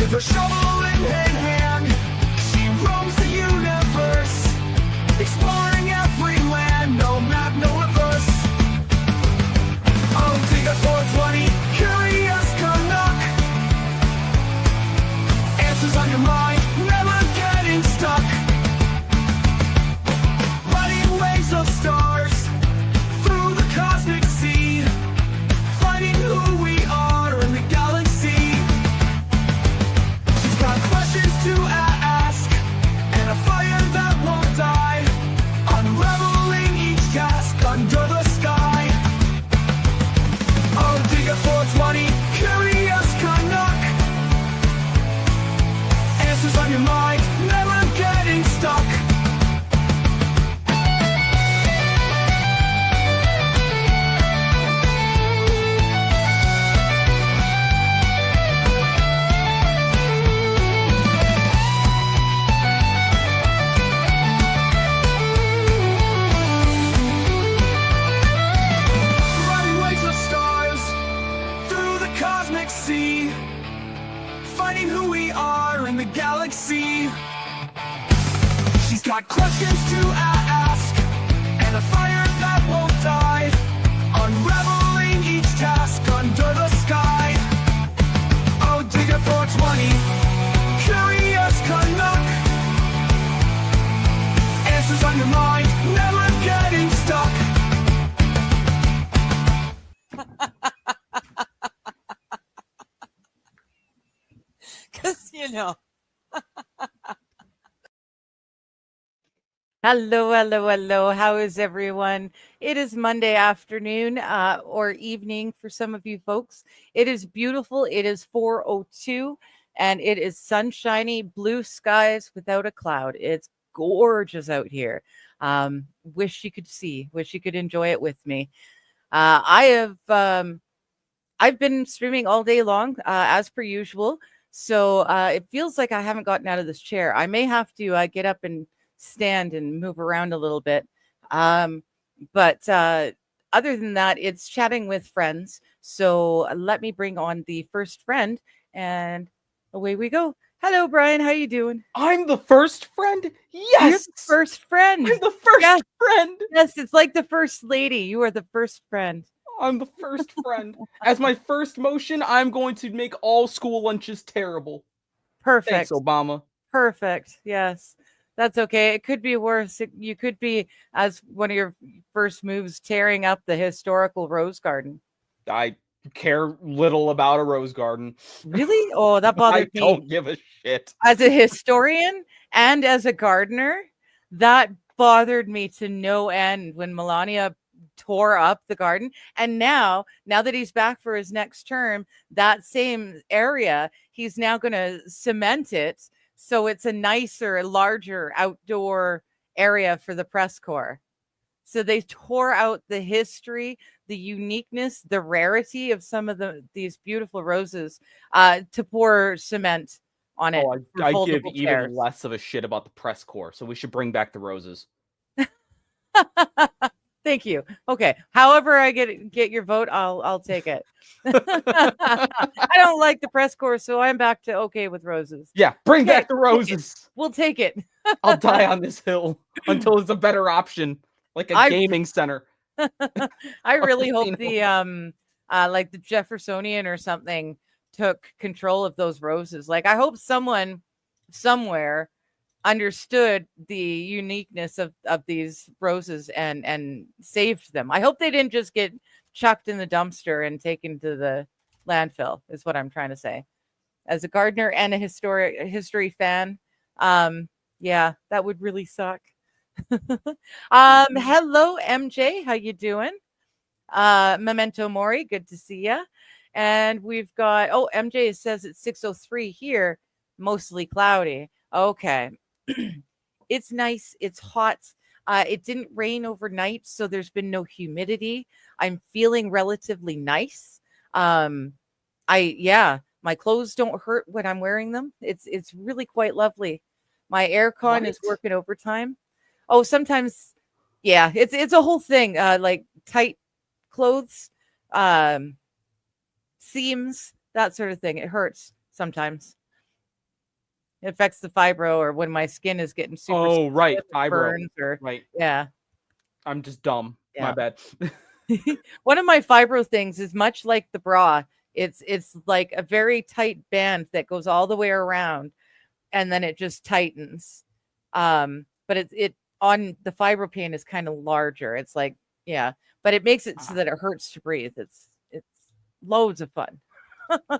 With a shovel in hand, she roams the universe, exploring every land, no map, no reverse. Oh, dig a 420, curious Canuck. Answers on your mind, never getting stuck. Riding waves of stars through the cosmic sea, finding who we are in the galaxy. She's got questions to ask and a fire that won't die, unraveling each task under the sky. Oh, dig a 420, curious Canuck. Answers on your mind, never getting stuck. Riding waves of stars through the cosmic sea, finding who we are in the galaxy. She's got questions to ask and a fire that won't die, unraveling each task under the sky. Oh, dig a 420, curious Canuck. Answers on your mind, never getting stuck. Because, Hello, hello, hello. How is everyone? It is Monday afternoon or evening for some of you folks. It is beautiful. It is 4:02 and it is sunshiny, blue skies without a cloud. It's gorgeous out here. Wish you could see, wish you could enjoy it with me. I've been streaming all day long as per usual. So it feels like I haven't gotten out of this chair. I may have to get up and stand and move around a little bit. But other than that, it's chatting with friends. So let me bring on the first friend and away we go. Hello, Brian. How you doing? I'm the first friend? You're Yes! the first friend. I'm the first Yes. friend! Yes, it's like the first lady. You are the first friend. I'm the first friend. As my first motion, I'm going to make all school lunches terrible. Perfect. Thanks, Obama. Perfect. Yes. That's okay. It could be worse. You could be, as one of your first moves, tearing up the historical rose garden. I care little about a rose garden. Really? Oh, that I bothered me. don't give a shit. As a historian and as a gardener, that bothered me to no end when Melania tore up the garden. And now that he's back for his next term, that same area, he's now going to cement it so it's a nicer, larger outdoor area for the press corps. So they tore out the history, the uniqueness, the rarity of some of these beautiful roses to pour cement on it. Oh, for I give foldable even chairs. less of a shit about the press corps, so we should bring back the roses. Thank you. Okay. However I get your vote, I'll take it. I don't like the press corps, so I'm back to okay with roses. Yeah, bring Okay, back the roses. We'll take it. I'll die on this hill until it's a better option, like a gaming center. I really hope You the like the Jeffersonian or something took control of those roses. Like I hope someone somewhere understood the uniqueness of these roses and saved them. I hope they didn't just get chucked in the dumpster and taken to the landfill, is what I'm trying to say. As a gardener and a history fan, yeah, that would really suck. Hello, MJ. How you doing? Memento Mori, good to see you. And we've got, MJ says it's 6:03 here, mostly cloudy. Okay. It's nice. It's hot. It didn't rain overnight, so there's been no humidity. I'm feeling relatively nice. My clothes don't hurt when I'm wearing them. It's really quite lovely. My aircon is working overtime. Oh, sometimes, yeah, it's a whole thing. Like tight clothes, seams, that sort of thing. It hurts sometimes. It affects the fibro, or when my skin is getting super Oh, right, sensitive, it fibro. burns, or Right. yeah, I'm just dumb. My yeah. bad. One of my fibro things is much like the bra. It's like a very tight band that goes all the way around, and then it just tightens. But it on the fibro pain is kind of larger. It's like, yeah, but it makes it so that it hurts to breathe. It's loads of fun.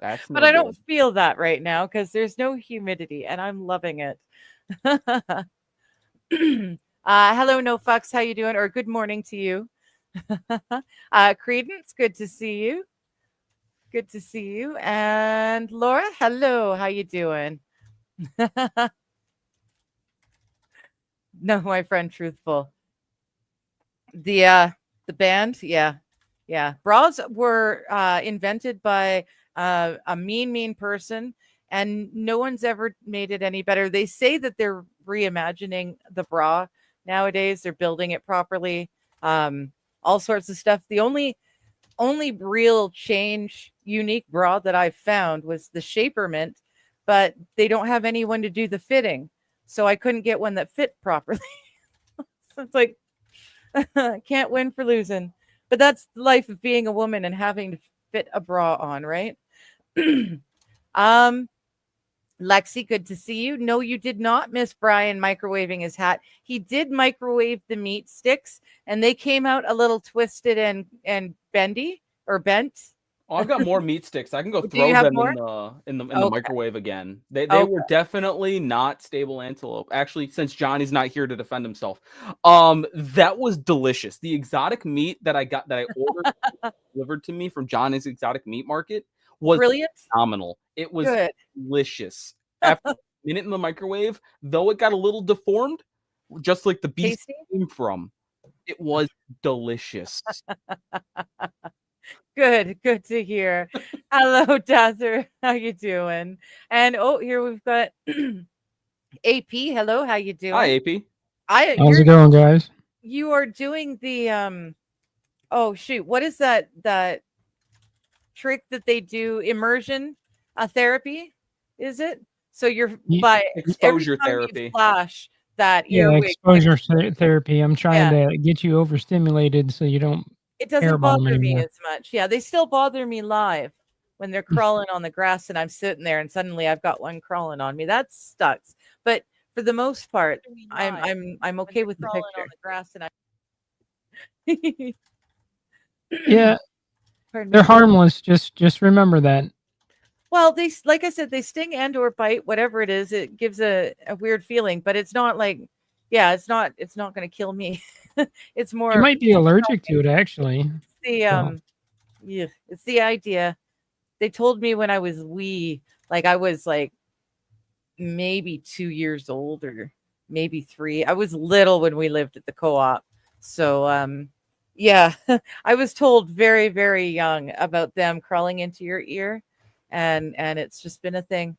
That's But no I good. don't feel that right now because there's no humidity and I'm loving it. Hello, no fucks. How you doing? Or good morning to you. Credence, good to see you. Good to see you. And Laura, hello. How you doing? No, my friend, truthful. The band, yeah, yeah. Bras were invented by a mean person, and no one's ever made it any better. They say that they're reimagining the bra nowadays. They're building it properly. All sorts of stuff. The only real change, unique bra that I found was the Shapermint, but they don't have anyone to do the fitting, so I couldn't get one that fit properly. So it's like, can't win for losing. But that's the life of being a woman and having to fit a bra on, right? um, Lexi, good to see you. No, you did not miss Brian microwaving his hat. He did microwave the meat sticks, and they came out a little twisted and bendy or bent. Oh, I've got more meat sticks. I can go Do you throw have them more? in the Okay. microwave again. They Okay. were definitely not stable antelope. Actually, since Johnny's not here to defend himself, that was delicious. The exotic meat that I ordered delivered to me from Johnny's Exotic Meat Market was Brilliant. phenomenal. It was Good. delicious. After a minute in the microwave, though it got a little deformed, just like the beef Tasty. came from, it was delicious. Good to hear. Hello, Dazzler. How you doing? And oh, here we've got AP. Hello, how you doing? Hi, AP. How's it going, guys? You are doing the oh shoot, what is that trick that they do? Immersion therapy, is it? So you're by Exposure every time you therapy. flash that Yeah, earwig, exposure therapy. I'm trying to get you overstimulated so you don't it doesn't hair bomb bother me anymore. as much. Yeah, they still bother me live when they're crawling on the grass and I'm sitting there and suddenly I've got one crawling on me. That sucks. But for the most part, I'm okay with the picture. On the grass and Yeah, Pardon they're me. harmless. Just remember that. Well, they, like I said, they sting and or bite, whatever it is. It gives a weird feeling, but it's not like, yeah, it's not going to kill me. It's more. You might be allergic to it, actually. The yeah, it's the idea. They told me when I was wee, like I was like maybe 2 years old or maybe 3. I was little when we lived at the co-op. So yeah, I was told very, very young about them crawling into your ear, and it's just been a thing.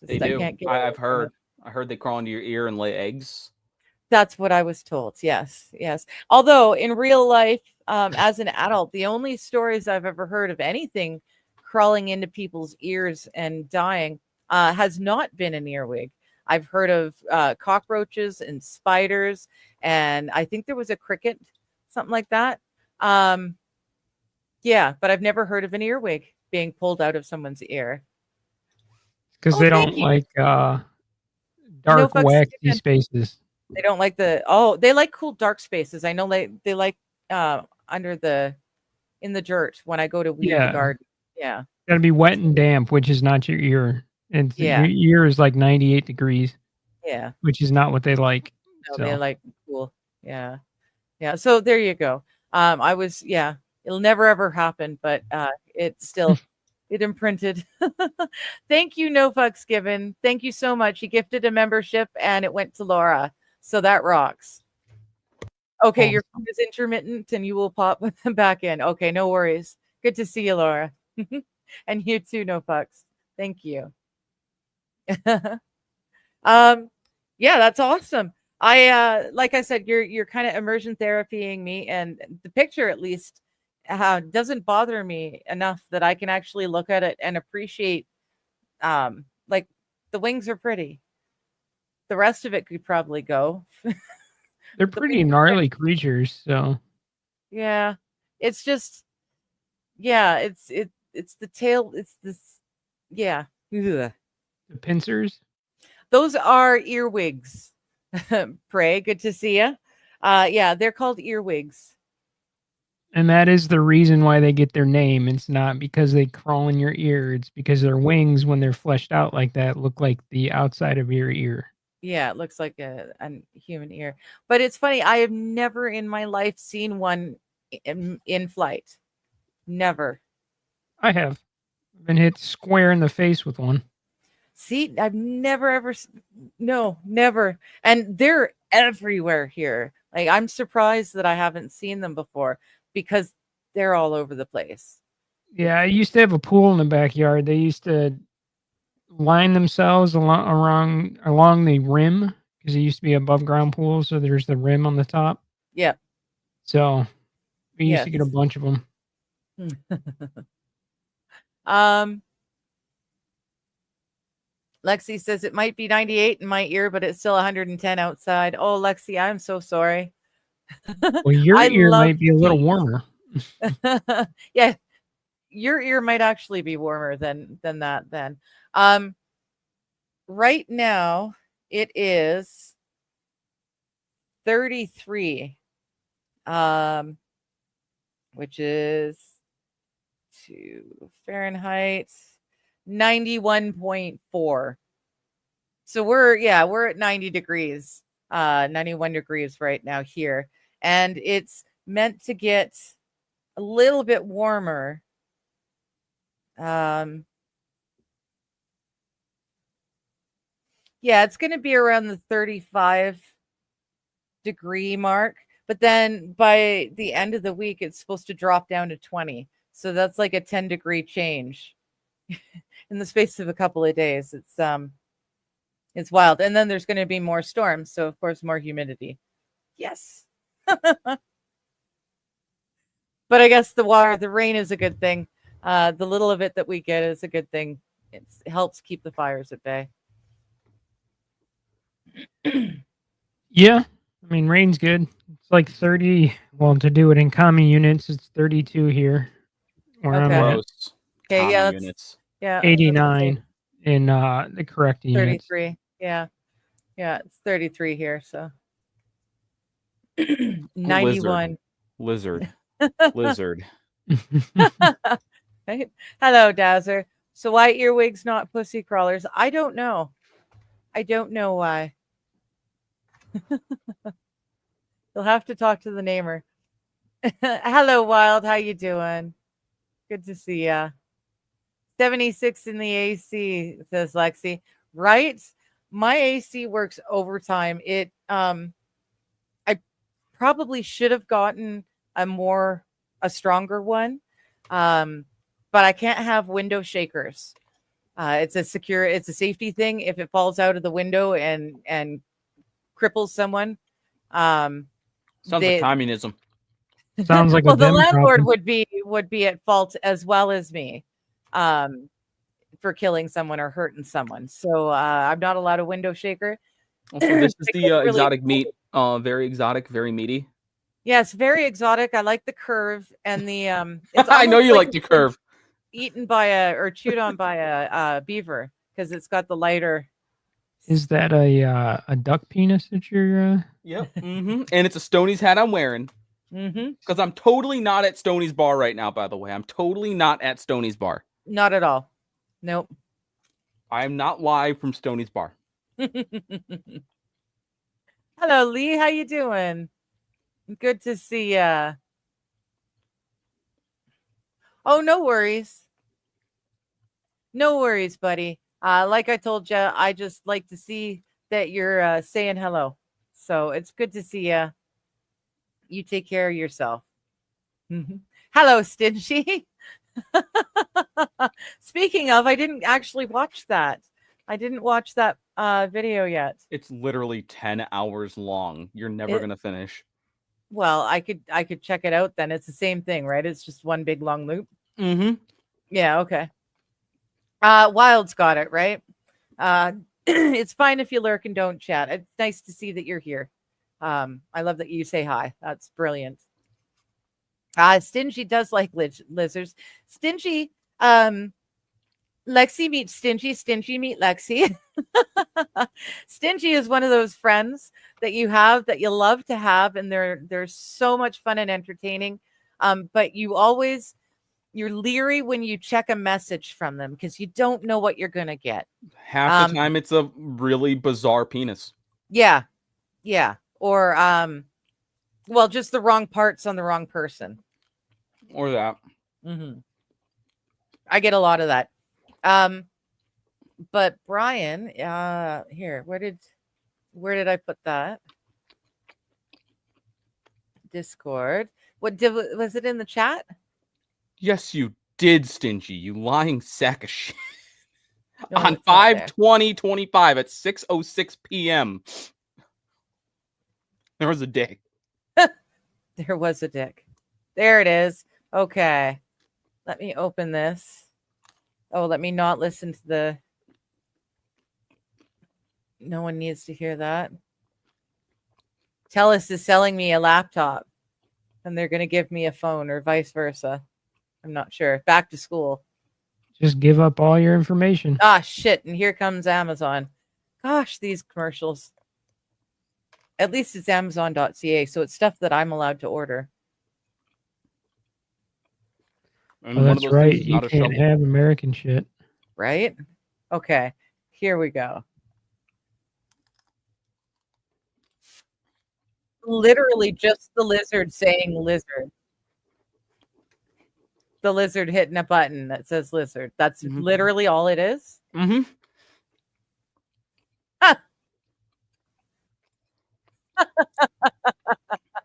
They do. I've heard. I heard they crawl into your ear and lay eggs. That's what I was told. Yes. Although in real life, as an adult, the only stories I've ever heard of anything crawling into people's ears and dying has not been an earwig. I've heard of cockroaches and spiders, and I think there was a cricket, something like that. Yeah, but I've never heard of an earwig being pulled out of someone's ear. Because they don't like dark, waxy spaces. They don't like they like cool dark spaces. I know they like in the dirt when I go to weed the garden. Yeah. Gotta be wet and damp, which is not your ear. And your ear is like 98 degrees. Yeah. Which is not what they like. No, they like cool. Yeah. Yeah. So there you go. It'll never ever happen, but it's still it imprinted. Thank you, No Fucks Given. Thank you so much. He gifted a membership and it went to Laura. So that rocks. Okay, your phone is intermittent and you will pop back in. Okay, no worries. Good to see you, Laura. And you too, No Fucks. Thank you. Yeah, that's awesome. I like I said, you're kind of immersion therapying me, and the picture at least doesn't bother me enough that I can actually look at it and appreciate like The wings are pretty. The rest of it could probably go. They're The pretty wings are gnarly creatures. So Yeah. It's just yeah, it's the tail, it's this yeah. Ugh. the pincers. Those are earwigs. Prey, good to see you. Yeah, they're called earwigs. And that is the reason why they get their name. It's not because they crawl in your ear. It's because their wings, when they're fleshed out like that, look like the outside of your ear. Yeah, it looks like a human ear. But it's funny, I have never in my life seen one in flight. Never. I have been hit square in the face with one. See, I've never ever no, never. And they're everywhere here. Like I'm surprised that I haven't seen them before because they're all over the place. Yeah, I used to have a pool in the backyard. They used to line themselves along the rim because it used to be above ground pool. So there's the rim on the top. Yeah. So we used to get a Yes. bunch of them. Lexi says it might be 98 in my ear, but it's still 110 outside. Oh, Lexi, I'm so sorry. Well, your I ear love might be a little heat. warmer. Yeah, your ear might actually be warmer than that then. Right now it is 33. Which is to Fahrenheit 91.4. So we're at 90 degrees, 91 degrees right now here. And it's meant to get a little bit warmer. Yeah, it's going to be around the 35 degree mark. But then by the end of the week, it's supposed to drop down to 20. So that's like a 10-degree change in the space of a couple of days. It's wild. And then there's going to be more storms. So of course, more humidity. Yes. But I guess the rain is a good thing. The little of it that we get is a good thing. It helps keep the fires at bay. Yeah. I mean, rain's good. It's like 30. Well, to do it in common units, it's 32 here. Where I'm Okay. at. Gross. Okay, Common yeah, that's units. yeah. 89 in the correct units. 33. Yeah. Yeah, it's 33 here, so 91. Lizard. Lizard. Right? Hello, Dazzer. So why earwigs not pussy crawlers? I don't know. I don't know why. You'll have to talk to the namer. Hello, Wild. How you doing? Good to see ya. 76 in the AC, says Lexi. Right? My AC works overtime. I probably should have gotten a stronger one. But I can't have window shakers. It's a safety thing. If it falls out of the window and cripples someone, Sounds like communism. Sounds like well, a the them landlord problem. would be at fault as well as me, for killing someone or hurting someone. So I'm not allowed a window shaker. Also, this is They the get really exotic cold. meat. Very exotic, very meaty. Yes, very exotic. I like the curve and the it's I know almost you like it's the been curve. eaten by or chewed on by a beaver because it's got the lighter. Is that a duck penis that you're? Yep. And it's a Stoney's hat I'm wearing. Because I'm totally not at Stoney's bar right now, by the way. I'm totally not at Stoney's bar. Not at all. Nope. I am not live from Stoney's bar. Hello, Lee. How you doing? Good to see ya. Oh, no worries. No worries, buddy. Like I told you, I just like to see that you're saying hello. So it's good to see you. You take care of yourself. Hello, Stingy. Speaking of, I didn't actually watch that. I didn't watch that video yet. It's literally 10 hours long. You're never going to finish. Well, I could check it out then. It's the same thing, right? It's just one big long loop. Yeah, okay. Wild's got it, right? It's fine if you lurk and don't chat. It's nice to see that you're here. I love that you say hi. That's brilliant. Stingy does like lizards. Stingy, Lexi meets Stingy. Stingy meet Lexi. Stingy is one of those friends that you have that you love to have, and they're so much fun and entertaining. But you're leery when you check a message from them because you don't know what you're gonna get. Half the time, it's a really bizarre penis. Yeah, or well, just the wrong parts on the wrong person. Or that. Mm-hmm. I get a lot of that. But Brian, here, where did I put that? Discord. Was it in the chat? Yes, you did, Stingy. You lying sack of shit. No, On it's not there. 5/20/25 at 6:06 p.m. There was a dick. There was a dick. There it is. Okay. Let me open this. Oh, let me not listen to the. No one needs to hear that. TELUS is selling me a laptop and they're going to give me a phone or vice versa. I'm not sure. Back to school. Just give up all your information. Ah, shit. And here comes Amazon. Gosh, these commercials. At least it's Amazon.ca, so it's stuff that I'm allowed to order. And Oh, one of that's those right. things is You not a can't shovel. have American shit. Right? Okay. Here we go. Literally just the lizard saying lizard. The lizard hitting a button that says lizard. That's Mhm. literally all it is. Mm-hmm.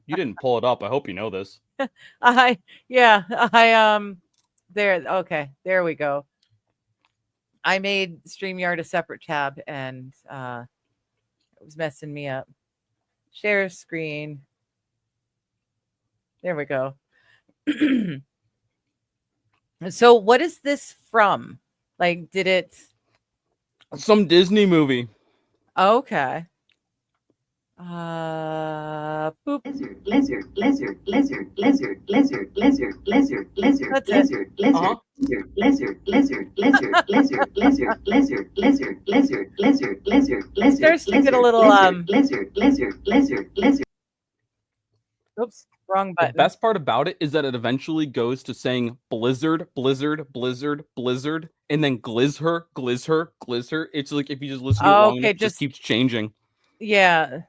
You didn't pull it up. I hope you know this. I there. Okay, there we go. I made StreamYard a separate tab and it was messing me up. Share screen. There we go. So what is this from? Like, did it? Some Disney movie. Okay. Boop. Lizard. That's it. It starts to get a little Oops, wrong The button. best part about it is that it eventually goes to saying blizzard, blizzard, blizzard, blizzard, and then glizher, glizher, glizher. It's like if you just listen to it long enough, it just keeps changing. Yeah.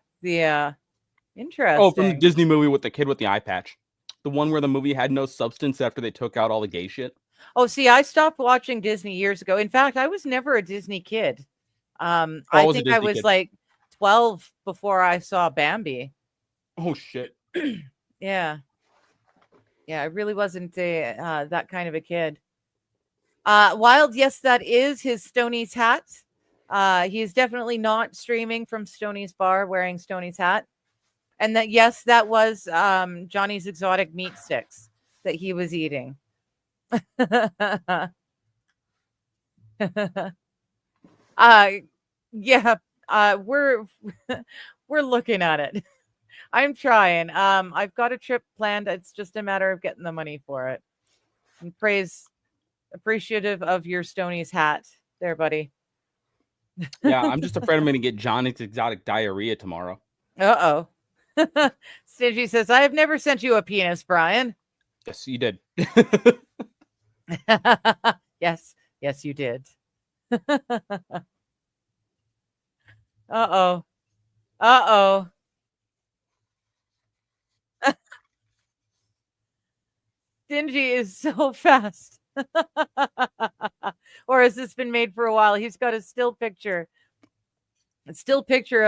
Interesting. Oh, from the Disney movie with the kid with the eye patch. The one where the movie had no substance after they took out all the gay shit. Oh, see, I stopped watching Disney years ago. In fact, I was never a Disney kid. I was a think I Disney was kid. like 12 before I saw Bambi. Oh shit. Yeah. I really wasn't that kind of a kid. Wild, yes, that is his Stoney's hat. He's definitely not streaming from Stoney's bar wearing Stoney's hat. And that, yes, that was Johnny's exotic meat sticks that he was eating. Yeah, we're looking at it. I'm trying. I've got a trip planned. It's just a matter of getting the money for it. And appreciative of your Stoney's hat there, buddy. Yeah, I'm just afraid I'm gonna get Johnny's exotic diarrhea tomorrow. Uh-oh. Stingy says, I have never sent you a penis, Brian. Yes, you did. Yes, you did. Uh-oh. Stingy is so fast. Or has this been made for a while? He's got a still picture of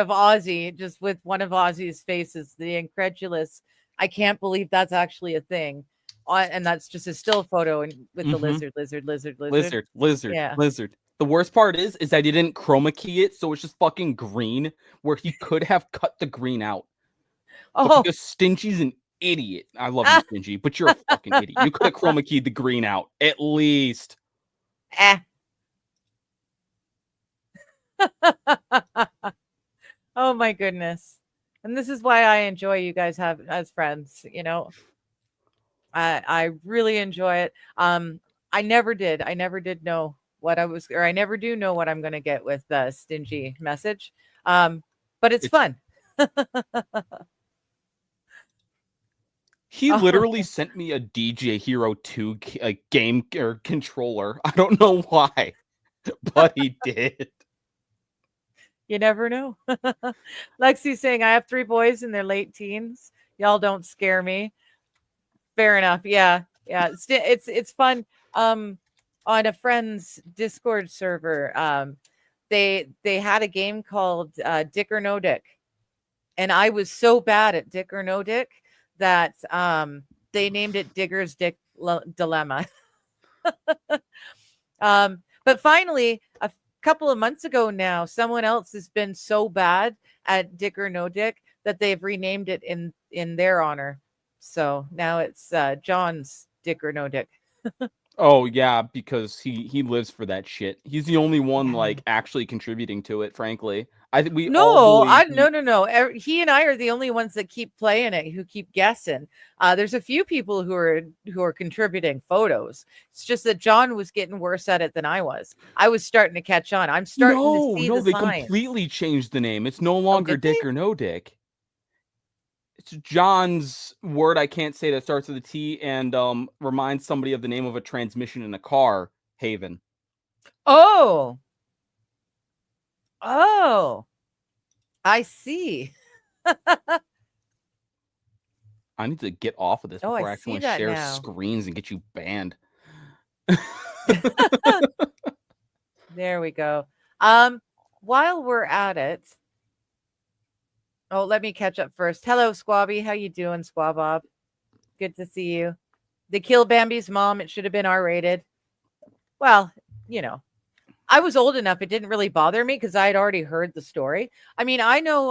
Ozzy, just with one of Ozzy's faces, the incredulous. I can't believe that's actually a thing. And that's just a still photo and with the lizard. Lizard. The worst part is that he didn't chroma key it, so it's just fucking green, where he could have cut the green out. But Oh, because Stingy's an idiot. I love you, Stingy, but you're a fucking idiot. You could have chroma keyed the green out, at least. Oh my goodness. And this is why I enjoy you guys have as friends, you know. I really enjoy it. I never did know what I was, or I never do know what I'm going to get with the stingy message. But it's It's- fun. He Oh. literally sent me a DJ Hero 2 game or controller. I don't know why, but he did. You never know. Lexi's saying, I have 3 boys in their late teens. Y'all don't scare me. Fair enough. Yeah. Yeah. It's fun. On a friend's Discord server, they had a game called Dick or No Dick. And I was so bad at Dick or No Dick that they named it Digger's Dick Dilemma. But finally, a couple of months ago now, someone else has been so bad at Dick or No Dick that they've renamed it in their honor. So now it's John's Dick or No Dick. Oh yeah, because he lives for that shit. He's the only one Yeah. like actually contributing to it. Frankly, I think we No, all believe no. He and I are the only ones that keep playing it, who keep guessing. There's a few people who are contributing photos. It's just that John was getting worse at it than I was. I was starting to catch on. I'm starting to see No, the they signs. completely changed the name. It's no longer did they? Dick or No Dick. It's John's word I can't say that starts with a T and reminds somebody of the name of a transmission in a car, Haven. Oh, I see. I need to get off of this Oh, I before I see accidentally that share now. screens and get you banned. There we go. While we're at it, let me catch up first. Hello, Squabby. How you doing, Squabob? Good to see you. They killed Bambi's mom. It should have been R-rated. Well, you know, I was old enough. It didn't really bother me because I had already heard the story. I mean, I know,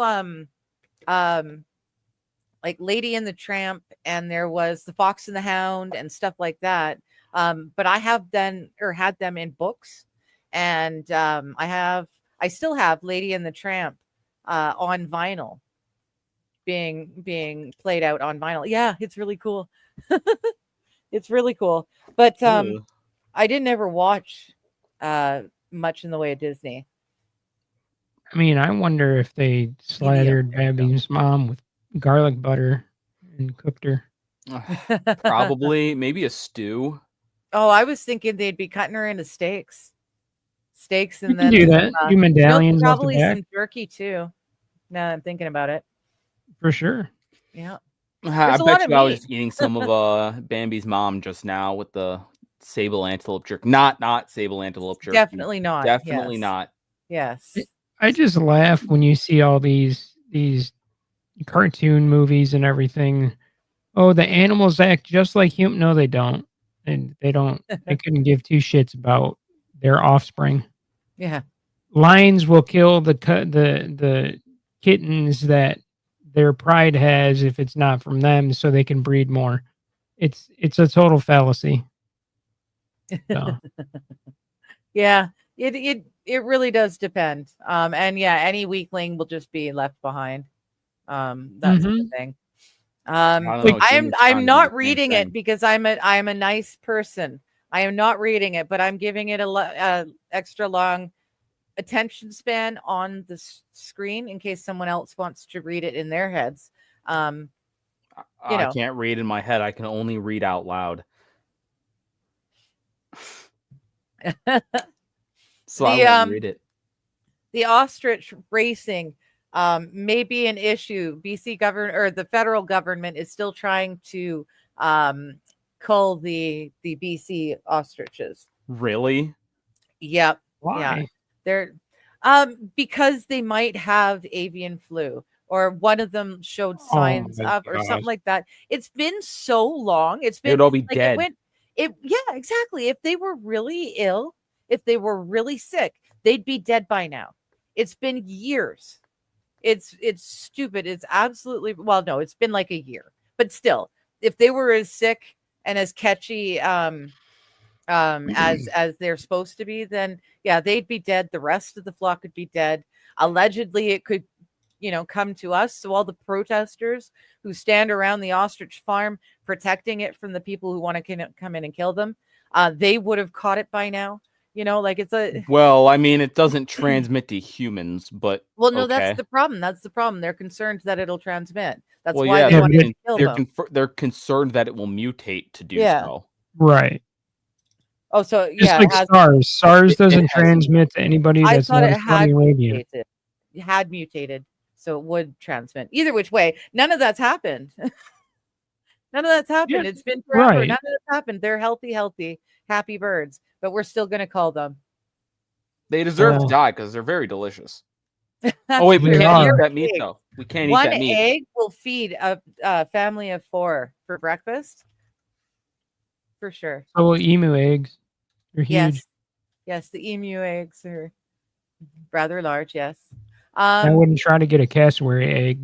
like Lady and the Tramp, and there was the Fox and the Hound and stuff like that. But I have had them in books, and I still have Lady and the Tramp on vinyl, being played out on vinyl. Yeah, it's really cool. It's really cool. But Ugh. I didn't ever watch much in the way of Disney. I mean, I wonder if they slathered there we go. Babby's mom with garlic butter and cooked her. Probably, maybe a stew. Oh, I was thinking they'd be cutting her into steaks. Steaks, and You can then do that. Do medallions off the probably back some jerky too. Now that I'm thinking about it. for sure. Yeah. I There's a bet lot you of I was meat. just eating some of Bambi's mom just now with the sable antelope jerky. Not sable antelope jerky. Definitely not. Definitely Yes. not. Yes. I just laugh when you see all these cartoon movies and everything. Oh, the animals act just like human. No, they don't. And they don't. They couldn't give two shits about their offspring. Yeah. Lions will kill the kittens that their pride has if it's not from them, so they can breed more. It's a total fallacy. So. Yeah. It really does depend. And yeah, any weakling will just be left behind. That's the thing. I don't know, I'm humans trying to do not the same reading thing. it because I'm a nice person. I am not reading it, but I'm giving it a extra long attention span on the screen in case someone else wants to read it in their heads. I can't read in my head. I can only read out loud. So I won't read it. The ostrich racing may be an issue. BC government, or the federal government, is still trying to cull the BC ostriches. Really? Yep. Why? Yeah. They're because they might have avian flu, or one of them showed signs my of, or gosh. something like that. It's been so long. It's been They'd all be like dead. yeah, exactly. If they were really ill, if they were really sick, they'd be dead by now. It's been years. It's stupid. It's absolutely, well, no, it's been like a year. But still, if they were as sick and as catchy as they're supposed to be, then yeah, they'd be dead. The rest of the flock would be dead. Allegedly, it could, come to us. So all the protesters who stand around the ostrich farm protecting it from the people who want to come in and kill them, they would have caught it by now. Like it's a Well, I mean, it doesn't transmit to humans, but well, no, okay. that's the problem. That's the problem. They're concerned that it'll transmit. That's Well, why yeah, they Yeah, wanted but to kill they're them. they're concerned that it will mutate to do Yeah. so. Right. Oh, so Just yeah, like it has. SARS. SARS it doesn't has- transmit to anybody I that's thought not it in had Saudi Arabia. mutated. It had mutated, so it would transmit. Either which way, none of that's happened. None of that's happened. Yeah, It's been forever. right. None of that's happened. They're healthy, happy birds, but we're still going to call them. They deserve to Well- die because they're very delicious. That's Oh wait, we They true. can't eat are. that meat Egg. though. We can't eat One that meat. egg will feed a family of 4 for breakfast, for sure. So will emu eggs. They're huge. Yes, the emu eggs are rather large. Yes. I wouldn't try to get a cassowary egg.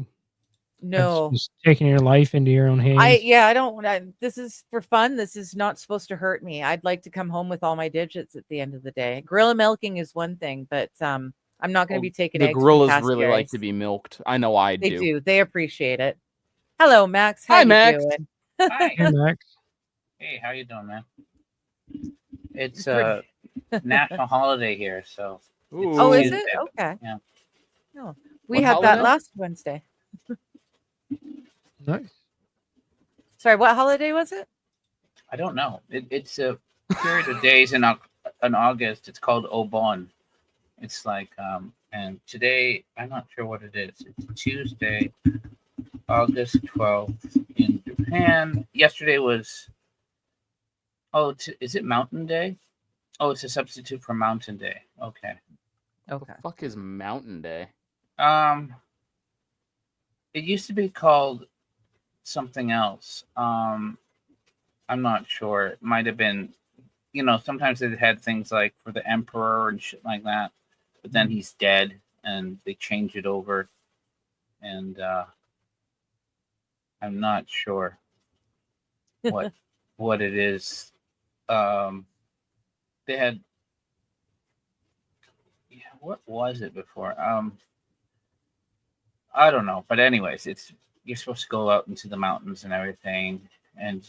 No. That's just taking your life into your own hands. I don't. This is for fun. This is not supposed to hurt me. I'd like to come home with all my digits at the end of the day. Gorilla milking is one thing, but I'm not going to be taking The eggs from gorillas really like cassiaries. to be milked. I know I They do. do. They appreciate it. Hello, Max. How Hi, you Max. doing? Hi. Hey, Max. Hey, how you doing, man? It's Pretty- national holiday here, so Oh, is Tuesday. it? Okay. Yeah. No, we What had that holiday? last Wednesday. Nice. Sorry, what holiday was it? I don't know. It's a period of days in August. It's called Obon. It's like and today I'm not sure what it is. It's Tuesday, August 12th in Japan. Yesterday was is it Mountain Day? Oh, it's a substitute for Mountain Day. Okay. Okay. The fuck is Mountain Day? It used to be called something else. I'm not sure. It might have been, sometimes they had things like for the emperor and shit like that, but then he's dead and they change it over. And I'm not sure what it is. They had, what was it before? I don't know, but anyways, you're supposed to go out into the mountains and everything, and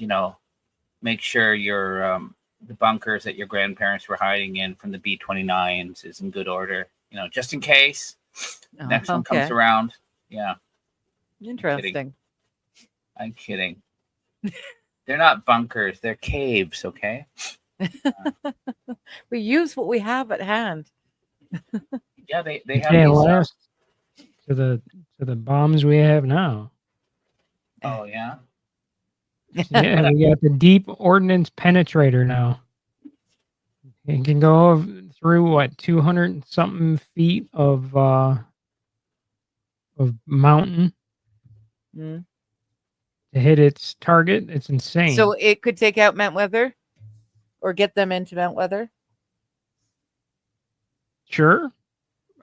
make sure your the bunkers that your grandparents were hiding in from the B-29s is in good order, just in case Oh, next one okay. comes around. Yeah, Interesting. I'm kidding. They're not bunkers; they're caves. Okay. We use what we have at hand. Yeah, they They have can't these. last to the bombs we have now. Oh yeah. Yeah, we got the deep ordnance penetrator now. It can go through 200 something feet of mountain Mm. to hit its target. It's insane. So it could take out Mount Weather, or get them into Mount Weather. sure,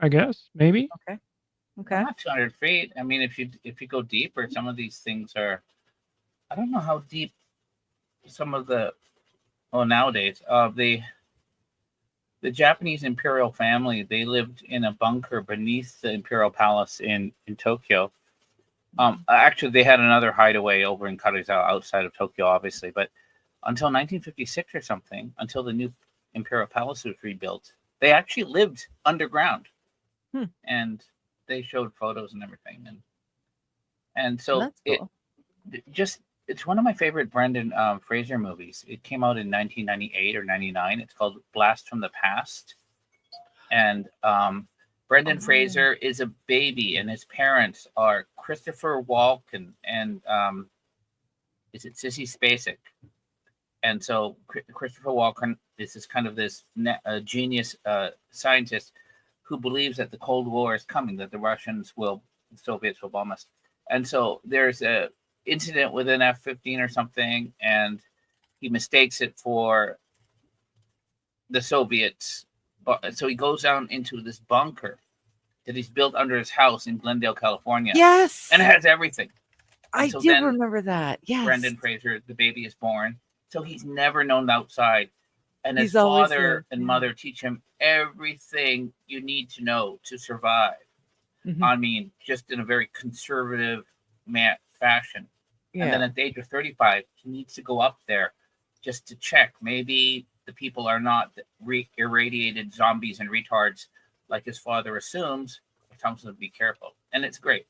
I guess maybe. Okay. Not 200 feet. I mean, if you go deeper, some of these things are. I don't know how deep some of the. Oh, nowadays, the Japanese imperial family, they lived in a bunker beneath the imperial palace in Tokyo. Actually, they had another hideaway over in Karuizawa outside of Tokyo, obviously, but until 1956 or something, until the new imperial palace was rebuilt, they actually lived underground, and they showed photos and everything, and so That's cool. it's one of my favorite Brendan Fraser movies. It came out in 1998 or 99. It's called Blast from the Past, and Brendan Fraser is a baby, and his parents are Christopher Walken and is it Sissy Spacek? And so Christopher Walken is this genius scientist who believes that the Cold War is coming, that the Soviets will bomb us. And so there's a incident with an F-15 or something, and he mistakes it for the Soviets. So he goes down into this bunker that he's built under his house in Glendale, California. Yes. And it has everything. I so do then remember that. Yes. Brendan Fraser, the baby is born. So he's never known outside. and He's his always father there, and yeah. mother teach him everything you need to know to survive. Mhm. I mean, just in a very conservative fashion. And then Yeah. at the age of 35, he needs to go up there just to check. Maybe the people are not irradiated zombies and retards like his father assumes. He tells him to be careful. And it's great.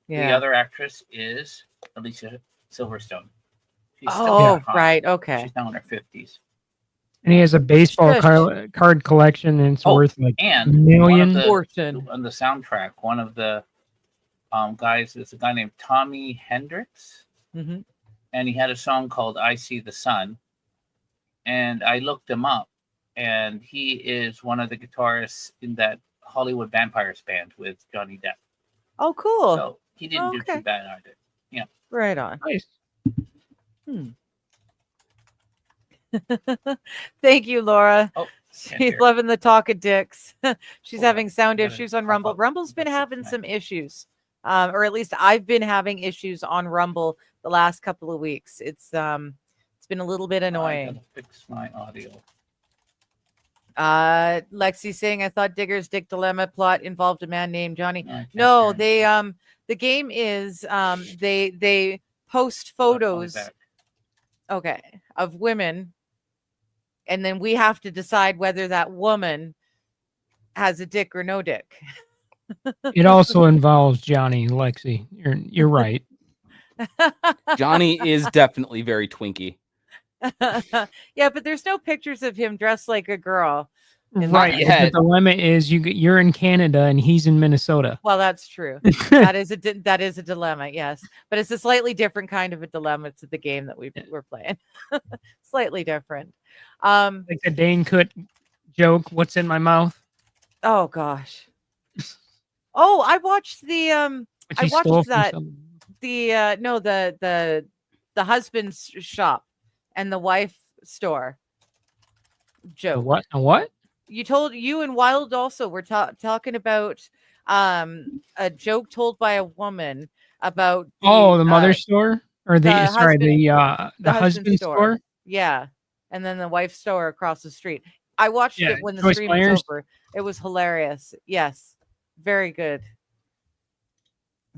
The Yeah. other actress is Alicia Silverstone. She's still Oh, hot. right. Okay. She's now in her 50s. And he has a baseball Shush. card collection, and it's Oh, worth like and million. Fortune. on the soundtrack, one of the guys is a guy named Tommy Hendricks, Hmm. and he had a song called "I See the Sun," and I looked him up, and he is one of the guitarists in that Hollywood Vampires band with Johnny Depp. Oh, cool. So he didn't do Okay. too bad either. Right on. Nice. Thank you, Laura. Oh, She's hear. loving the talk of dicks. She's Oh, having sound gotta issues on pop Rumble. up. Rumble's been That's it having tonight. some issues, or at least I've been having issues on Rumble the last couple of weeks. It's been a little bit I annoying. gotta fix my audio. Lexi saying I thought Digger's Dick Dilemma plot involved a man named Johnny. I can't No, hear they anything. the game is they post I'll call you photos, back. okay, of women, and then we have to decide whether that woman has a dick or no dick. It also involves Johnny, Lexi. You're right. Johnny is definitely very twinky. Yeah, but there's no pictures of him dressed like a girl. Not Right. but yet. The dilemma is you're in Canada and he's in Minnesota. Well, that's true. That is a dilemma, yes, but it's a slightly different kind of a dilemma to the game that we're playing. Slightly different. Like the Dane Cook joke, what's in my mouth? Oh gosh. Oh, I watched the Which I he stole watched from that someone. the no the husband's shop and the wife store A joke. what? A what? You and Wild also were talking about a joke told by a woman about Oh, the mother store or the the sorry husband- the husband store. Yeah, and then the wife store across the street. I watched Yeah, it when the Joyce stream Myers. was over. It was hilarious. Yes, very good.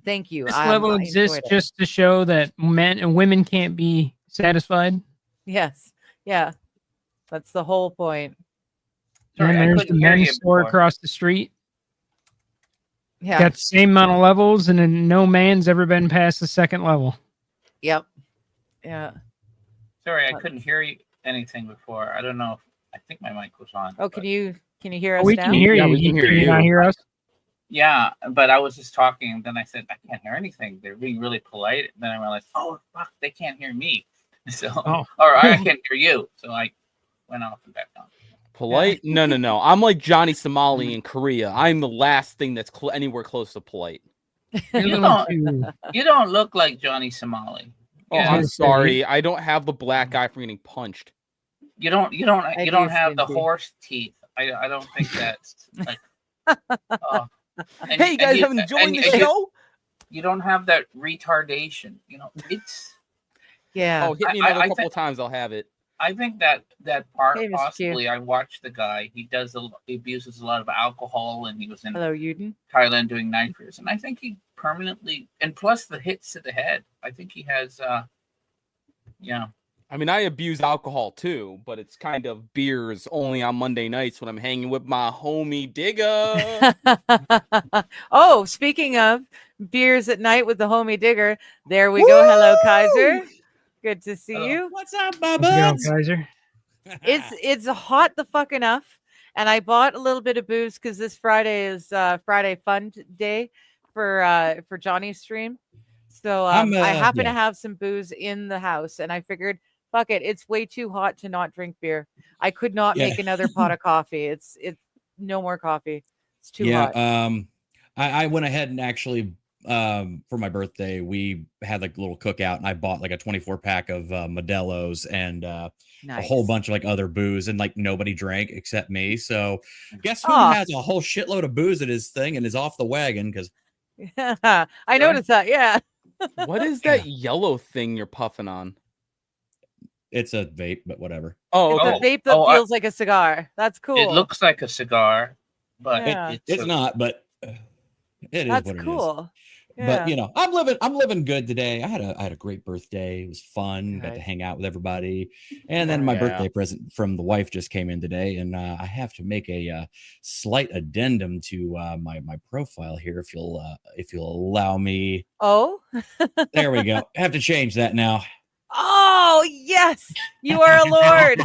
Thank you. This I level exists enjoyed it. just to show that men and women can't be satisfied. Yes, yeah, that's the whole point. And Sorry, then I there's the couldn't hear men's you store before. across the street. Yeah. Got the same amount of levels, and then no man's ever been past the second level. Yep. Yeah. Sorry, I couldn't hear you anything before. I don't know if I think my mic was on. Oh, but- can you hear us We now? can hear Yeah, you. we can hear Can you not you. hear us? Yeah, but I was just talking, and then I said I can't hear anything. They're being really polite. And then I realized, oh fuck, they can't hear me. So, Oh. or I can't hear you. So I went off and back on. Polite? No. I'm like Johnny Somali in Korea. I'm the last thing that's anywhere close to polite. You're a You little don't- too- You don't look like Johnny Somali. Oh, Yeah. I'm Yeah. sorry. I don't have the black guy from getting punched. You don't do have the stinky. horse teeth. I don't think that's like. And Hey, you guys you- have enjoyed and the you- show? You don't have that retardation. You know, it's. Yeah. Oh, hit me I- another I couple thi- of times. I'll have it. I think that part Hey, Mr. Q. possibly. I watched the guy. He abuses a lot of alcohol, and he was in Hello, Uden. Thailand doing nitrous, and I think he permanently. And plus the hits to the head. I think he has. Yeah. I mean, I abuse alcohol too, but it's kind of beers only on Monday nights when I'm hanging with my homie Digger. Oh, speaking of beers at night with the homie Digger, there we go. Hello, Kaiser. Good to see Hello. you. What's up, my How's it going, buds? Kaiser? It's hot the fuck enough, and I bought a little bit of booze because this Friday is Friday Fun Day for Johnny's stream. So I happen to have some booze in the house, and I figured, fuck it, it's way too hot to not drink beer. I could not Yeah. make another pot of coffee. It's no more coffee. It's too hot. I went ahead and actually for my birthday we had like a little cookout, and I bought like a 24 pack of Modelo's and a whole bunch of like other booze, and like nobody drank except me. So guess who Aw. has a whole shitload of booze at his thing and is off the wagon? Because I noticed that. Yeah. What is that yellow thing you're puffing on? It's a vape, but whatever. Oh, It's okay. a vape that Oh, feels like a cigar. That's cool. It looks like a cigar, but Yeah. It's not, but it is That's what it is. cool. But Yeah. I'm living good today. I had a great birthday. It was fun. Got to Good. hang out with everybody. And then my Yeah. birthday present from the wife just came in today, and I have to make a slight addendum to my profile here if you'll allow me. Oh. There we go. I have to change that now. Oh yes, you are a lord.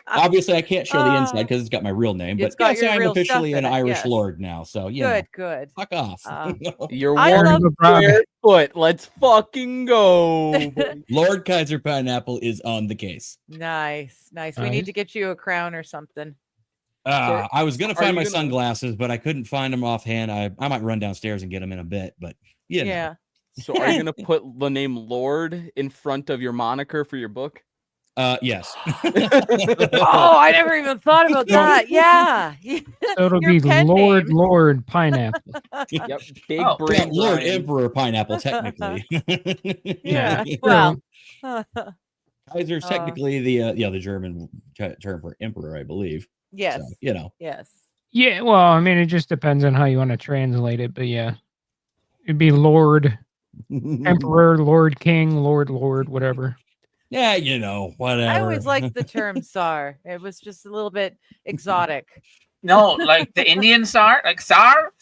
Obviously, I can't show the Ah. inside because it's got my real name. It's But got yes, your I'm real officially stuff an in it, Irish yes. lord now. So you know, Good. fuck off. You're I one love- square foot. Let's fucking go. buddy. Lord Kaiser Pineapple is on the case. Nice. We Nice. need to get you a crown or something. I was gonna Are find you my gonna- sunglasses, but I couldn't find them offhand. I might run downstairs and get them in a bit. But you know. Yeah. So are you gonna put the name Lord in front of your moniker for your book? Yes. Oh, I never even thought about that. Yeah. So it'll Your be pen Lord name. Lord Pineapple. Yep. Big Oh, Yeah, brain. Lord Brian. Emperor Pineapple, technically. Yeah. True. Well. Kaiser's technically the German term for emperor, I believe. Yes. So, you know. Yes. Yeah, well, I mean, it just depends on how you want to translate it, but yeah, it'd be Lord Emperor, Lord King, Lord whatever. Yeah, you know, whatever. I always liked the term Tsar. It was just a little bit exotic. No, like the Indian Tsar, like Tsar.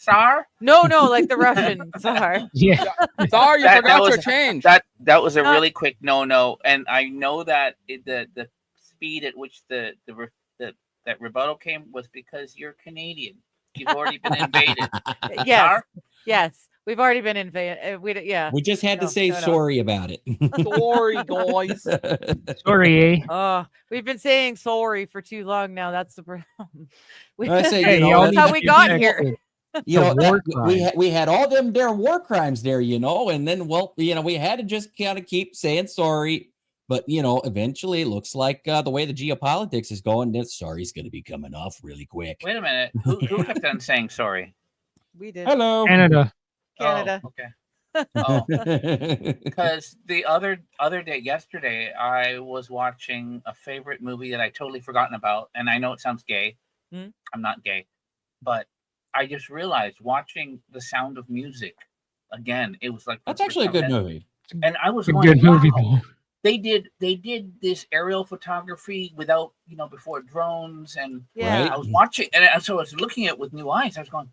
No, like the Russian Tsar. Yeah, Sorry, you That forgot was- your change. That was a Uh, really quick no, and I know that the speed at which that rebuttal came was because you're Canadian. You've already been invaded. Yes. Tsar? Yes. We've already been invaded. Yeah. We just had to No, say no. sorry about it. Sorry, guys. sorry, eh? Oh, we've been saying sorry for too long now. That's the problem. I say, Hey, you know, y'all that's need how to we get got back here. to- you know, a war we had all them there war crimes there, you know, and then we had to just kind of keep saying sorry. But you know, eventually, it looks like the way the geopolitics is going, that sorry's going to be coming off really quick. Wait a minute. Who kept on saying sorry? We did. Hello. Canada. Canada. Oh, okay. Oh, because the other day, yesterday, I was watching a favorite movie that I totally forgotten about, and I know it sounds gay. Hmm? I'm not gay, but I just realized watching The Sound of Music again. It was like That's actually a good movie. and I was It's a going, good movie, wow. though. They did this aerial photography without, before drones, and Yeah. Right. I was watching, and so I was looking at it with new eyes. I was going,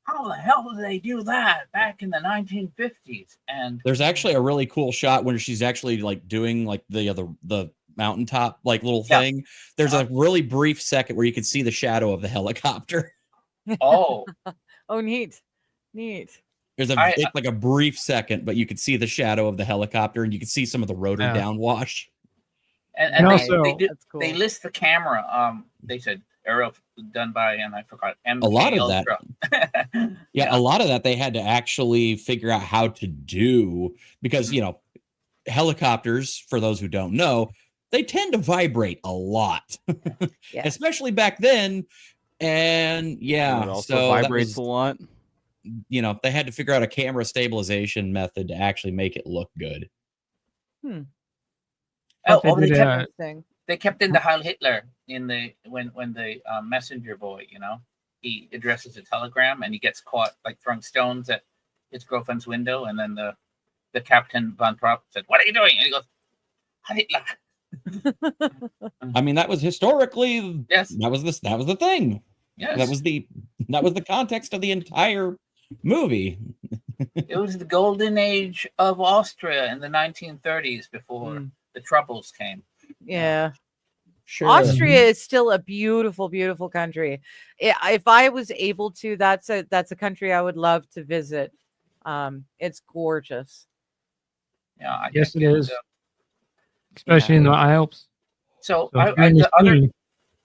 how the hell did they do that back in the 1950s? And There's actually a really cool shot when she's actually like doing like the mountaintop like little Yeah. thing. There's a really brief second where you can see the shadow of the helicopter. oh, Oh, neat. There's it's like a brief second, but you could see the shadow of the helicopter and you can see some of the rotor Yeah. downwash. and And they, also- they, do, That's cool. they list the camera. They said aerial done by, and I forgot, MK A lot of that. Ultra. Yeah, a lot of that they had to actually figure out how to do because, you know, helicopters, for those who don't know, they tend to vibrate a lot, Yes. especially back then. And yeah, It also so that vibrates was, a lot. you know, they had to figure out a camera stabilization method to actually make it look good. Oh, They did, interesting. They kept in the Heil Hitler in the when the messenger boy, he addresses a telegram and he gets caught like throwing stones at his girlfriend's window, and then the Captain von Trapp said, "What are you doing?" And he goes, "Heil Hitler." I mean, that was historically Yes, that was the thing. yes. That was the context of the entire movie. It was the golden age of Austria in the 1930s before Mm. the troubles came. Yeah. Sure. Austria is still a beautiful, beautiful country. If I was able to, that's a country I would love to visit. It's gorgeous. Yeah, I Yes, think it it's, is. Especially in the Alps. So, So if you're in the city,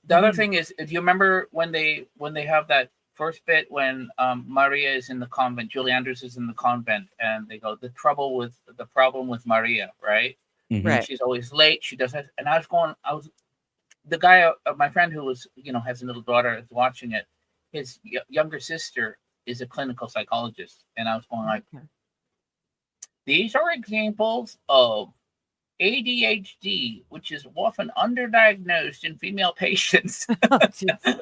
the other thing is, if you remember when they have that first bit when Maria is in the convent, Julie Andrews is in the convent, and they go the problem with Maria, right? Mhm. Right. She's always late. She doesn't. And I was the guy, my friend who was has a little daughter is watching it. His younger sister is a clinical psychologist, and I was going like, Okay. These are examples of ADHD, which is often underdiagnosed in female patients. Oh, jeez.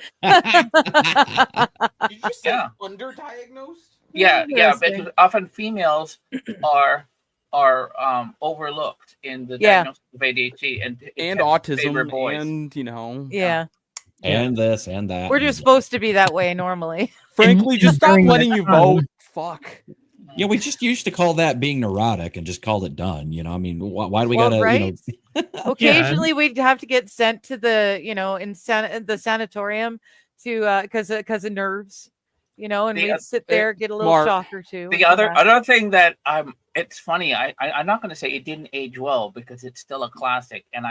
Did you say Yeah. underdiagnosed? yeah, Interesting. because often females are overlooked in the Yeah. diagnosis of ADHD and And favor autism, boys. and you know, Yeah. And this and that. We're and just supposed to be that way normally. frankly, just stop during that letting you time- vote. Fuck. Yeah, we just used to call that being neurotic and just called it done. You know, I mean, why do we Well, gotta, right? you know? Occasionally we'd have to get sent to the, in the sanatorium to because of nerves, and The we'd oth- sit there, get a little Mark, shock or two. The and come back. other thing that it's funny. I'm not going to say it didn't age well because it's still a classic, and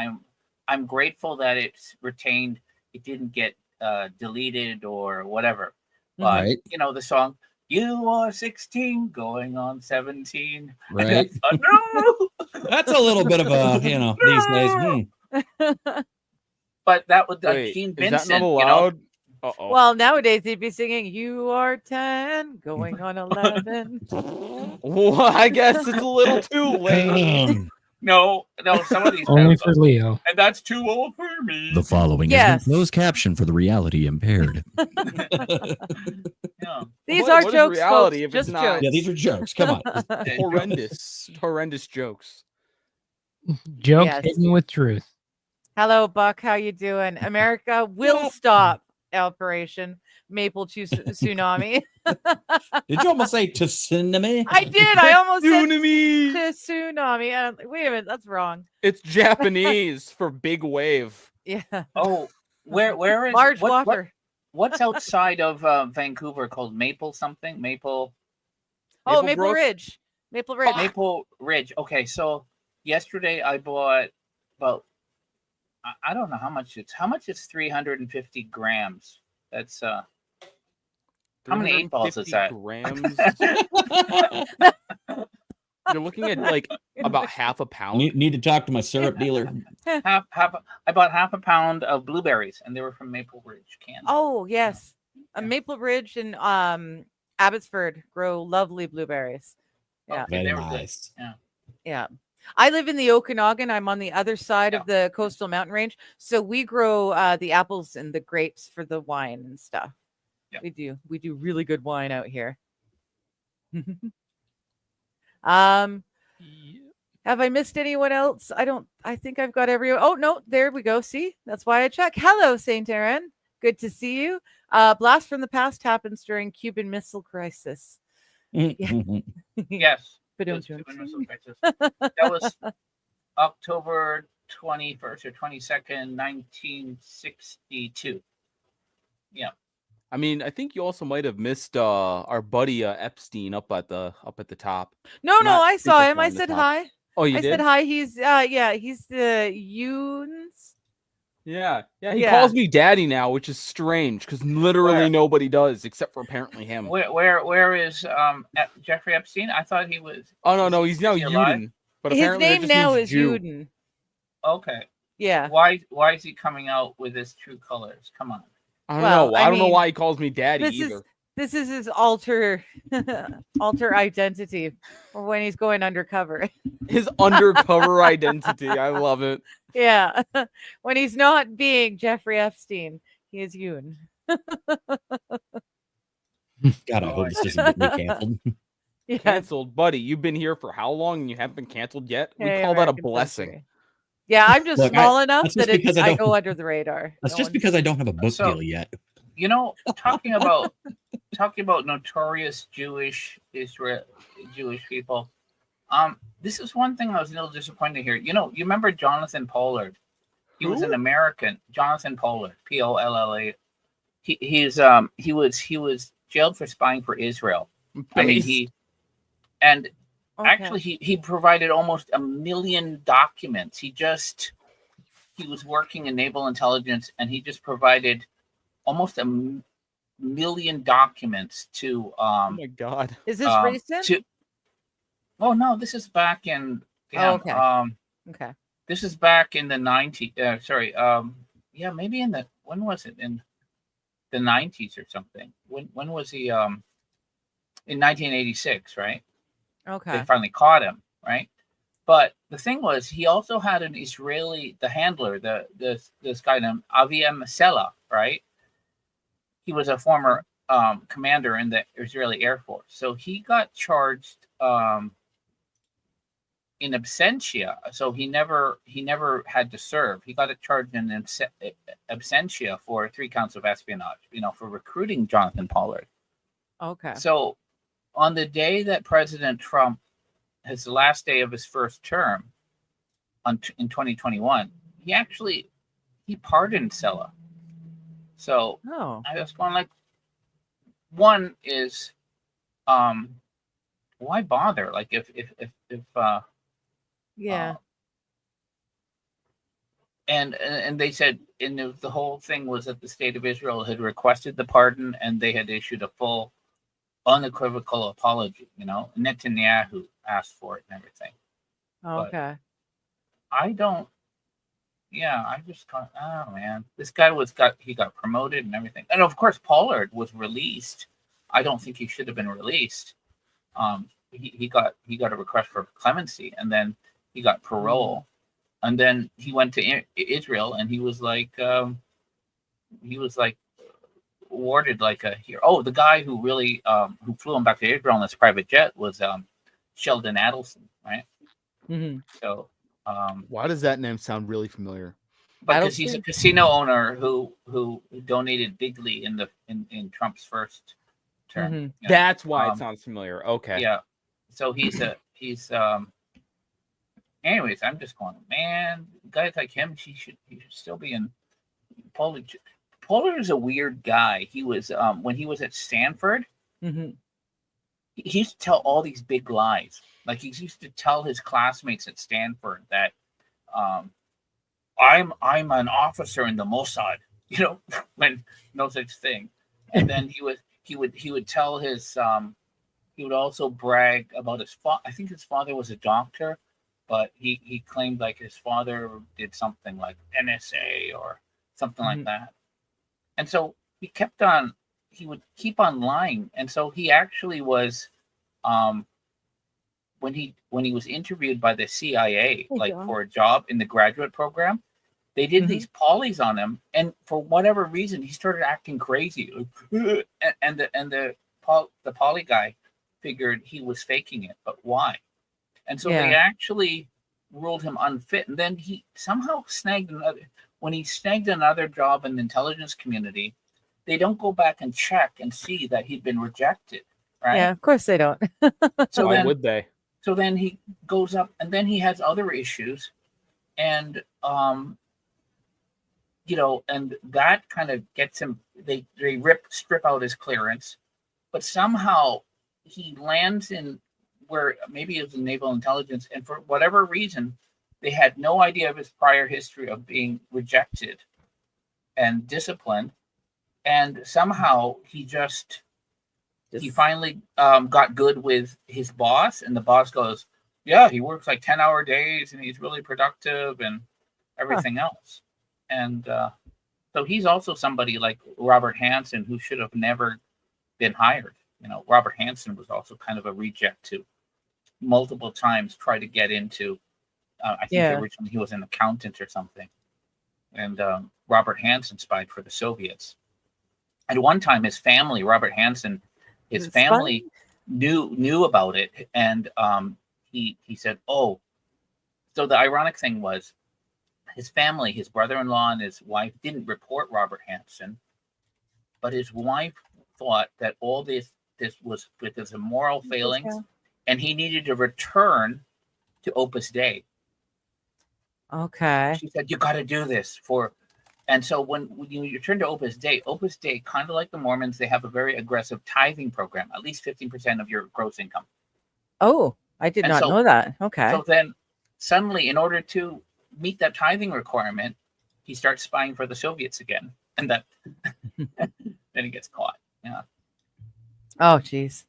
I'm grateful that it's retained. It didn't get deleted or whatever. But Right. the song "You Are 16, Going on 17." Right. No. That's a little bit of a, these days. But that was Wait, Gene is Vincent. that not allowed? Uh-oh. Well, nowadays they'd be singing "You Are 10, going on 11." Well, I guess it's a little too late. No, some of these Only songs- for Leo. and that's too old for me. The following Yes. is closed caption for the reality impaired. Yeah. These What are is jokes, reality folks. if it's Just not? jokes. Yeah, these are jokes. Come on. horrendous jokes. Jokes Yes. hidden with truth. Hello, Buck. How you doing? America will stop Operation Maple Tsunami. Did you almost say tsunami? I did. I almost said Tsunami. tsunami. And I'm like, wait a minute, that's wrong. It's Japanese for big wave. Yeah, Oh, where is large what- whopper. what's outside of Vancouver called Maple something? Maple Oh, Maple Brook? Ridge. Maple Ridge. Maple Ridge. Okay, so yesterday I bought about I don't know how much it's 350 grams. That's how many 8 balls is 350 that? grams. You're looking at like about half a pound. Need to talk to my syrup dealer. half I bought half a pound of blueberries and they were from Maple Ridge, Kansas. Oh yes, Yeah. Maple Ridge and Abbotsford grow lovely blueberries. Yeah, Okay, Very they were good. nice. yeah. I live in the Okanagan. I'm on the other side of the coastal mountain range, so we grow the apples and the grapes for the wine and stuff. Yeah. We do really good wine out here. Have I missed anyone else? I think I've got everyone. Oh no, there we go. See, that's why I check. Hello, Saint Aaron. Good to see you. Blast from the past happens during Cuban Missile Crisis. Yes. But It was Cuban Missile Crisis. That was October 21st or 22nd, 1962. I mean, I think you also might have missed our buddy Epstein up at the top. No, Not I saw super him. I fond of said top. hi. Oh, you I did? said hi. He's he's the Yuns. Yeah. He Yeah. calls me daddy now, which is strange because literally Where? nobody does except for apparently him. Where is Jeffrey Epstein? I thought he was Oh no, he's now he alive? Uden. But His apparently that name just now means is Jew. Yuden. okay. Yeah. Why is he coming out with his true colors? Come on. I don't Well, know. I I don't know mean, why he calls me daddy this is- either. This is his alter identity or when he's going undercover. His undercover identity. I love it. Yeah. When he's not being Jeffrey Epstein, he is Yoon. God, I hope this doesn't get me canceled. Yeah. Canceled, buddy. You've been here for how long and you haven't been canceled yet? We Hey, call that a American blessing. Century. Yeah, I'm just Look, small enough that's just that because I I don't- go under the radar. That's No just one- because I don't have a book So- deal yet. You know, talking about notorious Jewish people. This is one thing I was a little disappointed to hear. You know, you remember Jonathan Pollard? He was Who? an American. Jonathan Pollard, Polla. He was jailed for spying for Israel. I mean, Based. Okay. actually he provided almost 1 million documents. He was working in naval intelligence, and he just provided almost 1 million documents to Oh my god. Is this recent? oh no, this is back in Oh, okay. Okay. this is back in the 90s. Yeah, maybe when was it, in the 90s or something? When was he in 1986, right? Okay. They finally caught him. right? But the thing was, he also had an Israeli, the handler, this guy named Aviem Sela, right? He was a former commander in the Israeli Air Force, so he got charged in absentia. So he never had to serve. He got charged in absentia for 3 counts of espionage, for recruiting Jonathan Pollard. Okay. So on the day that President Trump, his last day of his first term in 2021, he pardoned Sela. So Oh. I was going like, one is, why bother? Like if Yeah. and they said, and the whole thing was that the state of Israel had requested the pardon, and they had issued a full, unequivocal apology. Netanyahu asked for it and everything. Okay. I don't. Yeah, I just got. Oh man, this guy he got promoted and everything, and of course Pollard was released. I don't think he should have been released. He got a request for clemency, and then he got parole, and then he went to Israel, and he was like awarded like a hero. Oh, the guy who really who flew him back to Israel on this private jet was Sheldon Adelson, right? Mm-hmm. So Why does that name sound really familiar? because he's a casino owner who donated bigly in Trump's first term. Mm-hmm. That's why it sounds familiar. Okay. Yeah. So he's anyways, I'm just going, man, guys like him, he should still be in Pollard. Pollard is a weird guy. He was when he was at Stanford, Mm-hmm. he used to tell all these big lies. Like he used to tell his classmates at Stanford that I'm an officer in the Mossad, when no such thing. And then he would tell his he would also brag about his father. I think his father was a doctor, but he claimed like his father did something like NSA or something like that. And so he would keep on lying. And so he actually was when he was interviewed by the CIA, for a job in the graduate program, they did these polys on him, and for whatever reason, he started acting crazy. And the poly guy figured he was faking it, but why? And so they actually ruled him unfit. And then he somehow snagged another job in the intelligence community. They don't go back and check and see that he'd been rejected, right? Yeah, of course they don't. So Why would they? So then he goes up, and then he has other issues, and and that kind of gets him. They strip out his clearance, but somehow he lands in where maybe it was in naval intelligence, and for whatever reason, they had no idea of his prior history of being rejected and disciplined, and somehow he finally got good with his boss, and the boss goes, yeah, he works like 10-hour days, and he's really productive and everything else. And so he's also somebody like Robert Hansen, who should have never been hired. Robert Hansen was also kind of a reject to multiple times try to get into, I think originally he was an accountant or something. And Robert Hansen spied for the Soviets. At one time, his family, Robert Hansen, his family knew about it, and he said, "Oh." So the ironic thing was, his family, his brother-in-law and his wife, didn't report Robert Hansen, but his wife thought that all this was with his immoral failings, and he needed to return to Opus Dei. Okay. She said, "You got to do this for." And so when you turn to Opus Dei, kind of like the Mormons, they have a very aggressive tithing program, at least 15% of your gross income. Oh, I did not know that. Okay. So then suddenly, in order to meet that tithing requirement, he starts spying for the Soviets again. And that then he gets caught. Yeah. Oh, geez.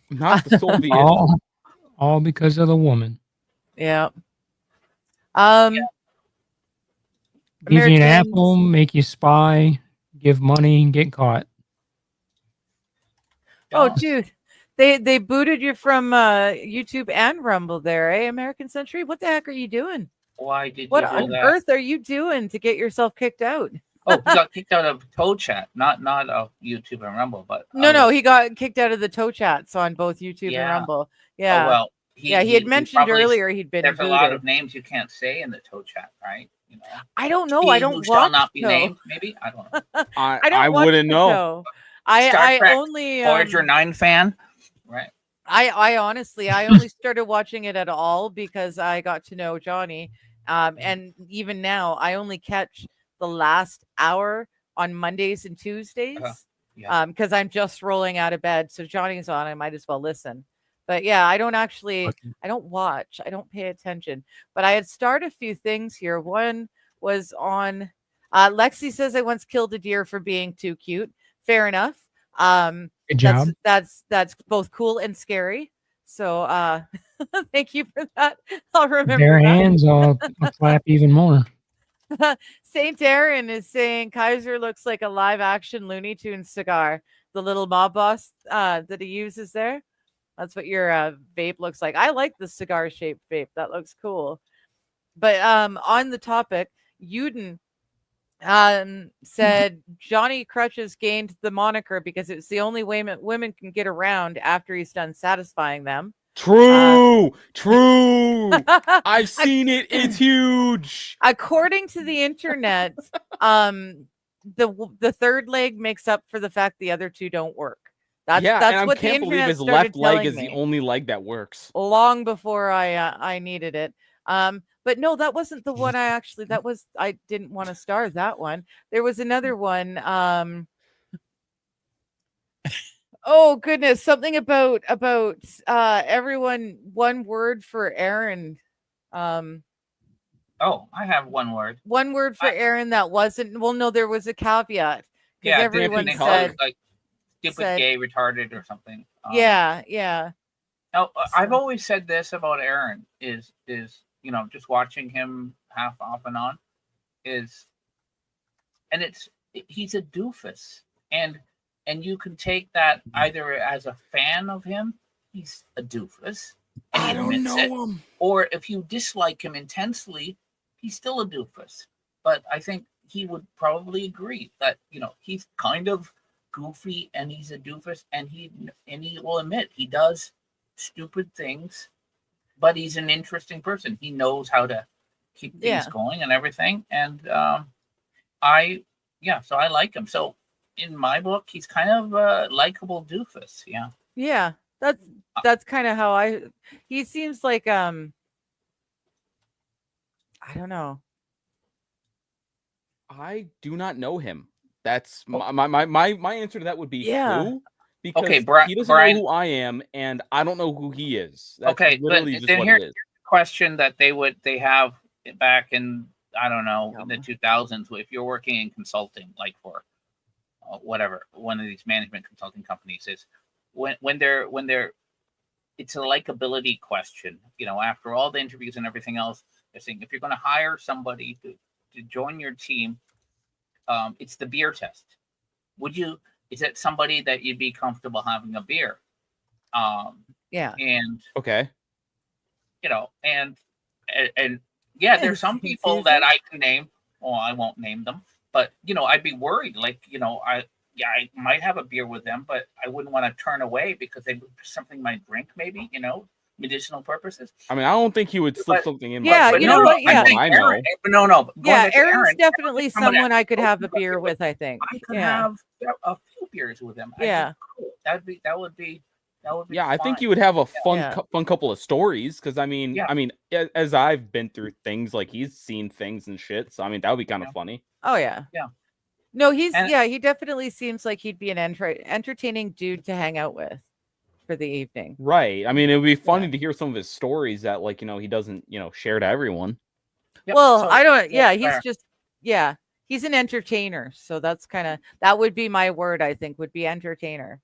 Not the Soviets. all because of the woman. Yeah. Give you an apple, make you spy, give money, and get caught. Oh, dude. They booted you from YouTube and Rumble there, eh? American Century. What the heck are you doing? Why did What you do on that? earth are you doing to get yourself kicked out? Oh, he got kicked out of Toad Chat, not of YouTube and Rumble, but No, he got kicked out of the toe chats on both YouTube and Yeah. Rumble. Oh, Yeah, well, he had mentioned probably- earlier he'd been There's booted. a lot of names you can't say in the Toad Chat, right? You know, I don't know. He I who don't shall watch. not be no. named. Maybe I don't know. I don't I watch wouldn't the know. show. Star I Trek, only Voyager 9 fan, right? I honestly I only started watching it at all because I got to know Johnny. And even now I only catch the last hour on Mondays and Tuesdays. Yeah. Because I'm just rolling out of bed. So Johnny's on, I might as well listen. But yeah, I don't watch, I don't pay attention. But I had started a few things here. One was on Lexi says I once killed a deer for being too cute. Fair enough. Good job. That's both cool and scary. So thank you for that. I'll remember Bare that. hands, I'll clap even more. Saint Aaron is saying Kaiser looks like a live action Looney Tunes cigar. The little mob boss that he uses there. That's what your vape looks like. I like the cigar shaped vape. That looks cool. But on the topic, Uden said Johnny Crutches gained the moniker because it's the only way women can get around after he's done satisfying them. True. I've seen it. It's huge. According to the internet, the third leg makes up for the fact the other two don't work. That's and I what the can't believe internet his started left leg telling is the me only leg that works. long before I needed it. But no, that wasn't the one I didn't want to star that one. There was another one. Oh goodness, something about everyone, one word for Aaron. Oh, I have one word. One word for Aaron that wasn't. Well, no, there was a caveat. Yeah, everyone they call it, said like stupid, gay, retarded, or something. Yeah. Now, I've always said this about Aaron is just watching him half off and on he's a doofus, and you can take that either as a fan of him, he's a doofus, and he admits it, him. or if you dislike him intensely, he's still a doofus. But I think he would probably agree that he's kind of goofy and he's a doofus, and he will admit he does stupid things, but he's an interesting person. He knows how to keep things going and everything, and so I like him. So in my book, he's kind of a likable doofus. Yeah, that's kind of how he seems like I don't know. I do not know him. That's my answer to that would be who? Because he doesn't know who I am, and I don't know who he is. That's literally just what it is. Question that they have back in, I don't know, in the 2000s, if you're working in consulting, like for whatever, one of these management consulting companies, is when they're it's a likability question. After all the interviews and everything else, they're saying if you're going to hire somebody to join your team, it's the beer test. Is it somebody that you'd be comfortable having a beer? And okay, and there's some people that I can name. Well, I won't name them, but I'd be worried. Like, I might have a beer with them, but I wouldn't want to turn away because they would something might drink, maybe, medicinal purposes. I mean, I don't think he would slip something in. Yeah, but you know what? Yeah, I know. Aaron, no. Yeah, Aaron's definitely someone I could have a beer with, I think. I could have a few beers with him. Yeah, cool. That would be. Yeah, I think fine. you would have a fun couple of stories, because I mean, as I've been through things, like he's seen things and shit, so I mean that would be kind of funny. Oh yeah. No, he definitely seems like he'd be an entertaining dude to hang out with for the evening. Right. I mean, it would be funny to hear some of his stories that, like, he doesn't, share to everyone. Yep. Well, So, I don't. Yeah, fair. he's an entertainer. So that would be my word. I think would be entertainer.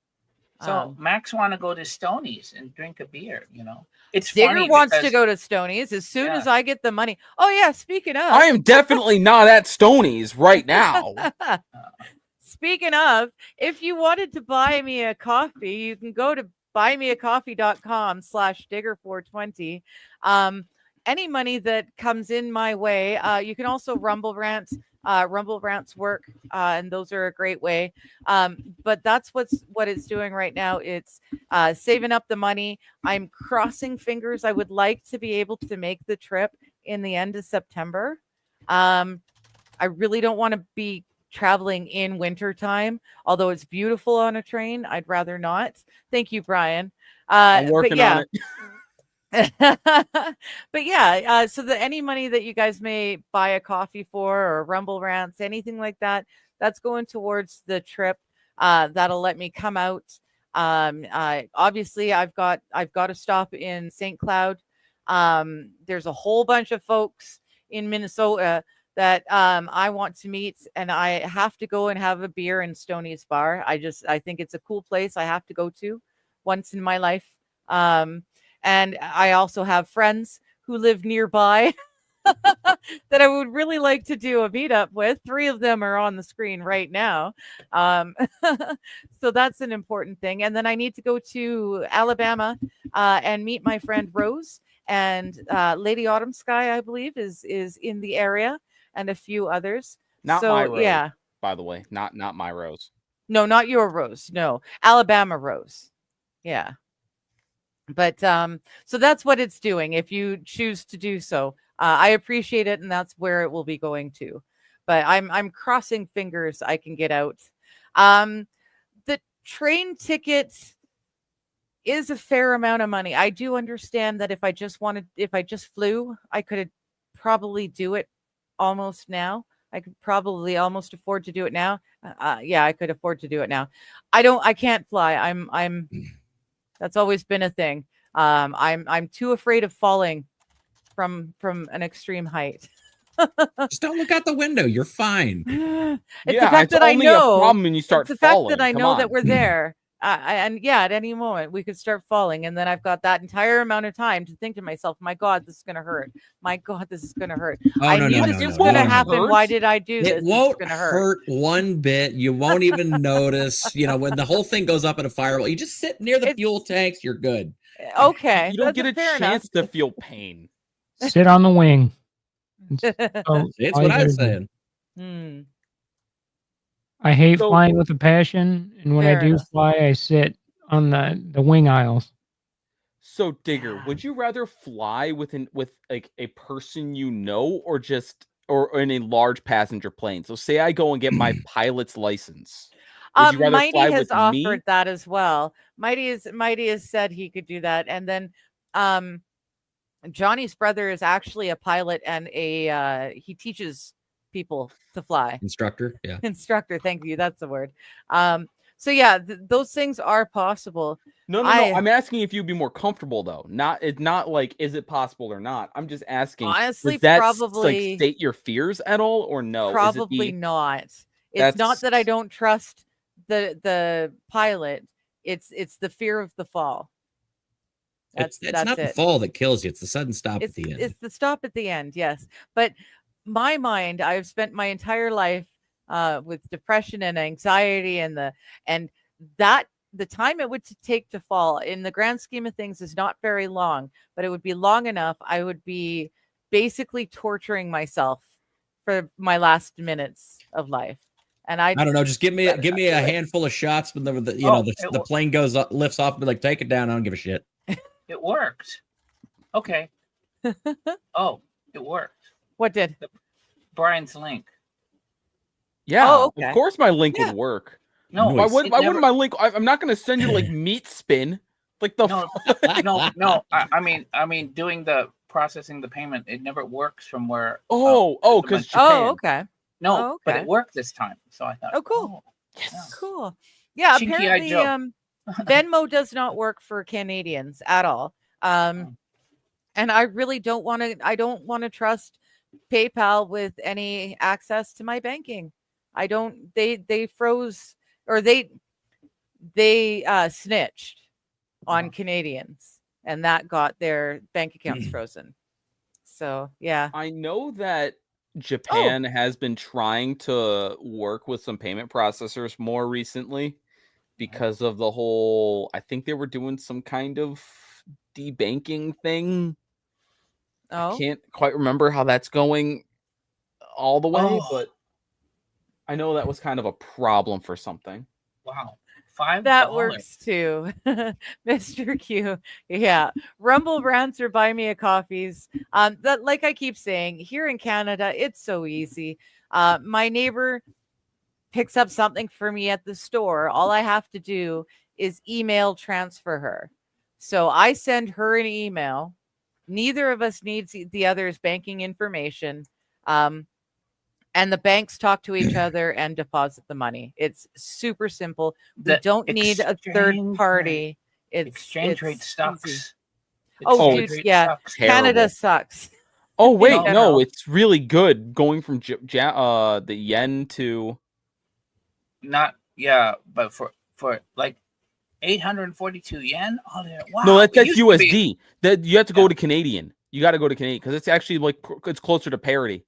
So Max want to go to Stoney's and drink a beer. It's Digger funny wants to because- go to Stoney's as soon as I get the money. Oh yeah, speaking of, I am definitely not at Stoney's right now. Speaking of, if you wanted to buy me a coffee, you can go to buymeacoffee.com/digger420. Any money that comes in my way, you can also Rumble Rants. Rumble Rants work, and those are a great way. But that's what it's doing right now. It's saving up the money. I'm crossing fingers. I would like to be able to make the trip in the end of September. I really don't want to be traveling in wintertime, although it's beautiful on a train. I'd rather not. Thank you, Brian. I'm working on it. But yeah, so any money that you guys may buy a coffee for or Rumble Rants, anything like that, that's going towards the trip. That'll let me come out. Obviously, I've got to stop in St. Cloud. There's a whole bunch of folks in Minnesota that I want to meet, and I have to go and have a beer in Stoney's Bar. I think it's a cool place I have to go to once in my life. And I also have friends who live nearby that I would really like to do a meetup with. 3 of them are on the screen right now. So that's an important thing. And then I need to go to Alabama and meet my friend Rose, and Lady Autumn Sky, I believe, is in the area, and a few others. Not so, my Rose, yeah. by the way. Not my Rose. No, not your Rose. No, Alabama Rose. Yeah. But so that's what it's doing. If you choose to do so, I appreciate it, and that's where it will be going to. But I'm crossing fingers I can get out. The train ticket is a fair amount of money. I do understand that if I just flew, I could probably do it almost now. I could probably almost afford to do it now. Yeah, I could afford to do it now. I can't fly. I'm That's always been a thing. I'm too afraid of falling from an extreme height. Just don't look out the window. You're fine. It's Yeah, the fact it's that I only know. a problem when you start It's the falling. fact that I Come know on. that we're there. And yeah, at any moment we could start falling, and then I've got that entire amount of time to think to myself, "My God, this is gonna hurt. My God, this is gonna hurt. Oh, I no, knew no, this no, was no, gonna no, no. happen. Hurt? Why did I do this? It It's won't gonna hurt one bit. You won't even notice. When the whole thing goes up in a firewall, you just sit near the fuel tanks. You're good. Okay, You don't get a fair chance to feel pain. Sit on the wing. enough. Oh, It's all what you I'm gotta do. saying. Hmm, I hate So- flying with a passion, and when Fair I do enough. fly, I sit on the wing aisles. So, Digger, would you rather fly with like a person you know, or in a large passenger plane? So, say I go and get my pilot's license. Would you rather Mighty fly has with offered me? that as well. Mighty has said he could do that, and then Johnny's brother is actually a pilot, and he teaches people to fly. Instructor. Yeah. Instructor, thank you, that's the word. So yeah, those things are possible. No. I'm asking if you'd be more comfortable though. It's not like is it possible or not. I'm just asking. Honestly, does that probably like state your fears at all or no? probably not. It's not that I That's- don't trust the pilot. It's the fear of the fall. It's That's not the it. fall that kills you. It's the sudden stop It's at the end. it's the stop at the end, yes. But my mind, I've spent my entire life with depression and anxiety, and the time it would take to fall in the grand scheme of things is not very long, but it would be long enough. I would be basically torturing myself for my last minutes of life. And I don't know. Just give me better a not do it. handful of shots when the it the wa- plane goes up, lifts off, and be like, take it down. I don't give a shit. It worked. Okay. Oh, it worked. What did? Brian's link. Yeah, Oh, okay. of course my link Yeah. would work. No, Nice. Why it wouldn't never- my link? I'm not going to send you like meat spin. Like the No, no. I mean, doing the processing the payment, it never works from where. because Japan. Oh, okay. No, Oh, but okay. it worked this time. So I thought. Oh, cool. yes. Cool. Yeah, Chinky-eyed apparently Joe. Venmo does not work for Canadians at all. And I really don't want to trust PayPal with any access to my banking. I don't they froze, or they snitched on Canadians, and that got their bank accounts frozen. So, yeah. I know that Japan has been trying to work with some payment processors more recently. because of the whole. I think they were doing some kind of debanking thing. I Oh, can't quite remember how that's going all the way, Oh. but I know that was kind of a problem for something. Wow. $5. that works too. Mr. Q. Yeah. Rumble rants or buy me a coffees. That, like I keep saying, here in Canada, it's so easy. My neighbor picks up something for me at the store. All I have to do is email transfer her. So I send her an email. Neither of us needs the other's banking information. And the banks talk to each other and deposit the money. It's super simple. We The don't need a third exchange party. It's Exchange rate easy. sucks. Oh, Exchange dude, rate yeah. sucks. Canada Terrible. sucks. Oh wait, No. no, it's really good going from the yen to. Not yeah, but for like 842 yen. Oh, yeah. Wow. No, it that's used to be- USD. That you have to go Yeah. to Canadian. You got to go to Canadian because it's actually like it's closer to parity.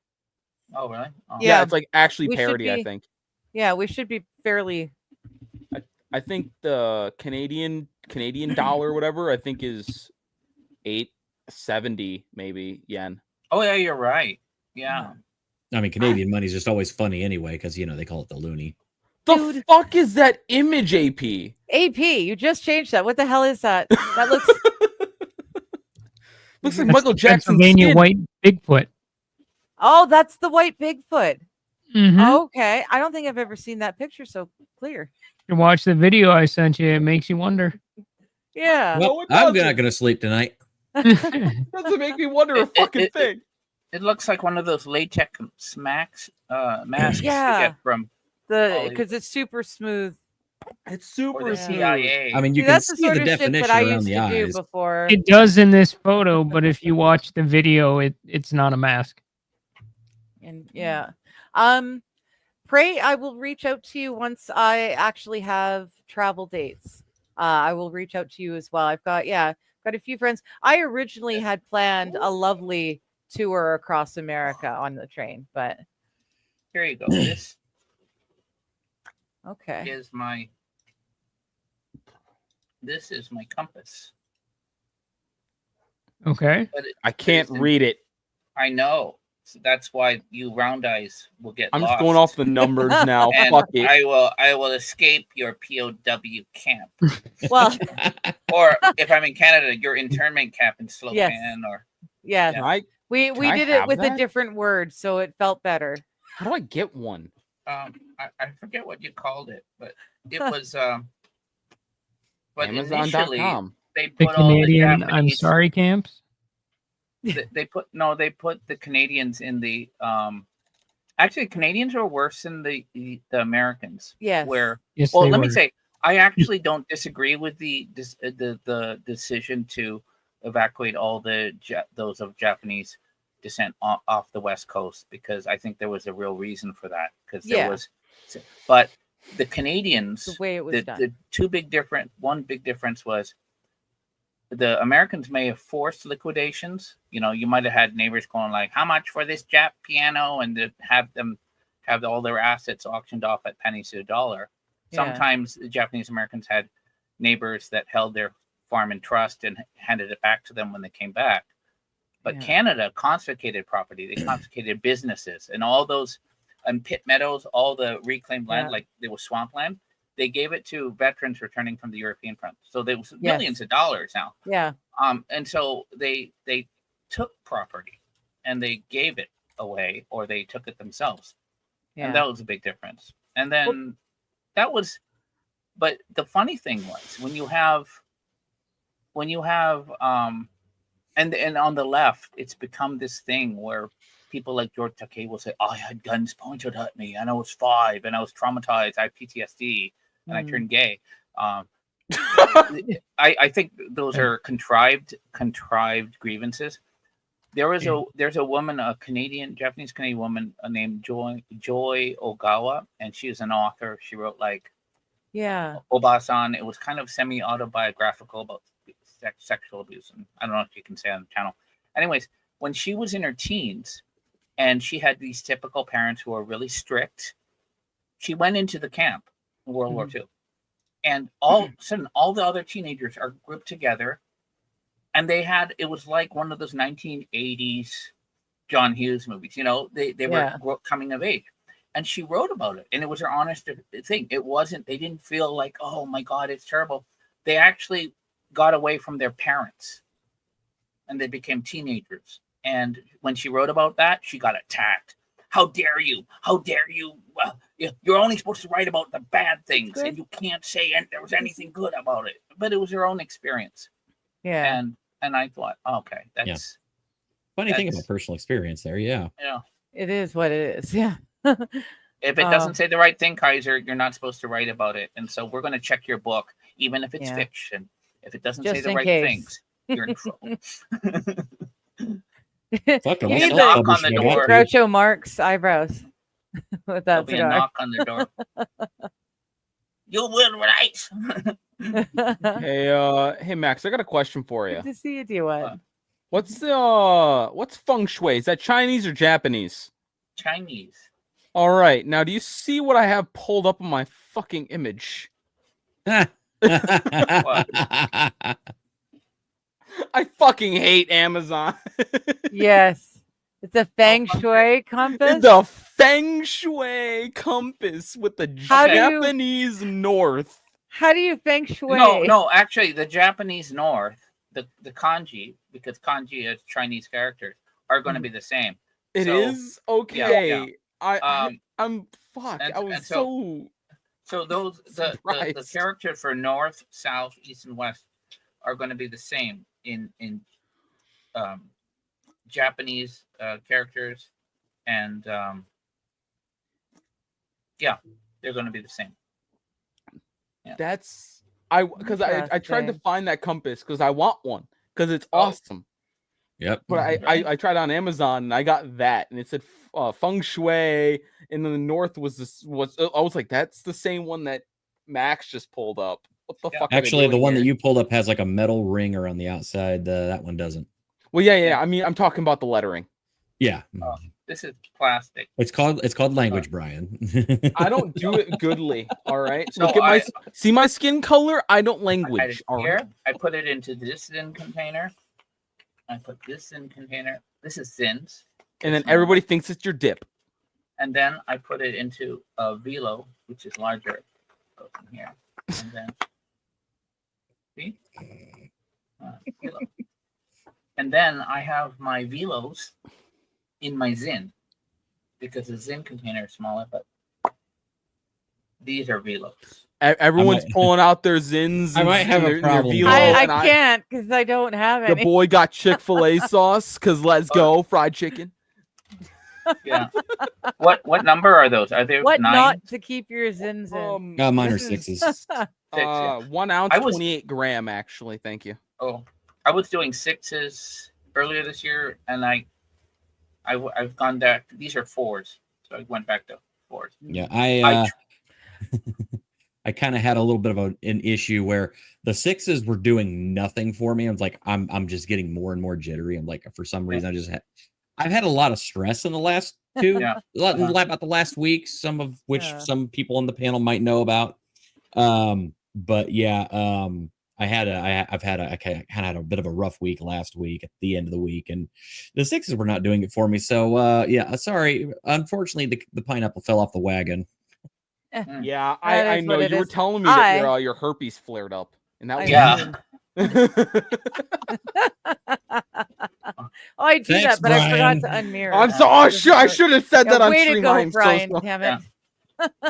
Oh, really? Oh. Yeah, Yeah. it's like actually We should parity. I be- think. Yeah, we should be fairly. I think the Canadian dollar or whatever I think is 870 maybe yen. Oh, yeah, you're right. Yeah. I mean, Canadian money is just always funny anyway because they call it the loonie. The Dude. fuck is that image, AP? AP, you just changed that. What the hell is that? That looks. Looks like That's Michael the Jackson's Pennsylvania skin. white Bigfoot. Oh, that's the white Bigfoot. Mhm. Okay. I don't think I've ever seen that picture so clear. You watch the video I sent you, it makes you wonder. Yeah. No, Well, it I'm not doesn't. going to sleep tonight. Doesn't make me wonder a fucking thing. It looks like one of those latex masks Yeah. you get from Because it's super smooth. It's or super the Yeah. smooth. CIA. I mean, you See, can that's the see sort the of shit definition that I around used the to do eyes. before. It does in this photo, but if you watch the video, it's not a mask. And yeah. Pray I will reach out to you once I actually have travel dates. I will reach out to you as well. I've got a few friends. I originally had planned a lovely tour across America on the train, but Here you go. This okay. is my compass. Okay. But I can't isn't- read it. I know. So that's why you round eyes will get I'm lost. just going off the numbers now. And Fuck it. I will escape your POW camp. Well, Or if I'm in Canada, your internment camp in Slocan Yes. or yes. Can I? We I did have it with a that? different word, so it felt better. How do I get one? I forget what you called it, but it was but initially Amazon.com. they The put all the Canadian I'm Japanese sorry camps. they put the Canadians in the actually Canadians are worse than the Americans. Yes. Where Yes, well they let me were. say I actually don't disagree with the decision to evacuate all those of Japanese descent off the West Coast because I think there was a real reason for that because there Yeah. was, but the Canadians The way it was done. the one big difference was the Americans may have forced liquidations. You might have had neighbors going like, "How much for this Jap piano?" and to have them have all their assets auctioned off at pennies to the dollar. Yeah. Sometimes the Japanese Americans had neighbors that held their farm in trust and handed it back to them when they came back. But Yeah. Canada confiscated property. They confiscated businesses and all those and Pitt Meadows, all the reclaimed land, Yeah. like there was swampland. They gave it to veterans returning from the European front. So there was Yes. millions of dollars now. Yeah. And so they took property and they gave it away or they took it themselves. Yeah. And that was a big difference. And then but the funny thing was when you have and on the left, it's become this thing where people like George Takei will say, I had guns pointed at me and I was 5 and I was traumatized. I have PTSD and I turned gay. I think those are contrived grievances. There's a woman, a Japanese Canadian woman named Joy Ogawa, and she is an author. She wrote like Yeah. Obasan. It was kind of semi-autobiographical about sexual abuse. And I don't know if you can say on the channel. Anyways, when she was in her teens and she had these typical parents who are really strict, she went into the camp in World War II. and all of a sudden, all the other teenagers are grouped together, and it was like one of those 1980s John Hughes movies. They Yeah. were coming of age, and she wrote about it, and it was her honest thing. It wasn't. They didn't feel like, oh my God, it's terrible. They actually got away from their parents, and they became teenagers. And when she wrote about that, she got attacked. How dare you? How dare you? Well, you're only supposed to write about the bad things, and you can't say there was anything good about it. But it was her own experience. Yeah. And I thought, okay, that's Funny thing about personal experience there. Yeah. It is what it is. Yeah. If it doesn't say the right thing, Kaiser, you're not supposed to write about it. And so we're going to check your book, even if it's fiction. If it doesn't say Just the in right case. things, you're in trouble. Fuck, You I'll need a knock self-publish on the if I door. got to. Groucho Marx eyebrows with There'll that be a cigar. knock on the door. You will write. Hey, Max, I got a question for you. Good to see you, D1. What's feng shui? Is that Chinese or Japanese? Chinese. All right. Now, do you see what I have pulled up on my fucking image? I fucking hate Amazon. Yes. It's a feng shui compass. The feng shui compass with the How do you- Japanese north. How do you feng shui? No, actually, the Japanese north, the kanji, because kanji is Chinese characters, are going to be the same. It So, is okay. yeah. I'm fuck. and- I was and so- so So the surprised. characters for north, south, east, and west are going to be the same in Japanese characters, and they're going to be the same. That's because I tried to Interesting. find that compass because I want one because it's Oh. awesome. Yep. But I tried on Amazon and I got that and it said feng shui, and then the north was I was like, that's the same one that Max just pulled up. What the Yeah. fuck? are they Actually, the doing one here? that you pulled up has like a metal ring around the outside. That one doesn't. Well, yeah. I mean, I'm talking about the lettering. Yeah. Oh. This is plastic. It's called language, Brian. I don't do it goodly. All right. So Look at see my skin color. I don't I had language. it All here. right. I put it into this Zin container. I put this Zin container. This is Zins. And then everybody thinks it's your dip. And then I put it into a Velo, which is larger. It goes in here. And then see? Velo. And then I have my Velos in my Zin, because the Zin container is smaller, but these are Velos. Everyone's pulling out their Zins. I might have a and their problem. Velos, I and can't because I don't have The any. boy got Chick-fil-A sauce because let's go fried chicken. Yeah. What number are those? Are they What nine? not to keep your zins in? Mine are this is, sixes. yeah. 1 ounce, I was- 28 gram. Actually, thank you. Oh, I was doing sixes earlier this year, and I've gone back. These are fours, so I went back to fours. Yeah, I I kind of had a little bit of an issue where the sixes were doing nothing for me. I was like, I'm just getting more and more jittery. I'm like, for some reason, I've had a lot of stress in the last Yeah. about the last week, some of which Yeah. some people on the panel might know about. But yeah, I kind of had a bit of a rough week last week at the end of the week, and the sixes were not doing it for me. So yeah, sorry. Unfortunately, the pineapple fell off the wagon. Yeah, That I is know. what it You were is. telling me that your herpes flared up, and that was Yeah. Oh, I do Thanks, that, but I forgot Brian. to unmirror. I'm so. Oh, sure, I should have said Yeah, that on way to stream. go, I am Brian. so sorry. Damn Yeah. it.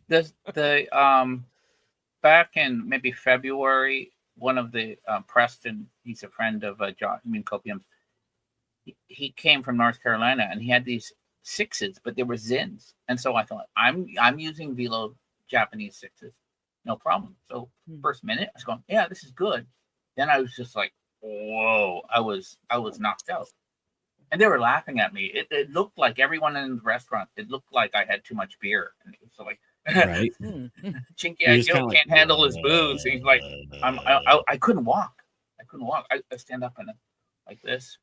That's the back in maybe February, one of the Preston, he's a friend of John Copium. He came from North Carolina, and he had these sixes, but they were Zins, and so I thought, I'm using Velo Japanese sixes, no problem. So first minute, I was going, yeah, this is good. Then I was just like, whoa, I was knocked out. And they were laughing at me. It looked like everyone in the restaurant, it looked like I had too much beer. And it was like, Right. Chinky You're I just Joe kinda can't handle his booze. He's like, I couldn't walk. I stand up and like this.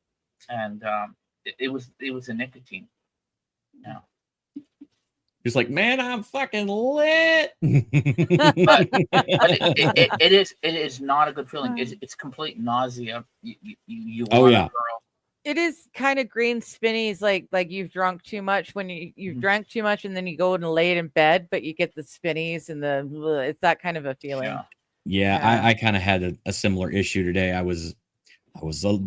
And it was a nicotine. Yeah. Just like, man, I'm fucking lit. But it is not a good feeling. It's complete nausea. You Oh, want yeah. a girl. It is kind of green spinnies, like you've drunk too much when you've drank too much and then you go and lay it in bed, but you get the spinnies and it's that kind of a feeling. Yeah. Yeah, I kind of had a similar issue today. I was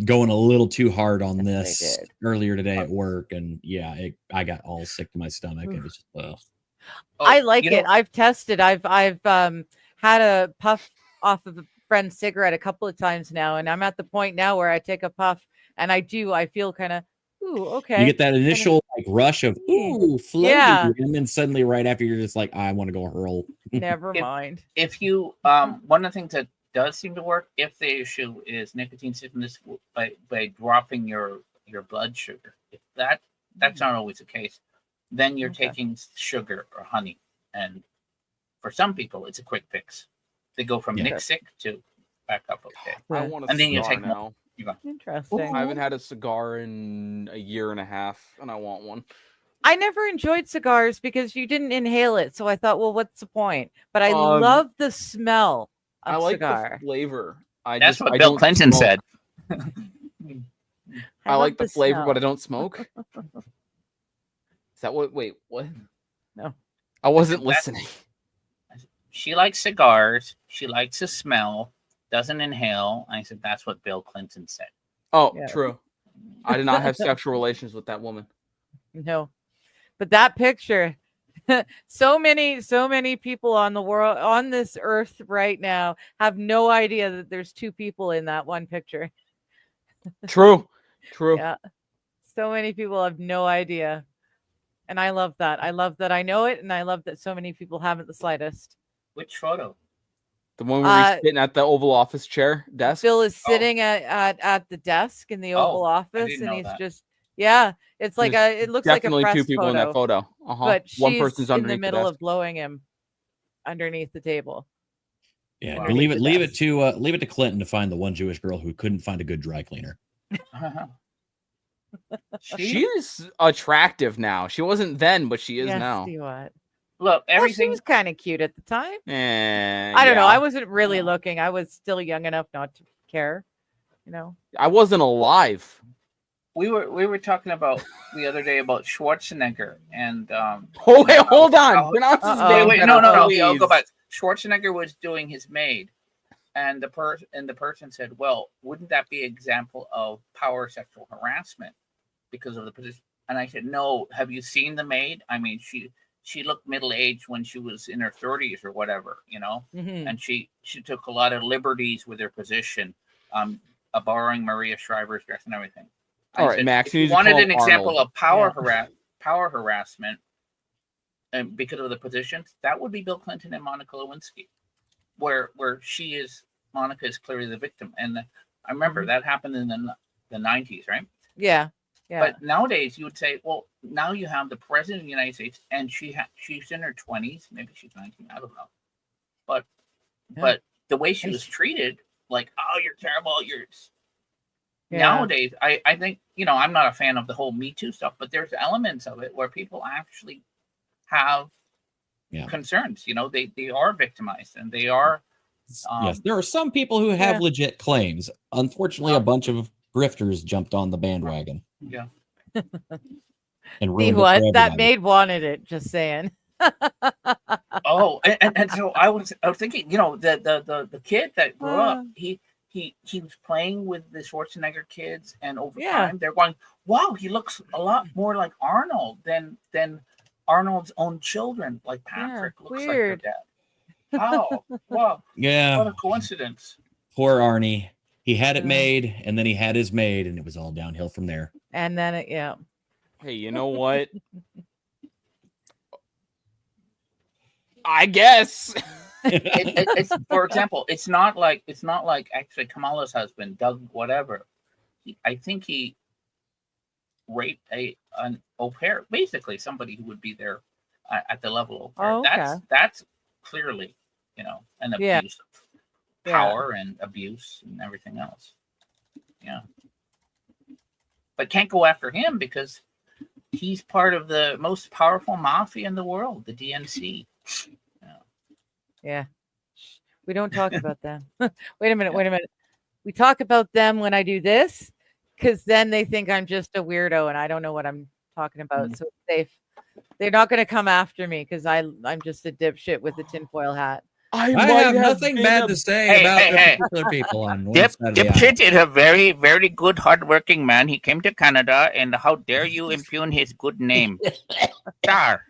going a little too hard on That's this what I did. earlier today at work, and yeah, I got all sick to my stomach. It was just, Oh, I like you know, it. I've tested. I've had a puff off of a friend's cigarette a couple of times now, and I'm at the point now where I take a puff and I feel kind of, ooh, okay. you get that initial like rush of ooh floating, Yeah. and then suddenly right after you're just like, I want to go hurl. Never mind. If you one of the things that does seem to work, if the issue is nicotine sickness, by dropping your blood sugar, if that's not always the case, then you're Okay. taking sugar or honey, and for some people it's a quick fix. They go from Yeah. Nick sick to back up okay. I Yeah. want a And then you cigar take more. now. Interesting. I haven't had a cigar in a year and a half, and I want one. I never enjoyed cigars because you didn't inhale it, so I thought, well, what's the point? But I Um, love the smell of I like cigar. the flavor. I That's just, what I Bill don't Clinton smoke. said. I love like the flavor, smell. but I don't smoke. Is that what? Wait, what? No. I wasn't That- listening. She likes cigars. She likes the smell. Doesn't inhale. I said that's what Bill Clinton said. Oh, Yeah. true. I did not have sexual relations with that woman. No, but that picture, so many people on the world, on this earth right now, have no idea that there's two people in that one picture. True. True. Yeah, so many people have no idea, and I love that. I love that I know it, and I love that so many people haven't the slightest. Which photo? The one where he's Uh, sitting at the Oval Office chair desk. Phil is sitting at the desk in the Oval Office, didn't and know he's that. just it's like it looks like a Definitely press two people in that photo. but One she's person's in underneath the middle desk. of blowing him underneath the table. Yeah, Wow. leave it Underneath the leave it to Clinton to find the one Jewish girl who couldn't find a good dry cleaner. She's attractive now. She wasn't then, but she is Yes, now. see what? Look, Well, she everything. was kind of cute at the time. I I don't know. I wasn't really looking. I was still young enough not to care. You know. I wasn't alive. We were talking about the other day about Schwarzenegger and Oh wait, hold on. Oh, Pronounce his uh-oh. name. wait, better, no, I'll go please. back. Schwarzenegger was doing his maid, and the person said, "Well, wouldn't that be an example of power sexual harassment because of the position?" And I said, "No. Have you seen the maid? I mean, she looked middle aged when she was in her 30s or whatever, you know, Mhm. and she took a lot of liberties with her position, borrowing Maria Shriver's dress and everything." I All right, said, Max, if you you need to wanted call an example Arnold. of power Yeah. power harassment, and because of the positions, that would be Bill Clinton and Monica Lewinsky, where Monica is clearly the victim, and I remember that happened in the 90s, right? Yeah. Yeah. But nowadays, you would say, well, now you have the president of the United States, and she's in her 20s, maybe she's 19, I don't know, Yeah. but the way she And was treated, like, oh, you're terrible, Yeah. nowadays, I think, I'm not a fan of the whole Me Too stuff, but there's elements of it where people actually have concerns. They are victimized, and they are. Yes, there are some people who have Yeah. legit claims. Unfortunately, a bunch of grifters jumped on the bandwagon. Yeah. And See ruined it for what? That everybody. maid wanted it. Just saying. Oh, and so I was thinking, the kid that grew up, he was playing with the Schwarzenegger kids, and over Yeah. time they're going, wow, he looks a lot more like Arnold than Arnold's own children, like Patrick looks weird. like their dad. Wow, wow, Yeah, what a coincidence. poor Arnie. He had it Yeah. made, and then he had his maid, and it was all downhill from there. And then yeah. Hey, you know what? I guess. It's for example, it's not like actually Kamala's husband, Doug, whatever. I think he raped an au pair, basically somebody who would be there at the level of au pair. Oh, okay. That's clearly, an Yeah. abuse of power and abuse and everything else. Yeah, but can't go after him because he's part of the most powerful mafia in the world, the DNC. Yeah. We don't talk about them. Wait a minute. We talk about them when I do this, because then they think I'm just a weirdo and I don't know what I'm talking about. So it's safe. They're not going to come after me because I'm just a dipshit with a tinfoil hat. I have nothing bad to say about the particular people on one side of the aisle. Dipshit is a very, very good, hardworking man. He came to Canada, and how dare you impugn his good name? Star.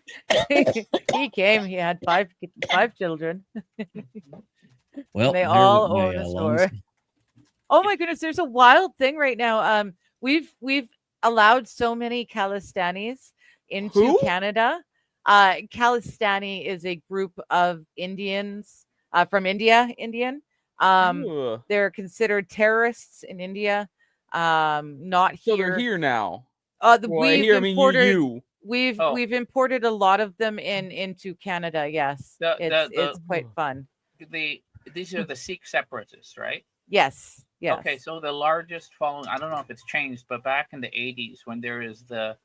He came. He had five children. Well, they there's all my, own a lungs. store. Oh my goodness, there's a wild thing right now. We've allowed so many Khalistanis into Who? Canada. Khalistani is a group of Indians from India. Indian. Ugh. They're considered terrorists in India. Not So here. they're here now. Well, We've here, I mean you. We've imported a lot of them into Canada. Yes, it's quite fun. These are the Sikh separatists, right? Yes. Yes. Okay, so the largest following, I don't know if it's changed, but back in the 80s when there is the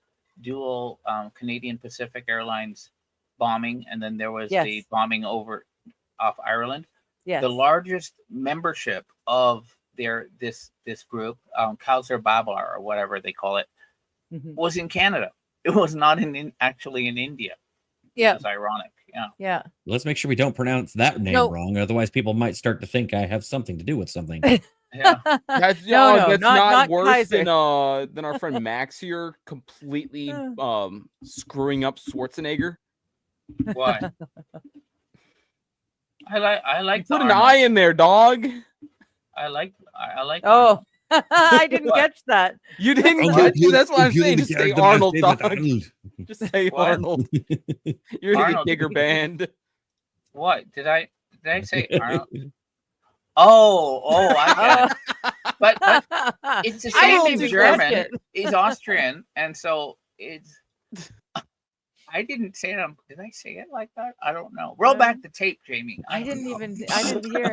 dual Canadian Pacific Airlines bombing, and then there was the bombing off Ireland. Yes. The largest membership of this group, Khalsa Babar or whatever they call it, was in Canada. It was not actually in India. Yeah. It's ironic. Yeah. Yeah. Let's make sure we don't pronounce that name wrong. Otherwise, people might start to think I have something to do with something. Yeah. That's No, not worse Kaiser. than our friend Max here completely screwing up Schwarzenegger. Why? I like Put the an Arnold. eye in there, dog. I like. Oh, I didn't catch that. You didn't catch it. That's what I'm saying. Just say Arnold, dog. Just say What? Arnold. You're in a Arnold. digger band. What did I say? Arnold? Oh, I get it. But it's the I same didn't in even German. catch it. He's Austrian, and so it's. I didn't say it. Did I say it like that? I don't know. Roll back the tape, Jamie. I didn't hear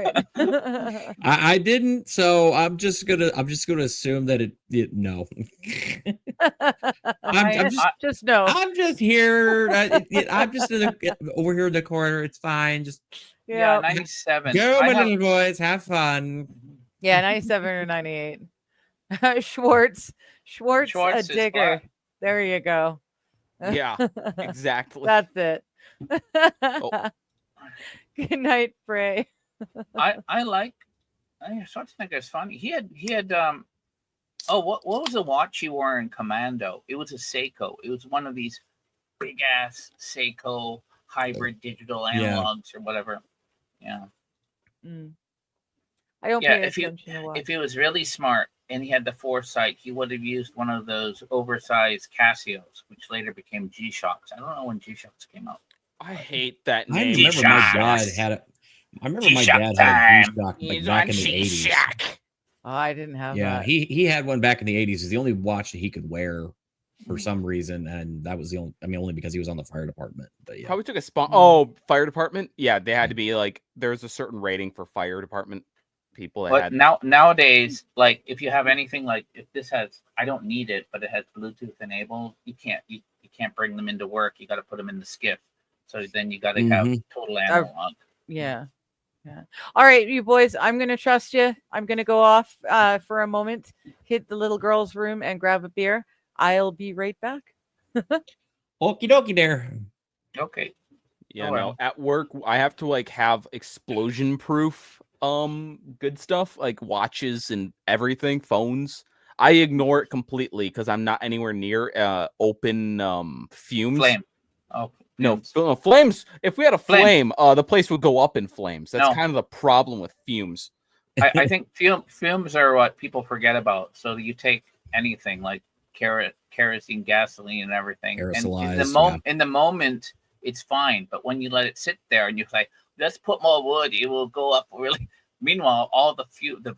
it. I didn't, so I'm just gonna assume that it no. I'm just no. I'm just here. I'm just over here in the corner. It's fine. Just Yeah, 97. go, my little boys. Have fun. Yeah, 97 or 98. Schwartz, a is digger. black. There you go. Yeah, exactly. That's it. Oh. Good night, Frey. I like. I Schwarzenegger's funny. He had what was the watch he wore in Commando? It was a Seiko. It was one of these big ass Seiko hybrid digital analogs or whatever. Yeah. I don't pay attention to watch. If he was really smart and he had the foresight, he would have used one of those oversized Casios, which later became G-Shocks. I don't know when G-Shocks came out. I hate that I name. remember my dad had a. I remember my dad had a G-Shock like back in the 80s. Oh, I didn't have Yeah, that. he had one back in the 80s. It's the only watch that he could wear for some reason, and that was the only. I mean, only because he was on the fire department. But yeah, Probably took a spot. Oh, fire department. Yeah, they had to be like. There's a certain rating for fire department people that But had. nowadays, like if you have anything like if this has, I don't need it, but it has Bluetooth enabled, you can't bring them into work. You got to put them in the skiff. So then you got to have total analog. Yeah. All right, you boys, I'm going to trust you. I'm going to go off for a moment, hit the little girl's room and grab a beer. I'll be right back. Okie dokie there. Okay. Yeah, Oh, no. well. At work, I have to like have explosion proof good stuff like watches and everything, phones. I ignore it completely because I'm not anywhere near open fumes. Flame. Oh. No, flames. If we had a flame, the place would go up in flames. That's kind of the problem with fumes. I think fumes are what people forget about. So you take anything like kerosene, gasoline, and everything. And in the moment, it's fine. But when you let it sit there and you say, let's put more wood, it will go up really. Meanwhile, all the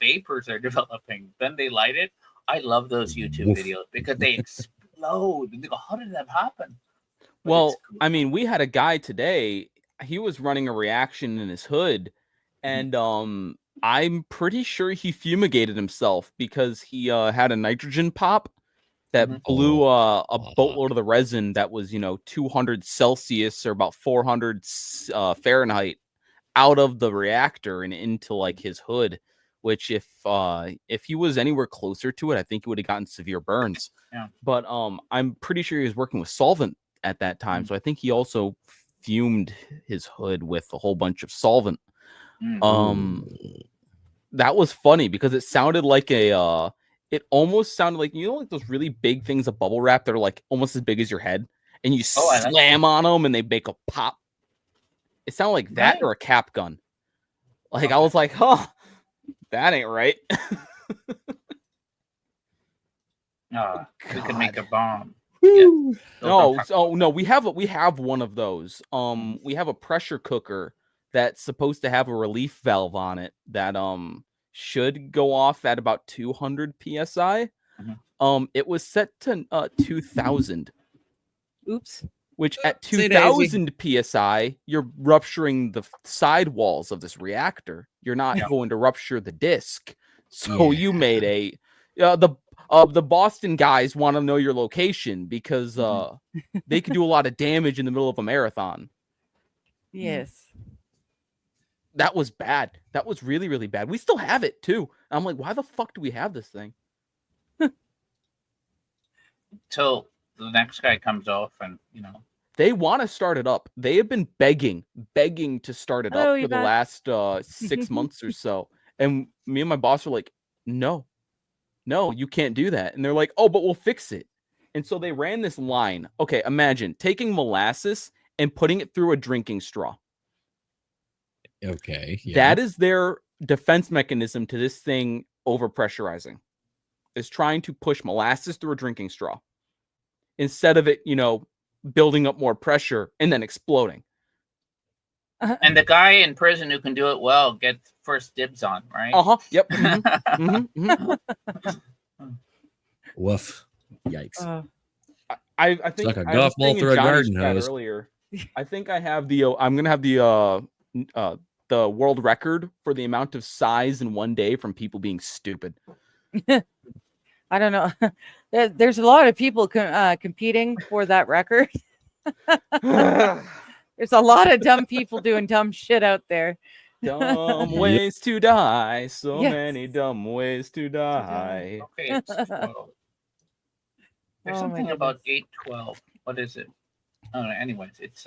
vapors are developing. Then they light it. I love those YouTube videos because they explode. And they go, how did that happen? But well, I mean, we had a guy today. He was running a reaction in his hood, and I'm pretty sure he fumigated himself because he had a nitrogen pop, that Mhm. blew a boatload of the resin that was 200 Celsius or about 400 Fahrenheit out of the reactor and into like his hood, which if he was anywhere closer to it, I think he would have gotten severe burns. Yeah. But I'm pretty sure he was working with solvent at that time, so I think he also fumed his hood with a whole bunch of solvent. That was funny because it sounded like it almost sounded like like those really big things of bubble wrap that are like almost as big as your head, and you slam on them and they make a pop. It sounded like that or a cap gun. Like I was like, huh, that ain't right. We could make a bomb. No, no, we have one of those. We have a pressure cooker that's supposed to have a relief valve on it that should go off at about 200 psi. It was set to 2000. Oops. Which at 2000 psi, you're rupturing the side walls of this reactor. You're not going to rupture the disk. So you made the Boston guys want to know your location because they could do a lot of damage in the middle of a marathon. Yes. That was bad. That was really, really bad. We still have it too. I'm like, why the fuck do we have this thing? Till the next guy comes off and they want to start it up. They have been begging to start it up for the last 6 months or so. And me and my boss are like, no, you can't do that. And they're like, oh, but we'll fix it. And so they ran this line. Okay, imagine taking molasses and putting it through a drinking straw. Okay. Yeah. That is their defense mechanism to this thing overpressurizing. Is trying to push molasses through a drinking straw instead of it, building up more pressure and then exploding. And the guy in prison who can do it well gets first dibs on, right? Yep. Woof. Yikes. I think it's like a golf ball through a garden hose. Earlier, I think I have I'm gonna have the world record for the amount of size in one day from people being stupid. I don't know. There's a lot of people competing for that record. There's a lot of dumb people doing dumb shit out there. Dumb ways to die. So many dumb ways to die. Okay, it's 12. There's something about 8/12. What is it? Oh, anyways, it's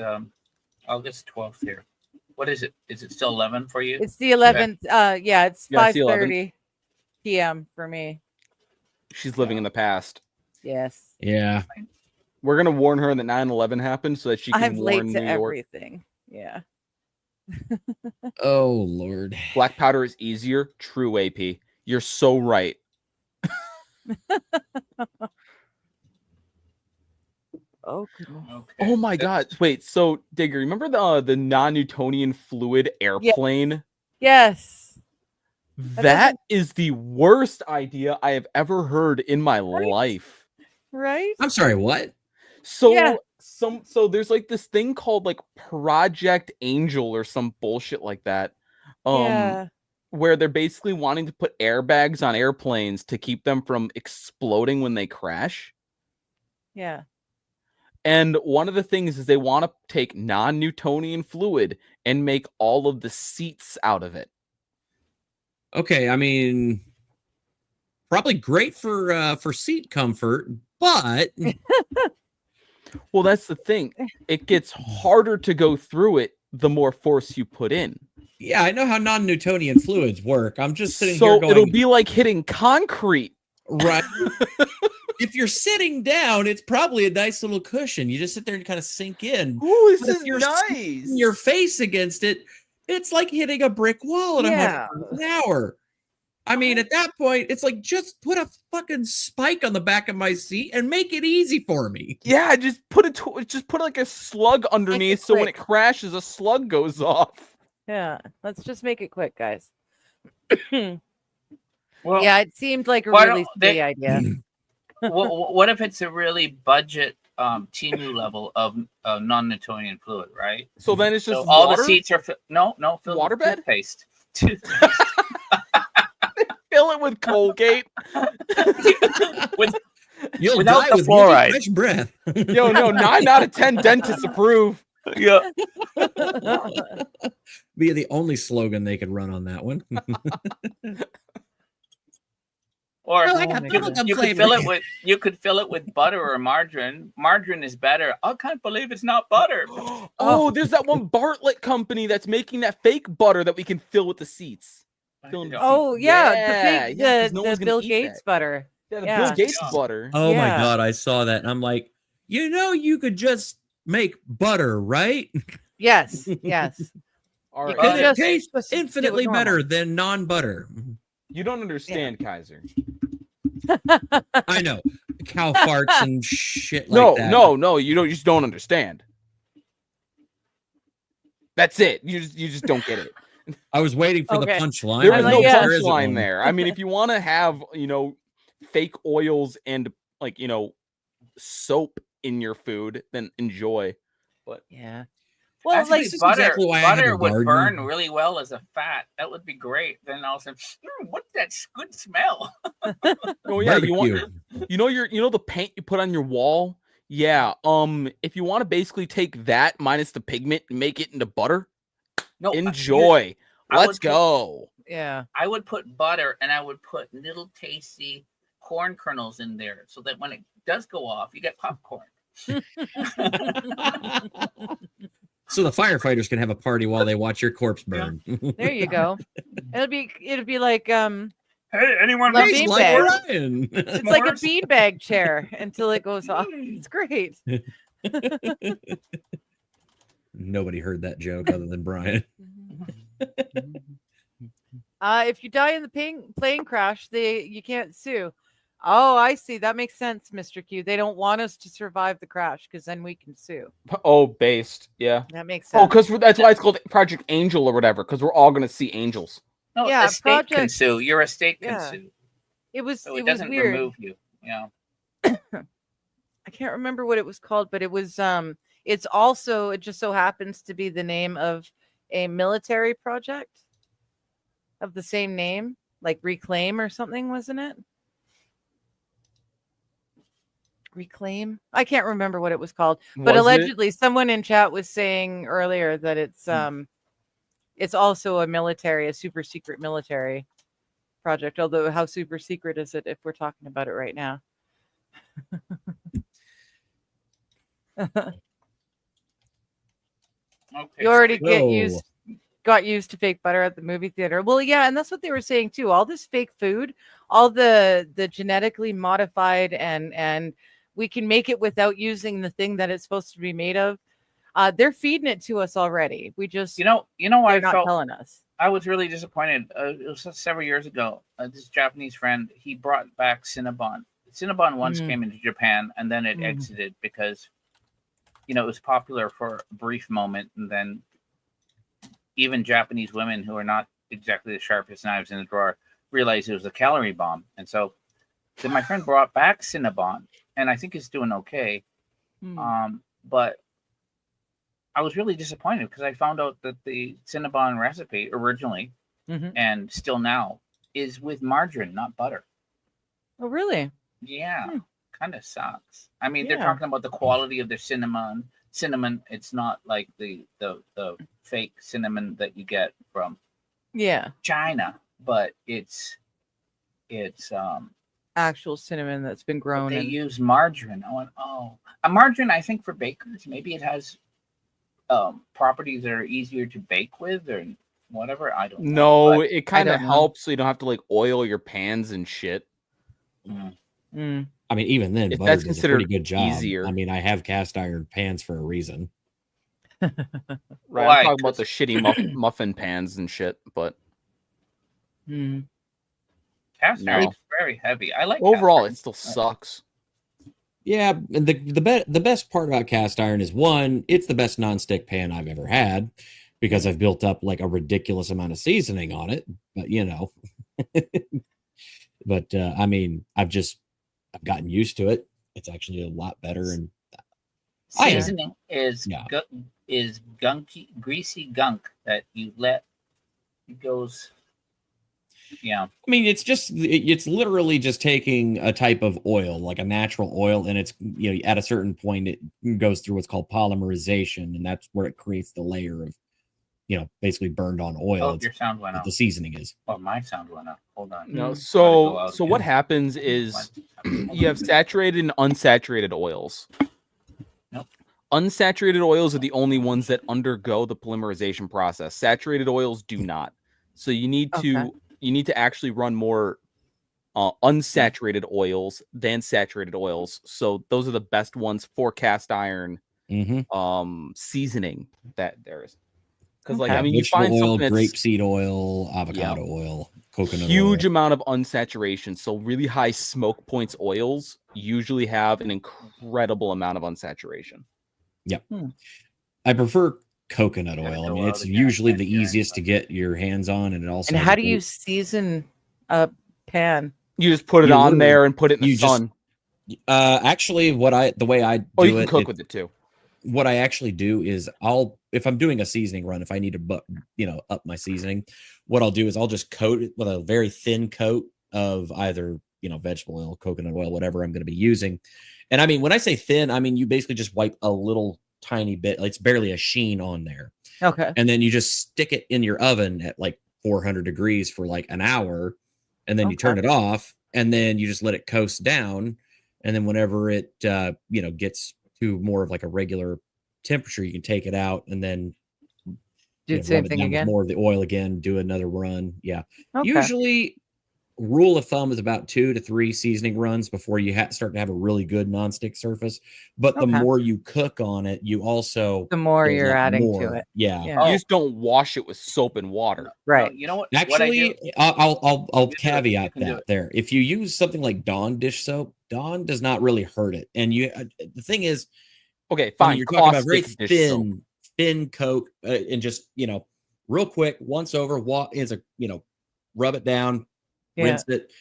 August 12th here. What is it? Is it still 11 for you? It's the 11th. Yeah, it's 5:30 11th. p.m. for me. She's living in the past. Yes. Yeah. We're gonna warn her that 9/11 happened so that she can I'm warn late to New York. everything. Yeah. Oh Lord. Black powder is easier. True, AP. You're so right. Oh goodness. Okay. Oh my God! Wait, so Digger, remember the non-Newtonian fluid airplane? Yes. That is the worst idea I have ever heard in my life. Right? I'm sorry, what? So so there's like this thing called like Project Angel or some bullshit like that. Where they're basically wanting to put airbags on airplanes to keep them from exploding when they crash. Yeah. And one of the things is they want to take non-Newtonian fluid and make all of the seats out of it. Okay, I mean, probably great for seat comfort, but well, that's the thing. It gets harder to go through it the more force you put in. Yeah, I know how non-Newtonian fluids work. I'm just sitting here So going, it'll be like hitting concrete. Right. If you're sitting down, it's probably a nice little cushion. You just sit there and kind of sink in. Ooh, this But if is you're nice. your face against it, it's like hitting a brick wall at 100 miles an hour. I mean, at that point, it's like, just put a fucking spike on the back of my seat and make it easy for me. Yeah, just put like a slug underneath so when it crashes, a slug goes off. Yeah. Let's just make it quick, guys. Well, yeah, it seemed like a why really don't they- silly idea. what if it's a really budget Timu level of non-Newtonian fluid, right? So then it's just So all water? the seats are filled with Waterbed? toothpaste. Fill it with Colgate. with You'll Without die the with fluoride. fresh breath. Yo, no, 9 out of 10 dentists approve. Yeah. Be the only slogan they could run on that one. Or Oh, I got my bubblegum you could flavor. fill it with butter or margarine. Margarine is better. I can't believe it's not butter. Oh, there's that one Bartlett company that's making that fake butter that we can fill with the seats. Fill in the Oh seats. yeah, Yeah, the fake, yeah, 'cause no the one's gonna Bill eat Gates that. butter. Yeah, the Yeah. Bill Gates Yeah. butter. Oh my Yeah. god, I saw that and I'm like, you could just make butter, right? Yes, yes. All You right, could And you- it just tastes do it infinitely normal. better than non-butter. you don't understand, Kaiser. I know. Cow farts and shit like that. No, you don't. You just don't understand. That's it. You just don't get it. I was waiting for Okay. the punchline. There I was like no it. There isn't punchline one. there. I mean, if you want to have, fake oils and like, soap in your food, then enjoy. But Yeah. Well, Actually, like this is butter, exactly why I have butter a would garden. burn really well as a fat. That would be great. Then all of a sudden, what's that good smell? oh yeah, you want Barbecue. the paint you put on your wall? Yeah. If you want to basically take that minus the pigment and make it into butter, No, enjoy. I Let's would put- go. yeah. I would put butter and I would put little tasty corn kernels in there so that when it does go off, you get popcorn. So the firefighters can have a party while they watch your corpse burn. There you go. It'll be like Hey, anyone Love want bean some like bag. s'mores? Ryan. it's like a S'mores? beanbag chair until it goes off. It's great. Nobody heard that joke other than Brian. If you die in the plane crash, you can't sue. Oh, I see. That makes sense, Mr. Q. They don't want us to survive the crash because then we can sue. Oh, based. Yeah. That makes Oh, sense. because that's why it's called Project Angel or whatever, because we're all gonna see angels. No, Yeah, the state can project- sue. Your estate can Yeah. sue. It was So it it was doesn't weird. remove you. Yeah. I can't remember what it was called, but it was it's also, it just so happens to be the name of a military project of the same name, like Reclaim or something, wasn't it? Reclaim? I can't remember what it was called, but Was it? allegedly someone in chat was saying earlier that it's also a super secret military project, although how super secret is it if we're talking about it right now? Okay. You already Whoa. got used to fake butter at the movie theater. Well, yeah, and that's what they were saying too. All this fake food, all the genetically modified, and we can make it without using the thing that it's supposed to be made of. They're feeding it to us already. We just You know what they're I not felt? telling us. I was really disappointed. It was several years ago. This Japanese friend, he brought back Cinnabon. Cinnabon once Mm. came into Japan and then it Mhm. exited because, it was popular for a brief moment. And then even Japanese women who are not exactly the sharpest knives in the drawer realized it was a calorie bomb. And so then my friend brought back Cinnabon, and I think it's doing okay. But I was really disappointed because I found out that the Cinnabon recipe originally Mhm. and still now is with margarine, not butter. Oh, really? Yeah, kind of sucks. I mean, they're Yeah. talking about the quality of their cinnamon. Cinnamon, it's not like the fake cinnamon that you get from Yeah, China, but it's actual cinnamon that's been grown. they And use margarine. I went, oh, a margarine. I think for bakers, maybe it has properties that are easier to bake with or whatever. I don't know. No, but- it kind of don't know. helps so you don't have to like oil your pans and shit. Mm. I mean, even then, If butter that's does a pretty considered good job. easier. I mean, I have cast iron pans for a reason. Right. Why? I'm talking about the shitty muffin pans and shit, but Mm. Cast iron No. is very heavy. I like cast overall iron. it still sucks. Yeah, and the best part about cast iron is one, it's the best nonstick pan I've ever had because I've built up like a ridiculous amount of seasoning on it. But but I mean, I've gotten used to it. It's actually a lot better, and I am. Seasoning is Yeah. is gunky, greasy gunk that you let it goes. Yeah. I mean, it's literally just taking a type of oil, like a natural oil, and it's, at a certain point it goes through what's called polymerization, and that's where it creates the layer of, basically burned on oil. Oh, your sound went that out. the seasoning is. Oh, my sound went out. Hold on. No, Gotta go so out what again. happens is you have saturated and unsaturated oils. Nope. Unsaturated oils are the only ones that undergo the polymerization process. Saturated oils do not. So you need to actually run more unsaturated oils than saturated oils. So those are the best ones for cast iron seasoning that there is. Because you vegetable find oil, something that's grapeseed oil, avocado oil, coconut huge oil. amount of unsaturation. So really high smoke points oils usually have an incredible amount of unsaturation. Yep. I prefer coconut Gotta oil. I go mean, out it's again. usually Can't the hear easiest to anybody. get your hands on, and it also And has how a do you great- season a pan? You just put it You on literally- there and put it in the you just- sun. Actually, the way I do Oh, you can it, cook with it too. what I actually do is if I'm doing a seasoning run, if I need to up my seasoning, what I'll do is I'll just coat it with a very thin coat of either vegetable oil, coconut oil, whatever I'm going to be using. And I mean, when I say thin, I mean you basically just wipe a little tiny bit, like it's barely a sheen on there, Okay. and then you just stick it in your oven at like 400 degrees for like an hour, and then you turn it off, and then you just let it coast down, and then whenever it gets to more of like a regular temperature, you can take it out and then Do the same thing with again. more of the oil again, do another run. Yeah. Okay. Usually rule of thumb is about 2 to 3 seasoning runs before you start to have a really good nonstick surface. But the Okay. more you cook on it, you also The more there's a you're lot adding more. to it. Yeah. Yeah. You just don't wash it with soap and water. Right. You know what? What I do? Actually, I'll You do it. caveat You can do that it. there. If you use something like Dawn dish soap, Dawn does not really hurt it. And the thing is, Okay, I mean, fine. you're talking about very Caustic dish soap. thin coat, and just real quick, once over, rub it down, Yeah. rinse it,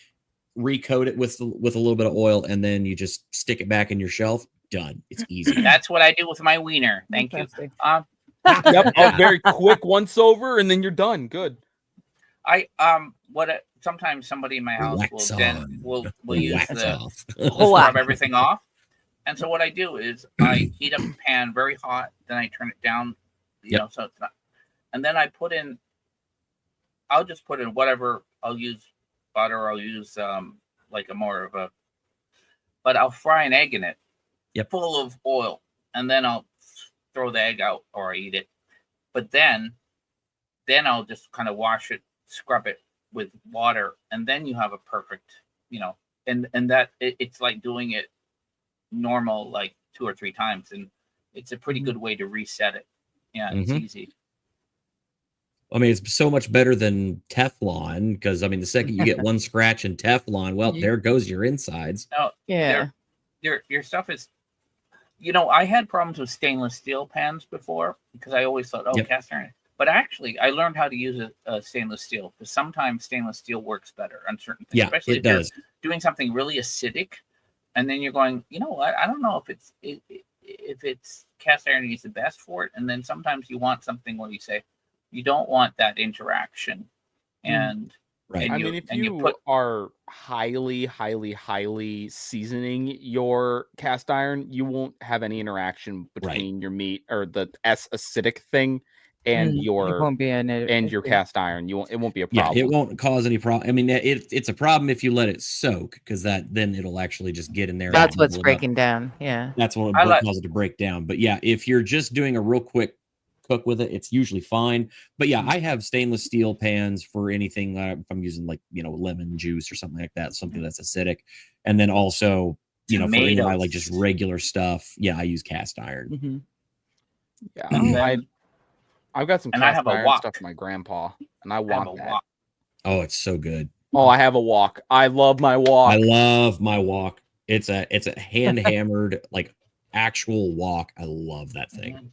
recoat it with a little bit of oil, and then you just stick it back in your shelf. Done. It's easy. That's what I do with my wiener. Thank you. Interesting. Yep, a very quick once over, and then you're done. Good. Sometimes somebody in my house Wax will on. use Wax the off. scrub everything off. And so what I do is I heat up the pan very hot, then I turn it down, so it's not. And then I'll just put in whatever. I'll use butter. I'll use but I'll fry an egg in it, full of oil, and then I'll throw the egg out or I eat it. But then I'll just kind of wash it, scrub it with water, and then you have a perfect, and that it's like doing it normal like 2 or 3 times, and it's a pretty good way to reset it. Yeah, it's easy. I mean, it's so much better than Teflon, because I mean, the second you get one scratch in Teflon, well, there goes your insides. No, Yeah. your stuff is, I had problems with stainless steel pans before because I always thought, cast iron. But actually, I learned how to use a stainless steel, because sometimes stainless steel works better on certain things. Yeah, especially it if does. you're doing something really acidic, and then you're going, you know what? I don't know if it's cast iron is the best for it. And then sometimes you want something where you say you don't want that interaction, and Right. and I you, mean, if and you put are highly, highly, highly seasoning your cast iron, you won't have any interaction between your meat or the acidic thing and It your won't be an your cast iron. It won't be a problem. Yeah, it won't cause any problem. I mean, it's a problem if you let it soak, because then it'll actually just get in there. That's and what's bubble it up. breaking down. Yeah. That's what I like- causes it to break down. But yeah, if you're just doing a real quick cook with it, it's usually fine. But yeah, I have stainless steel pans for anything. If I'm using lemon juice or something like that, something that's acidic, and then also for any of my Tomatoes. just regular stuff, yeah, I use cast iron. Mm-hmm. Yeah, then- I've got some And I cast have a iron wok. stuff from my grandpa, and I I have want a that. wok. Oh, it's so good. Oh, I have a wok. I love my wok. I love my wok. It's a hand hammered actual wok. I love that thing.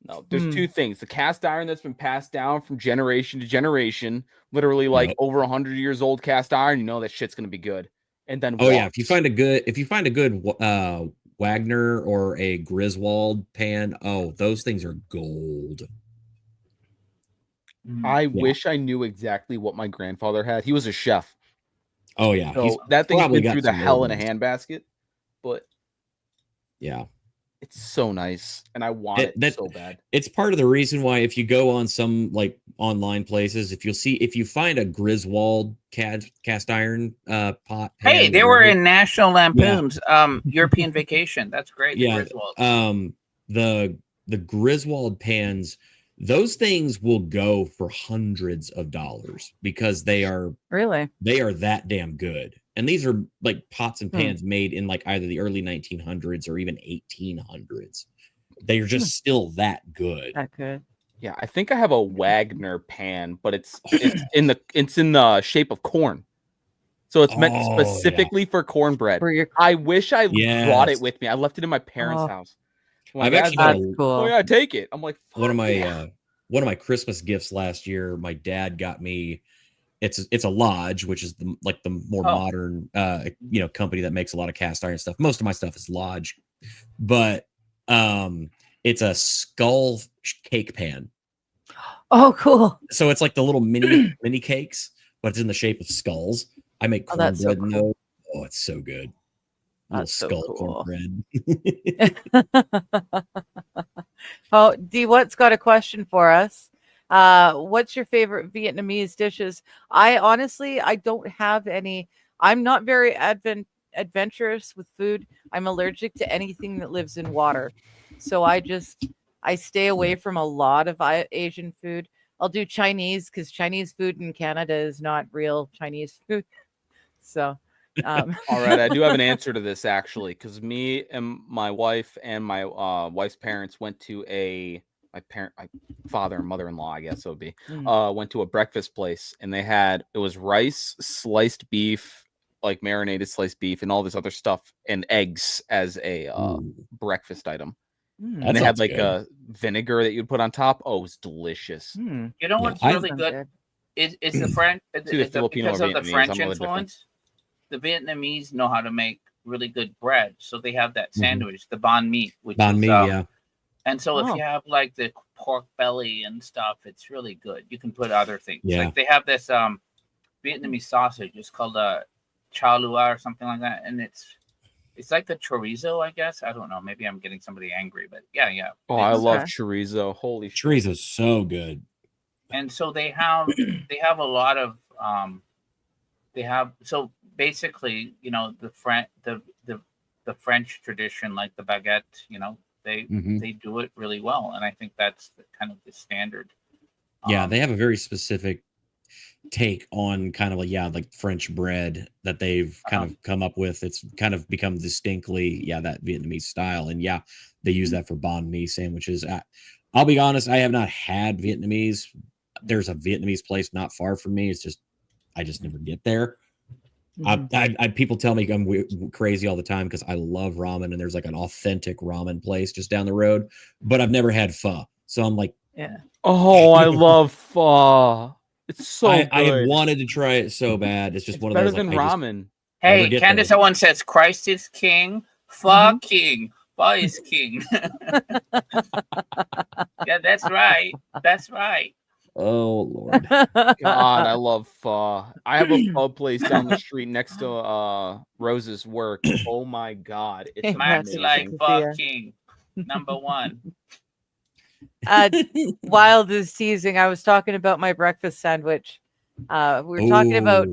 No, there's two things. The cast iron that's been passed down from generation to generation, literally over 100 years old cast iron, you know that shit's going to be good. And then yeah, if you find a good Wagner or a Griswold pan, those things are gold. I wish I knew exactly what my grandfather had. He was a chef. Oh yeah, So that thing's probably been got through the some hell in a old ones. handbasket, but Yeah, it's so nice, and I want it so bad. It's part of the reason why if you go on some like online places, if you find a Griswold cast iron pot. Hey, pan, they were whatever, in National Lampoon's European Vacation. That's great. The yeah, Griswolds. the Griswold pans, those things will go for hundreds of dollars because they are Really? that damn good. And these are like pots and pans made in like either the early 1900s or even 1800s. They're just still that good. That good. Yeah, I think I have a Wagner pan, but it's in the shape of corn. So it's meant specifically for cornbread. I wish I brought it with me. I left it in my parents' house. I've actually got cool. Oh yeah, take it. I'm like, one of my Christmas gifts last year. My dad got me. It's a Lodge, which is the more modern company that makes a lot of cast iron stuff. Most of my stuff is Lodge, but it's a skull cake pan. Oh, cool. So it's like the little mini cakes, but it's in the shape of skulls. I make cornbread so in those. Oh, it's so good. That's so skull cool. cornbread. Oh, D, what's got a question for us? What's your favorite Vietnamese dishes? I don't have any. I'm not very adventurous with food. I'm allergic to anything that lives in water. So I stay away from a lot of Asian food. I'll do Chinese because Chinese food in Canada is not real Chinese food. So, all right, I do have an answer to this actually, because me and my wife and my wife's parents went to my father and mother-in-law, I guess it would be, went to a breakfast place, and it was rice, sliced beef, like marinated sliced beef, and all this other stuff, and eggs as a breakfast item. And they had like a vinegar that you'd put on top. Oh, it was delicious. You know what's really good? It's the French. Because of the French influence, the Vietnamese know how to make really good bread. So they have that sandwich, the banh mi, And so if you have like the pork belly and stuff, it's really good. You can put other things. Yeah. Like they have this Vietnamese sausage. It's called a chao lua or something like that, and it's like the chorizo, I guess. I don't know. Maybe I'm getting somebody angry, but yeah. Oh, I love chorizo. Holy shit. Chorizo's so good. And so they have a lot of so basically, the French tradition, like the baguette, they do it really well, and I think that's kind of the standard. Yeah, they have a very specific take on kind of like French bread that they've kind of come up with. It's kind of become distinctly that Vietnamese style, and they use that for banh mi sandwiches. I'll be honest, I have not had Vietnamese. There's a Vietnamese place not far from me. It's just I just never get there. People tell me I'm crazy all the time because I love ramen, and there's like an authentic ramen place just down the road, but I've never had pho. So I'm like, oh, I love pho. It's so good. I have wanted to try it so bad. It's just one of those better than ramen. Hey, Candace Owen says Christ is king, pho king, pho is king. Yeah, that's right. That's right. Oh Lord. God, I love pho. I have a pho place down the street next to Rose's work. Oh my God. It's Max like pho king, number one. Wild is teasing. I was talking about my breakfast sandwich. We were talking about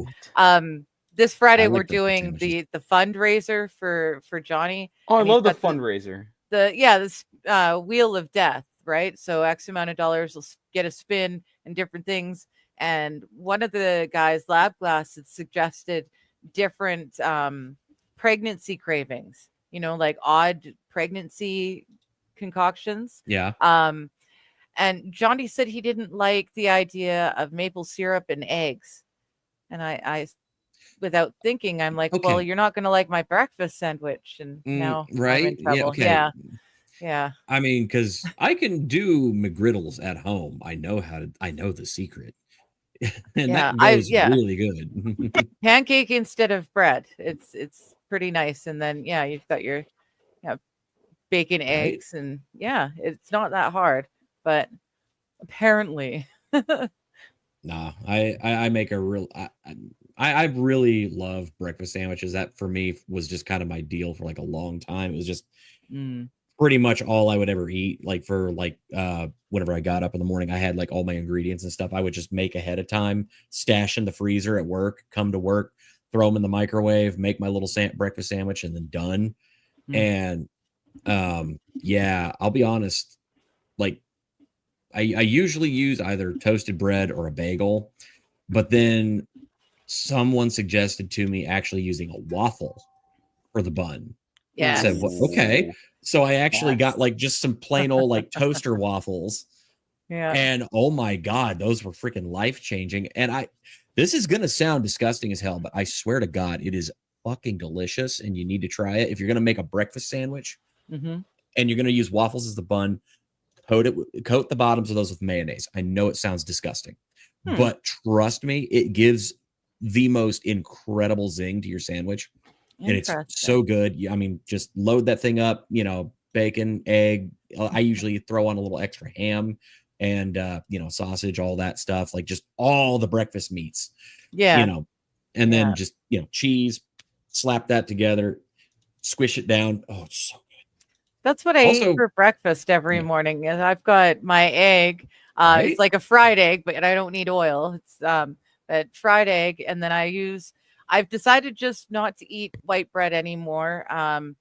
this Friday we're doing the fundraiser for Johnny. Oh, I love the fundraiser. This wheel of death, right? So X amount of dollars will get a spin and different things. And one of the guys, Lab Glass, had suggested different pregnancy cravings, like odd pregnancy concoctions. Yeah. And Johnny said he didn't like the idea of maple syrup and eggs. And I without thinking, I'm like, well, you're not going to like my breakfast sandwich. And now right. I'm in trouble. Yeah. Okay. Yeah. I mean, because I can do McGriddles at home. I know the secret. And that goes really good. Pancake instead of bread. It's pretty nice. And then you've got your bacon, eggs, and it's not that hard, but apparently Nah, I make a real. I really love breakfast sandwiches. That for me was just kind of my deal for like a long time. It was just Mm. pretty much all I would ever eat. Like for like whenever I got up in the morning, I had like all my ingredients and stuff. I would just make ahead of time, stash in the freezer at work, come to work, throw them in the microwave, make my little breakfast sandwich, and then done. Mm. And yeah, I'll be honest, like I usually use either toasted bread or a bagel, but then someone suggested to me actually using a waffle for the bun. I Yes. said, well, okay. So I actually got Yes. like just some plain old like toaster waffles. Yeah. And oh my God, those were freaking life changing. And this is going to sound disgusting as hell, but I swear to God, it is fucking delicious. And you need to try it. If you're going to make a breakfast sandwich and you're going to use waffles as the bun, coat the bottoms of those with mayonnaise. I know it sounds disgusting, but trust me, it gives the most incredible zing to your sandwich. And it's so good. I mean, just load that thing up, bacon, egg. I usually throw on a little extra ham and, sausage, all that stuff, like just all the breakfast meats, and then just, cheese, slap that together, squish it down. Oh, it's so good. That's what I eat for breakfast every morning. And I've got my egg. Right? It's like a fried egg, but I don't need oil. It's that fried egg. And then I've decided just not to eat white bread anymore. And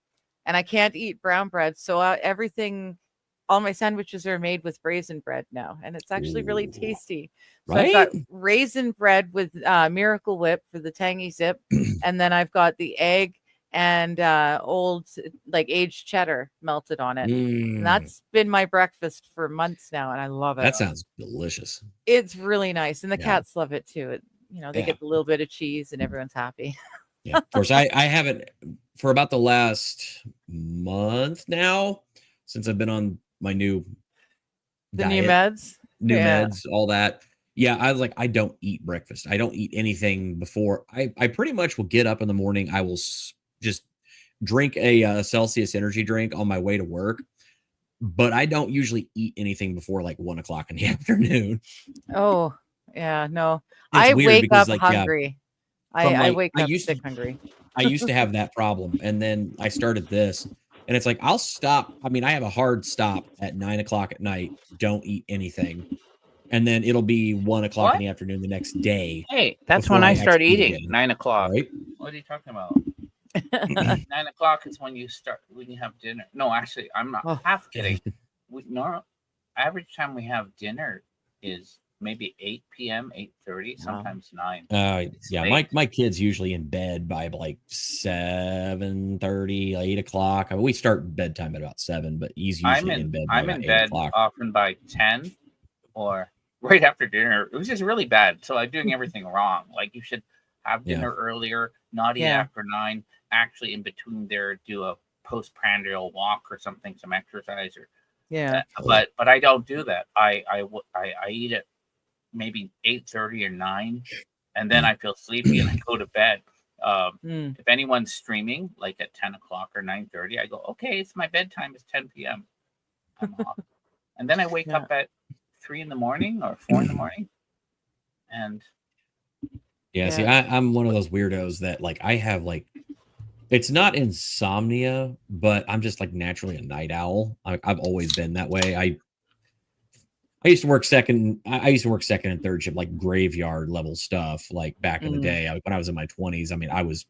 I can't eat brown bread. So all my sandwiches are made with raisin bread now. And it's actually really tasty. So I've got raisin bread with Miracle Whip for the tangy zip. And then I've got the egg and old like aged cheddar melted on it. And that's been my breakfast for months now, and I love it. That sounds delicious. It's really nice, and the cats love it too. They get a little bit of cheese, and everyone's happy. Yeah, of course. I haven't for about the last month now since I've been on my new new meds, meds, all that. Yeah, I was like, I don't eat breakfast. I don't eat anything before. I pretty much will get up in the morning. I will just drink a Celsius energy drink on my way to work, but I don't usually eat anything before like 1 o'clock in the afternoon. Oh, yeah, no. It's I weird wake because, up like, yeah, hungry. from, I like, wake I up used sick to- hungry. I used to have that problem, and then I started this, and it's like I'll stop. I mean, I have a hard stop at 9 o'clock at night. Don't eat anything, and then it'll be 1 o'clock in the afternoon the next day. Hey, that's before when I I start actually eat eating. again. 9 o'clock. Right? What are you talking about? 9 o'clock is when you have dinner. No, actually, I'm not half kidding. Average time we have dinner is maybe 8 p.m., 8:30, sometimes 9. Yeah, my kid's usually in bed by like 7:30, 8 o'clock. I mean, we start bedtime at about 7, but he's usually in bed by I'm about in 8 bed o'clock. often by 10 or right after dinner. It was just really bad. So I'm doing everything wrong. Like you should have dinner earlier, not eat after 9. Actually, in between there, do a postprandial walk or something, some exercise or but I don't do that. I eat at maybe 8:30 or 9, and then I feel sleepy and I go to bed. If anyone's streaming like at 10 o'clock or 9:30, I go, okay, it's my bedtime is 10 p.m. I'm off. And then I wake up at 3 in the morning or 4 in the morning. And see, I'm one of those weirdos that like I have like, it's not insomnia, but I'm just like naturally a night owl. I've always been that way. I used to work second. I used to work second and third shift, like graveyard level stuff. Like back in the day, when I was in my 20s, I mean, I was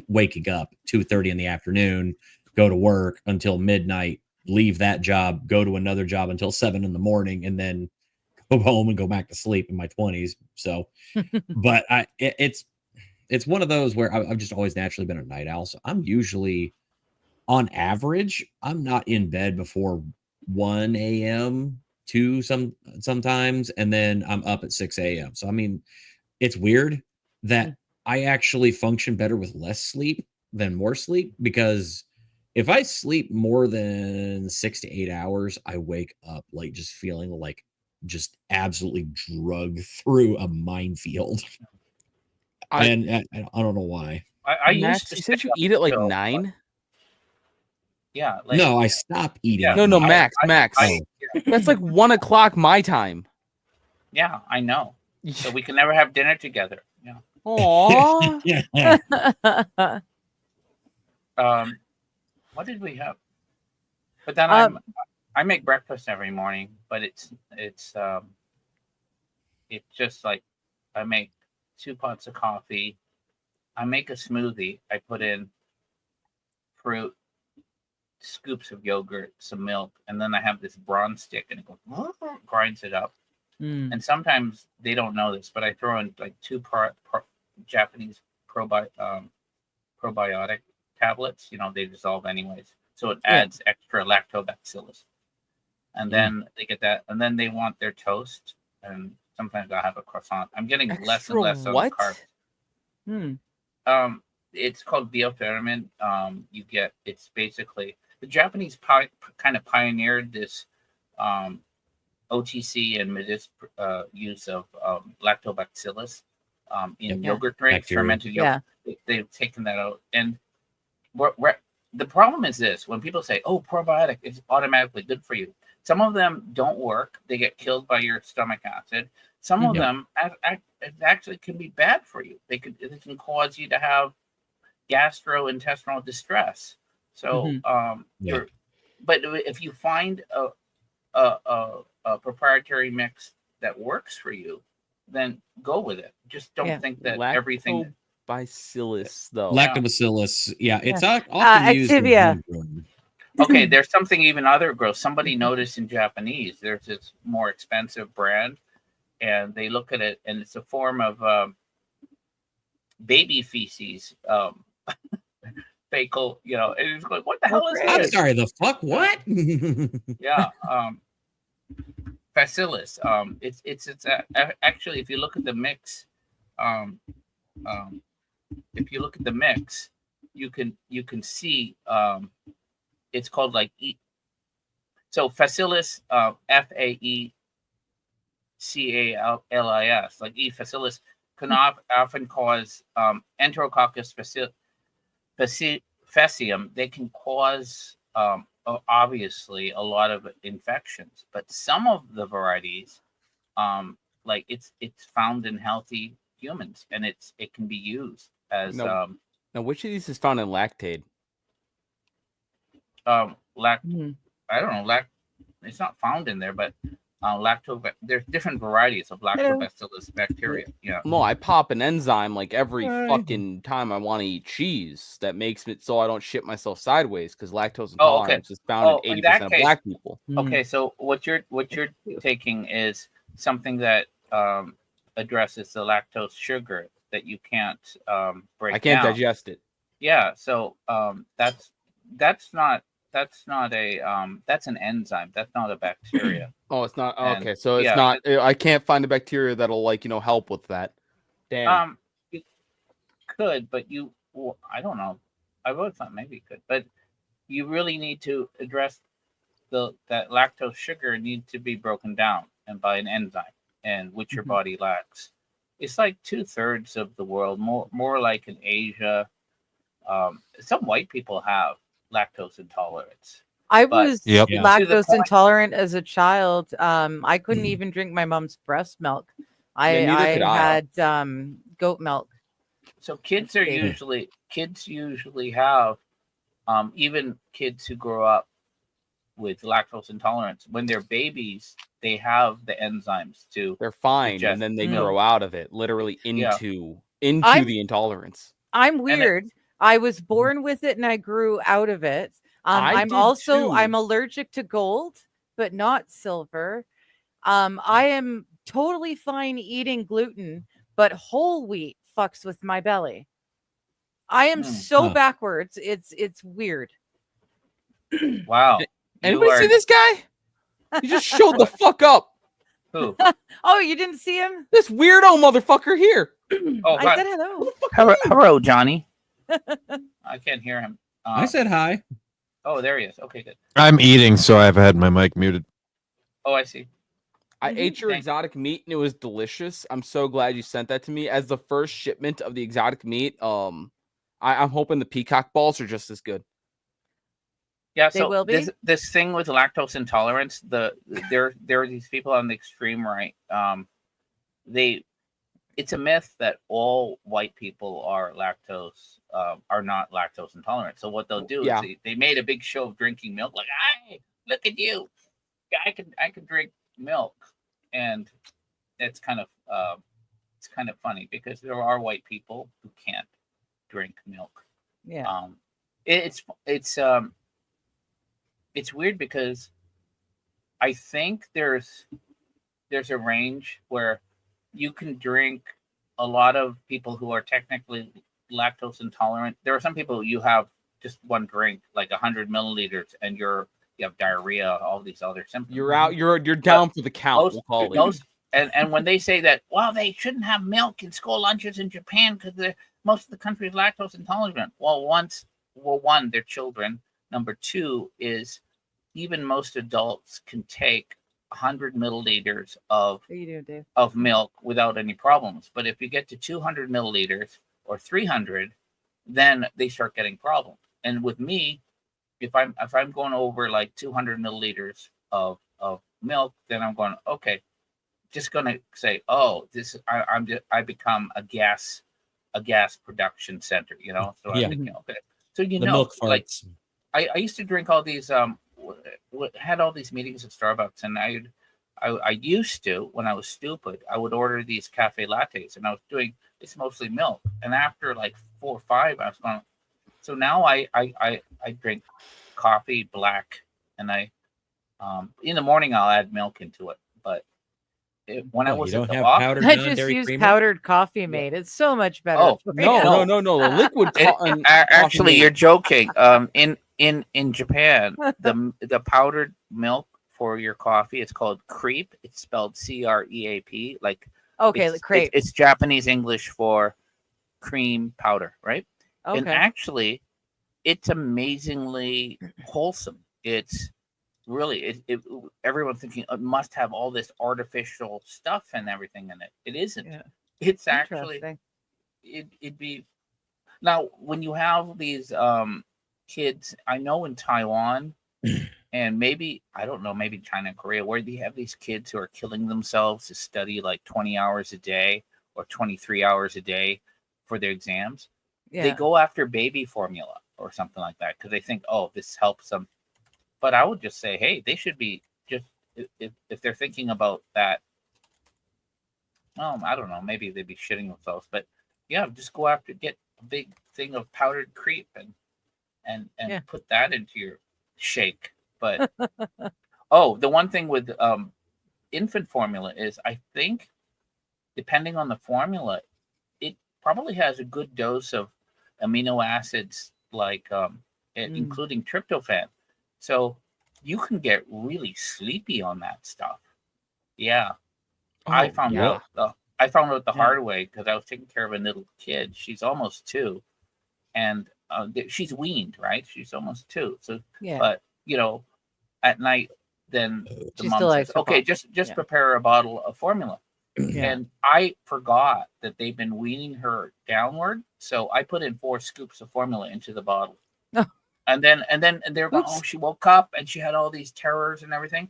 waking up 2:30 in the afternoon, go to work until midnight, leave that job, go to another job until 7 in the morning, and then go home and go back to sleep in my 20s. So, but it's one of those where I've just always naturally been a night owl. So I'm usually, on average, I'm not in bed before 1 a.m. 2 sometimes, and then I'm up at 6 a.m. So I mean, it's weird that I actually function better with less sleep than more sleep, because if I sleep more than 6 to 8 hours, I wake up like just feeling like just absolutely drugged through a minefield. And I don't know why. I Max, used to you said you stay eat at like up till, 9? Yeah. Like, No, I stopped eating. Yeah. at No, 9. Max. I- That's like 1 o'clock my time. yeah, I know. so we can never have dinner together. Yeah. Aww. What did we have? But then I make breakfast every morning, but it's just like I make 2 pots of coffee. I make a smoothie. I put in fruit, scoops of yogurt, some milk, and then I have this bronze stick, and it goes grinds it up. And sometimes they don't know this, but I throw in like 2 Japanese probiotic tablets. They dissolve anyways, so it adds extra lactobacillus. And then they get that, and then they want their toast, and sometimes I'll have a croissant. I'm getting less and less on the carbs. It's called biofilament. It's basically the Japanese kind of pioneered this OTC and use of lactobacillus in yogurt drinks, fermented yogurt. They've taken that out, and the problem is this: when people say, "Oh, probiotic is automatically good for you," some of them don't work. They get killed by your stomach acid. Some of them actually can be bad for you. They can cause you to have gastrointestinal distress. So, but if you find a proprietary mix that works for you, then go with it. Just don't think that everything. Lactobacillus, though. Lactobacillus, it's often used. Activia. Okay, there's something even other gross. Somebody noticed in Japanese, there's this more expensive brand, and they look at it, and it's a form of baby feces. Fecal, and it's like, what the hell is this? I'm sorry, the fuck? What? Bacillus. It's actually, if you look at the mix, you can see it's called like so Bacillus, FAECALIS, like E. Bacillus can often cause Enterococcus faecium. They can cause obviously a lot of infections, but some of the varieties, like it's found in healthy humans, and it can be used as now which of these is found in Lactaid? I don't know, it's not found in there, but there's different varieties of lactobacillus bacteria. No, I pop an enzyme like every fucking time I want to eat cheese that makes it so I don't shit myself sideways, because lactose intolerance is found in 80% of black people. Okay, so what you're taking is something that addresses the lactose sugar that you can't break. I can't down. digest it. Yeah, so that's not a that's an enzyme. That's not a bacteria. Oh, it's not. Okay, so it's not. I can't find a bacteria that'll help with that. Damn. You could, but I don't know. I would thought maybe you could, but you really need to address that lactose sugar needs to be broken down and by an enzyme, and which your body lacks. It's like 2/3 of the world, more like in Asia. Some white people have lactose intolerance. I was lactose intolerant as a child. I couldn't even drink my mom's breast milk. I had goat milk. So kids usually have, even kids who grow up with lactose intolerance, when they're babies, they have the enzymes they're fine, digest. and then they grow out of it, literally into the intolerance. I'm weird. I was born with it and I grew out of it. I'm allergic to gold, but not silver. I am totally fine eating gluten, but whole wheat fucks with my belly. I am so backwards. It's weird. Wow. Anybody see this guy? He just showed the fuck up. Who? Oh, you didn't see him? This weirdo motherfucker here. I said hello. Hello, Johnny. I can't hear him. I said hi. Oh, there he is. Okay, good. I'm eating, so I've had my mic muted. Oh, I see. I ate your exotic meat and it was delicious. I'm so glad you sent that to me as the first shipment of the exotic meat. I'm hoping the peacock balls are just as good. Yeah, They so will be? this thing with lactose intolerance, there are these people on the extreme right. They it's a myth that all white people are not lactose intolerant. So what they'll do Yeah. is they made a big show of drinking milk, like, hey, look at you, I can drink milk, and it's kind of funny because there are white people who can't drink milk. Yeah. It's weird because I think there's a range where you can drink. A lot of people who are technically lactose intolerant, there are some people you have just one drink, like 100 milliliters, and you have diarrhea, all these other symptoms. You're out. You're down for the count. We'll call it. And when they say that, well, they shouldn't have milk in school lunches in Japan because most of the country is lactose intolerant. Well, one, they're children. Number two is even most adults can take 100 milliliters of milk without any problems. But if you get to 200 milliliters or 300, then they start getting problems. And with me, if I'm going over like 200 milliliters of milk, then I'm going, okay, just going to say, oh, I become a gas production center, you know. So I'm thinking, okay, so the milk farts. Like I used to drink all these had all these meetings at Starbucks, and I used to, when I was stupid, I would order these cafe lattes, and I was doing it's mostly milk. And after like 4 or 5, I was going. So now I drink coffee black, and in the morning I'll add milk into it. But when I was at the office, I just use powdered coffee made. It's so much better. Oh no! The liquid. Actually, you're joking. In Japan, the powdered milk for your coffee, it's called crepe. It's spelled CREAP. Like crepe. It's Japanese English for cream powder, right? Okay. And actually, it's amazingly wholesome. It's really everyone's thinking it must have all this artificial stuff and everything in it. It isn't. Yeah. It's actually it'd be now when you have these kids, I know in Taiwan and maybe I don't know, maybe China and Korea, where they have these kids who are killing themselves to study like 20 hours a day or 23 hours a day for their exams. Yeah. They go after baby formula or something like that because they think, oh, this helps them. But I would just say, hey, they should be just if they're thinking about that. I don't know, maybe they'd be shitting themselves, but yeah, just go after, get a big thing of powdered crepe and put that into your shake. But the one thing with infant formula is I think depending on the formula, it probably has a good dose of amino acids like including tryptophan. So you can get really sleepy on that stuff. Yeah. I found out the hard way because I was taking care of a little kid. She's almost 2 and she's weaned, right? She's almost 2. So but at night then the mom says, okay, just prepare a bottle of formula. And I forgot that they've been weaning her downward. So I put in 4 scoops of formula into the bottle. And then they're going, she woke up and she had all these terrors and everything.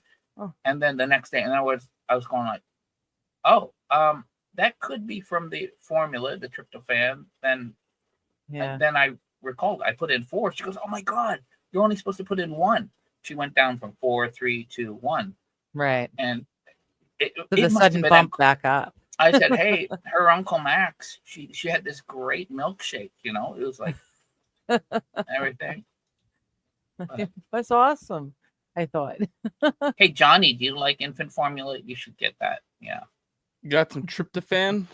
And then the next day, and I was going like, that could be from the formula, the tryptophan. And then I recalled I put in 4. She goes, oh my God, you're only supposed to put in 1. She went down from 4, 3, 2, 1. Right. And it sudden bump back up. I said, hey, her Uncle Max, she had this great milkshake, it was like everything. That's awesome. I thought. Hey, Johnny, do you like infant formula? You should get that. Yeah. You got some tryptophan?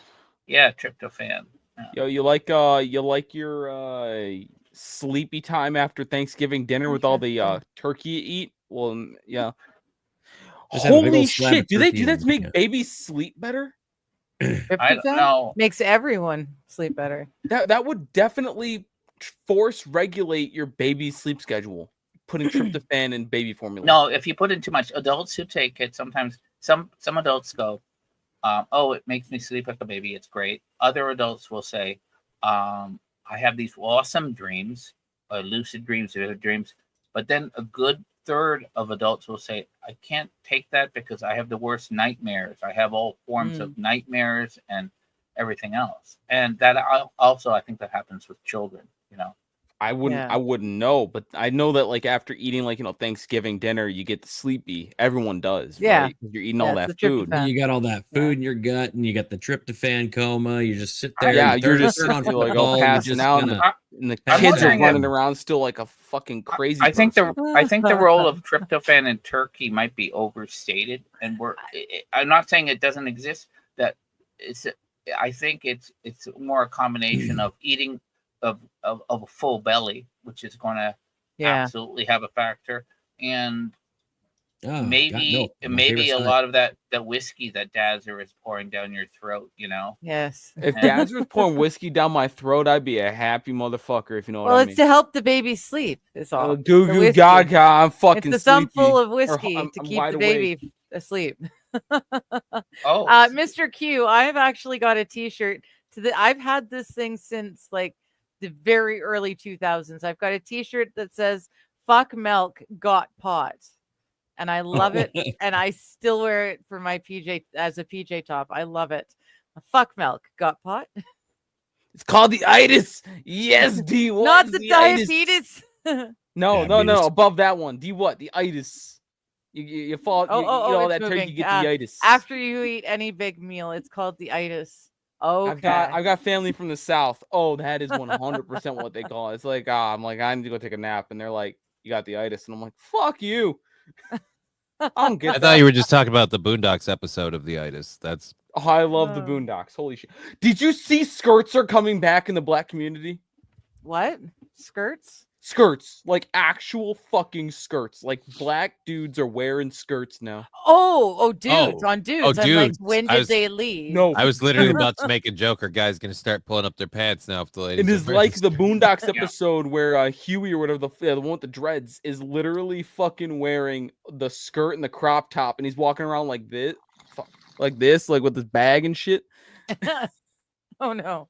Yeah, tryptophan. Yeah. Yo, you like your sleepy time after Thanksgiving dinner with all the turkey you eat? Well, yeah. Holy shit! Do that to make babies sleep better? I don't know. Makes everyone sleep better. That would definitely force regulate your baby's sleep schedule. Putting tryptophan in baby formula. No, if you put in too much, adults who take it sometimes some adults go, it makes me sleep like a baby. It's great. Other adults will say, I have these awesome dreams, lucid dreams, vivid dreams. But then a good third of adults will say, I can't take that because I have the worst nightmares. I have all forms of nightmares and everything else. And that also, I think that happens with children, you know. I wouldn't know, but I know that like after eating like Thanksgiving dinner, you get sleepy. Everyone does, Yeah. right? 'Cause you're eating all it's that the food. tryptophan. You got all that food in your gut, and you got the tryptophan coma. You just sit there. Yeah, and you're just turn on you're like football, all and you passing just out, kinda and the I'm kids not are saying running around still like a fucking crazy. I think person. I think the role of tryptophan in turkey might be overstated, and I'm not saying it doesn't exist. That I think it's more a combination of eating of a full belly, which is going to absolutely have a factor, and maybe a lot of that whiskey that Dazzer is pouring down your throat, you know. Yes. If Dazzer was pouring whiskey down my throat, I'd be a happy motherfucker. If you know what I mean. Well, it's to help the baby sleep. Is all. Goo The goo whiskey. gaga, I'm fucking It's a thumbful sleepy. of whiskey I'm to keep wide the awake. baby asleep. Oh, Mr. Q, I've actually got a T-shirt I've had this thing since like the very early 2000s. I've got a T-shirt that says "Fuck milk, got pot," and I love it. And I still wear it for my PJ as a PJ top. I love it. Fuck milk, got pot. It's called the itis. Yes, D. What Not is the itis? diabetes. No, Diabetes. above that one. D what? The itis. You fall. You eat all it's that turkey, moving. you get the itis. After you eat any big meal, it's called the itis. Okay. I've got family from the south. Oh, that is 100% what they call it. It's like, I'm like, I need to go take a nap, and they're like, you got the itis, and I'm like, fuck you. I don't get I that. thought you were just talking about the Boondocks episode of the itis. That's Oh, I love the Boondocks. Holy shit! Did you see skirts are coming back in the black community? What? Skirts? Skirts, like actual fucking skirts. Like black dudes are wearing skirts now. Oh, dudes Oh. on dudes. Oh, I'm like, dudes. when I did was- they leave? No, I was literally about to make a joke. Or guys gonna start pulling up their pants now if the ladies. it are is wearing like the skirts. Boondocks Yeah. episode where Huey or whatever the one with the dreads is literally fucking wearing the skirt and the crop top, and he's walking around like this, like with his bag and shit. Oh no.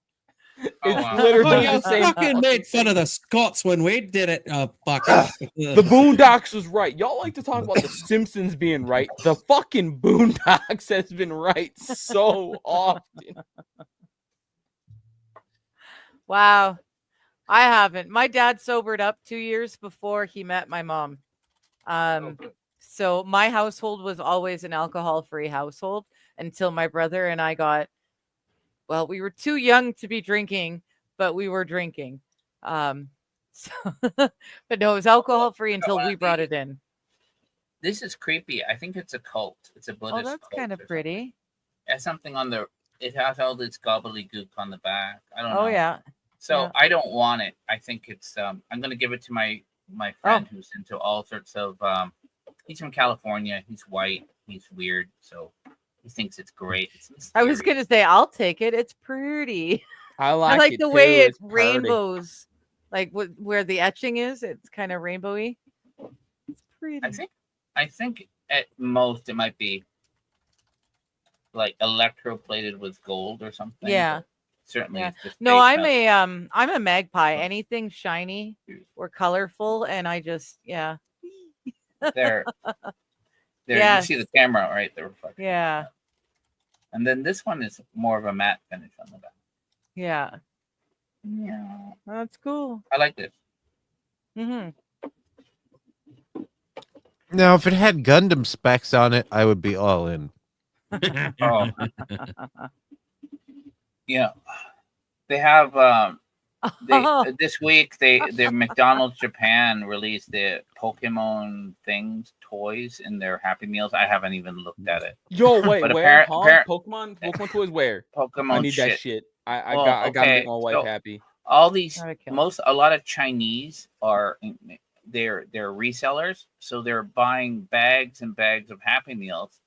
It's wow. literally Well, the you same. fucking made fun of the Scots when we did it. Fuck. The Boondocks was right. Y'all like to talk about the Simpsons being right. The fucking Boondocks has been right so often. Wow. I haven't. My dad sobered up 2 years before he met my mom. So my household was always an alcohol-free household until my brother and I got, well, we were too young to be drinking, but we were drinking. But no, it was alcohol-free until we brought it in. This is creepy. I think it's a cult. It's a Buddhist Oh, that's cult kind of or pretty. something. It has something on the. It has all this gobbledygook on the back. I don't know. Oh yeah. So yeah. I don't want it. I think it's. I'm gonna give it to my friend who's into all sorts of. He's from California. He's white. He's weird. So he thinks it's great. It's I was scary. gonna say I'll take it. It's pretty. I I like like it the too. way it It's pretty. rainbows, like where the etching is. It's kind of rainbowy. It's pretty. I think at most it might be like electroplated with gold or something. Yeah. but certainly. Yeah. It's just No, base I'm metal. a magpie. Anything shiny or colorful, and I just There. Yes. You see the camera, right? The reflection. yeah. And then this one is more of a matte finish on the back. Yeah. Yeah. That's cool. I like this. Mm-hmm. Now, if it had Gundam specs on it, I would be all in. Oh. Yeah. They have this week the McDonald's Japan released the Pokemon things toys in their Happy Meals. I haven't even looked at it. Yo, wait, But where? apparent- Pokemon toys where? Pokemon I need shit. that shit. I Well, gotta okay, make my wife so- happy. All these Gotta kill. a lot of Chinese are they're resellers, so they're buying bags and bags of Happy Meals.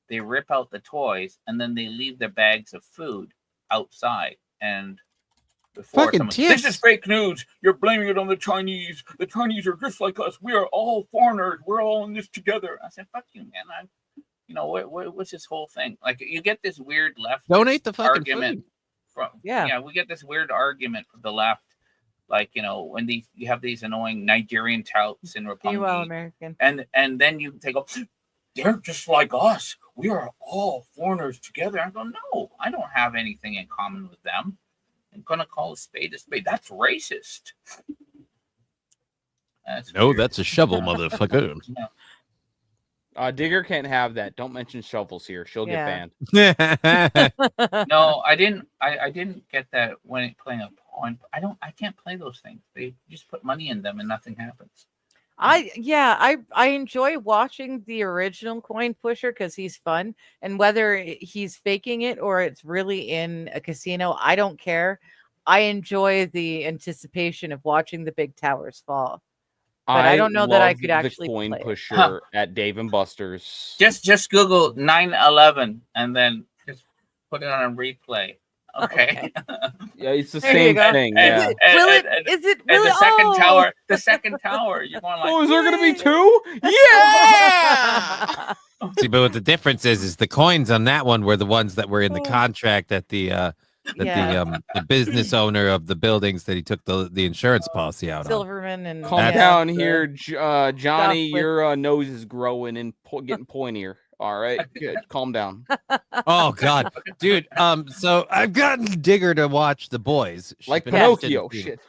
They rip out the toys and then they leave their bags of food outside. And before Fucking someone, this is tits. fake news. You're blaming it on the Chinese. The Chinese are just like us. We are all foreigners. We're all in this together. I said, "Fuck you, man." What's this whole thing? Like, you get this weird left Donate the fucking argument food. from Yeah. we get this weird argument from the left, like when you have these annoying Nigerian touts in Be well, Roppongi, American. and then they go, they're just like us. we are all foreigners together. I go, no, I don't have anything in common with them. I'm gonna call a spade a spade. That's racist. That's No, weird. that's a shovel, motherfucker. Digger can't have that. Don't mention shovels here. She'll get Yeah. banned. No, I didn't. I didn't get that when playing a pawn. I can't play those things. They just put money in them and nothing happens. I enjoy watching the original Coin Pusher because he's fun, and whether he's faking it or it's really in a casino, I don't care. I enjoy the anticipation of watching the big towers fall. But I don't know that I love could the actually coin play it. pusher at Dave and Buster's. Just Google 9/11 and then just put it on a replay. Okay. Yeah, it's the There you same go. thing. And- Yeah. and- Will it? and- Is it And really? the second Oh! tower, you're going like, Oh, is there gonna be "Yay!" two? Yeah. See, but what the difference is the coins on that one were the ones that were in the Oh. contract that the business owner of the buildings that he took the insurance policy out on. Silverman and Calm That's- down here, Johnny. with- Your nose is growing and getting pointier. All right, good. Calm down. Oh God, dude. So I've gotten Digger to watch The Boys. She's Like been interested in Pinocchio. seeing it. Shit.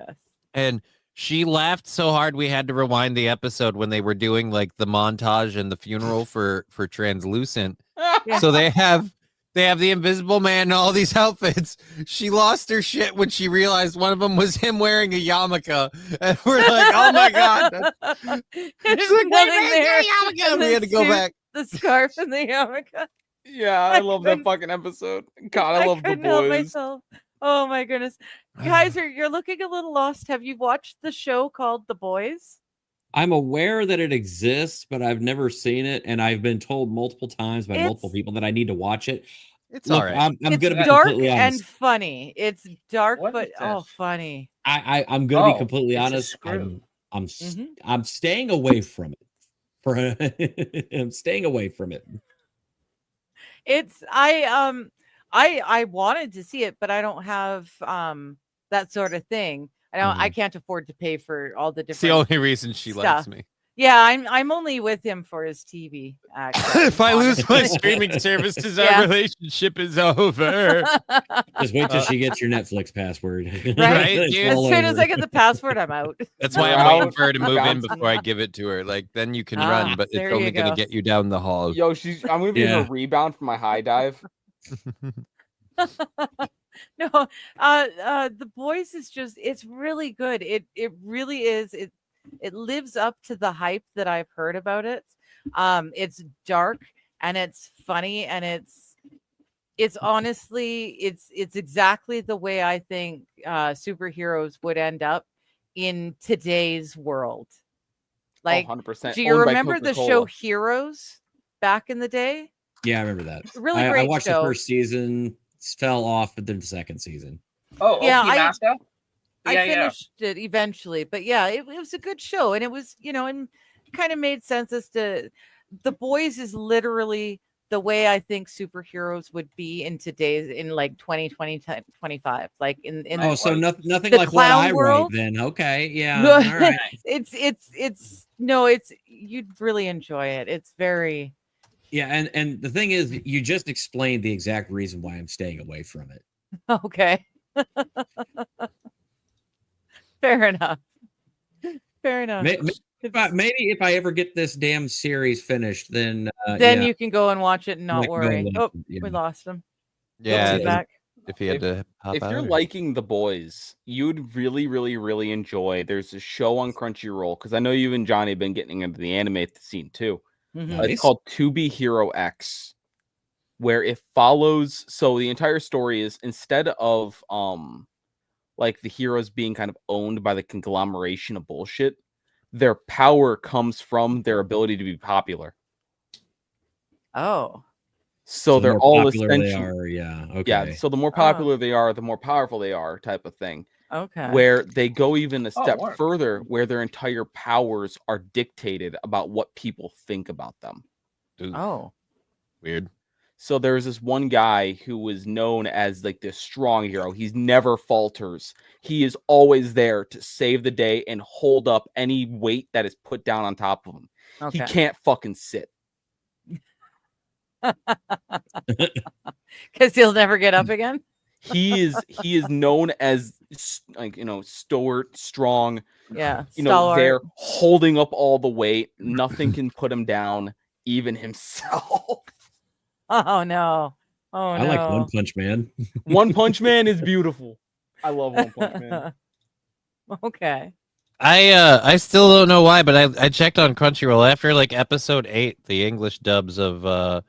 Yes. And she laughed so hard we had to rewind the episode when they were doing like the montage and the funeral for Translucent. Yeah. So they have the Invisible Man and all these outfits. She lost her shit when she realized one of them was him wearing a yarmulke, and we're like, "Oh my God!" There's She's like, nothing "Wait, there. yarmulke!" And We had to the go suit, back. The scarf and the yarmulke. Yeah, I love that couldn't- fucking episode. God, I love the couldn't help boys. myself. Oh my goodness, Kaiser, you're looking a little lost. Have you watched the show called The Boys? I'm aware that it exists, but I've never seen it, and I've been told multiple times by multiple It's- people that I need to watch it. It's Look, all right. I'm It's gonna be dark completely and honest. funny. It's dark, What but is oh, this? funny. I'm gonna Oh, be completely it's a honest. screw. Mhm. I'm staying away from it. I'm staying away from it. It's I wanted to see it, but I don't have that sort of thing. I can't afford to pay for all the It's the different. only reason she stuff. likes me. Yeah, I'm only with him for his TV. Actually, If I lose my honestly. streaming services, Yeah. our relationship is over. Just wait till she gets your Netflix password. Right, It's dude? As all soon as over. I get the password, I'm out. That's why We're I'm waiting out. for her to move in Bouncing. before I give it to her. Like then you can Ah, run, but there it's you only gonna go. get you down the hall. Yo, I'm gonna be her Yeah. rebound for my high dive. No, The Boys is just it's really good. It really is. It lives up to the hype that I've heard about it. It's dark and it's funny and it's honestly it's exactly the way I think superheroes would end up in today's world. Like, 100%. do you owned by remember the show Coca-Cola. Heroes back in the day? Yeah, I remember that. Really I great watched show. the first season, fell off at the second season. Oh, Yeah, OP Massa? I Yeah, yeah. finished it eventually, but yeah, it was a good show, and it was and it kind of made sense as to The Boys is literally the way I think superheroes would be in like 2020 25, like in Oh, so like, nothing the like what clown I world? write then. Okay, yeah. No, All right. it's no, it's you'd really enjoy it. It's very Yeah, and the thing is, you just explained the exact reason why I'm staying away from it. okay. Fair enough. Fair enough. Maybe if I ever get this damn series finished, then Then yeah, you can go and watch it and I not can go worry. and Oh, watch it, yeah. we lost him. Yeah, He's back. if he had to hop If out. you're or- liking The Boys, you'd really, really, really enjoy. There's a show on Crunchyroll because I know you and Johnny have been getting into the anime scene too. Mhm. Nice. It's called To Be Hero X, where it follows. So the entire story is instead of like the heroes being kind of owned by the conglomeration of bullshit, their power comes from their ability to be popular. Oh. So the they're more all popular they essentially are, yeah. Okay. yeah. So the more popular they are, the more powerful they are, type of thing. Okay. Where they go even a Oh, step work. further, where their entire powers are dictated about what people think about them. Ooh, Oh. weird. So there's this one guy who was known as like this strong hero. He's never falters. He is always there to save the day and hold up any weight that is put down on top of him. Okay. He can't fucking sit. Because he'll never get up again. He is known as stalwart, strong, Yeah, there stalwart. holding up all the weight. Nothing can put him down, even himself. Oh no! Oh I no! like One Punch Man. One Punch Man is beautiful. I love One Punch Man. Okay. I still don't know why, but I checked on Crunchyroll after like episode 8, the English dubs of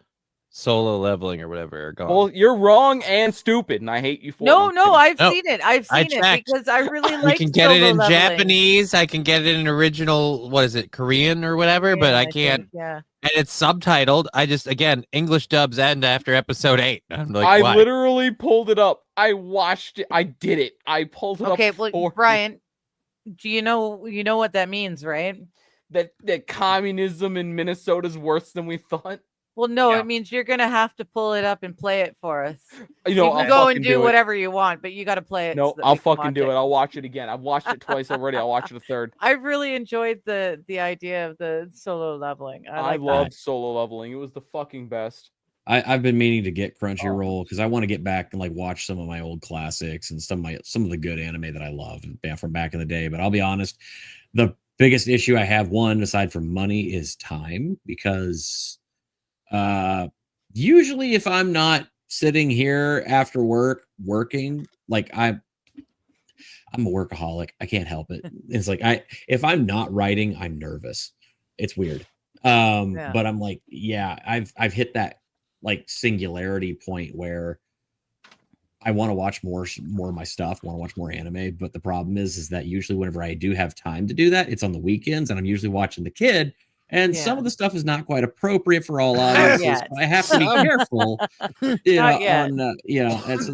Solo Leveling or whatever are gone. Well, you're wrong and stupid, and I hate you for No, it. no, I've No, seen it. I've I seen it checked. because I really you like. can get it Solo in Leveling. Japanese. I can get it in original. What is it, Korean or whatever? But Yeah, I can't. think, yeah. And it's subtitled. I just again English dubs end after episode 8. I'm like, I why? literally pulled it up. I watched it. I did it. I pulled it Okay, up. well, for Brian, do you know what that means, right? that communism in Minnesota is worse than we thought. Well, no, Yeah. it means you're gonna have to pull it up and play it for us. You You know, can I'll go fucking and do it. whatever you want, but you got to play it. No, so that I'll we can fucking do it. I'll watch it again. I've watched it twice already. I'll watch it a third. I really enjoyed the idea of the solo leveling. I I like love that. Solo Leveling. It was the fucking best. I've been meaning to get Crunchyroll because I want to get back and like watch some of my old classics and some of the good anime that I love from back in the day. But I'll be honest, the biggest issue I have, one aside from money, is time, because usually if I'm not sitting here after work working, like I'm a workaholic. I can't help it. It's like if I'm not writing, I'm nervous. It's weird. Yeah. But I'm like, yeah, I've hit that like singularity point where I want to watch more of my stuff, want to watch more anime. But the problem is that usually whenever I do have time to do that, it's on the weekends, and I'm usually watching the kid. And some Yeah. of the stuff is not quite appropriate for all audiences. yet. But I have to be careful, Not yet. and so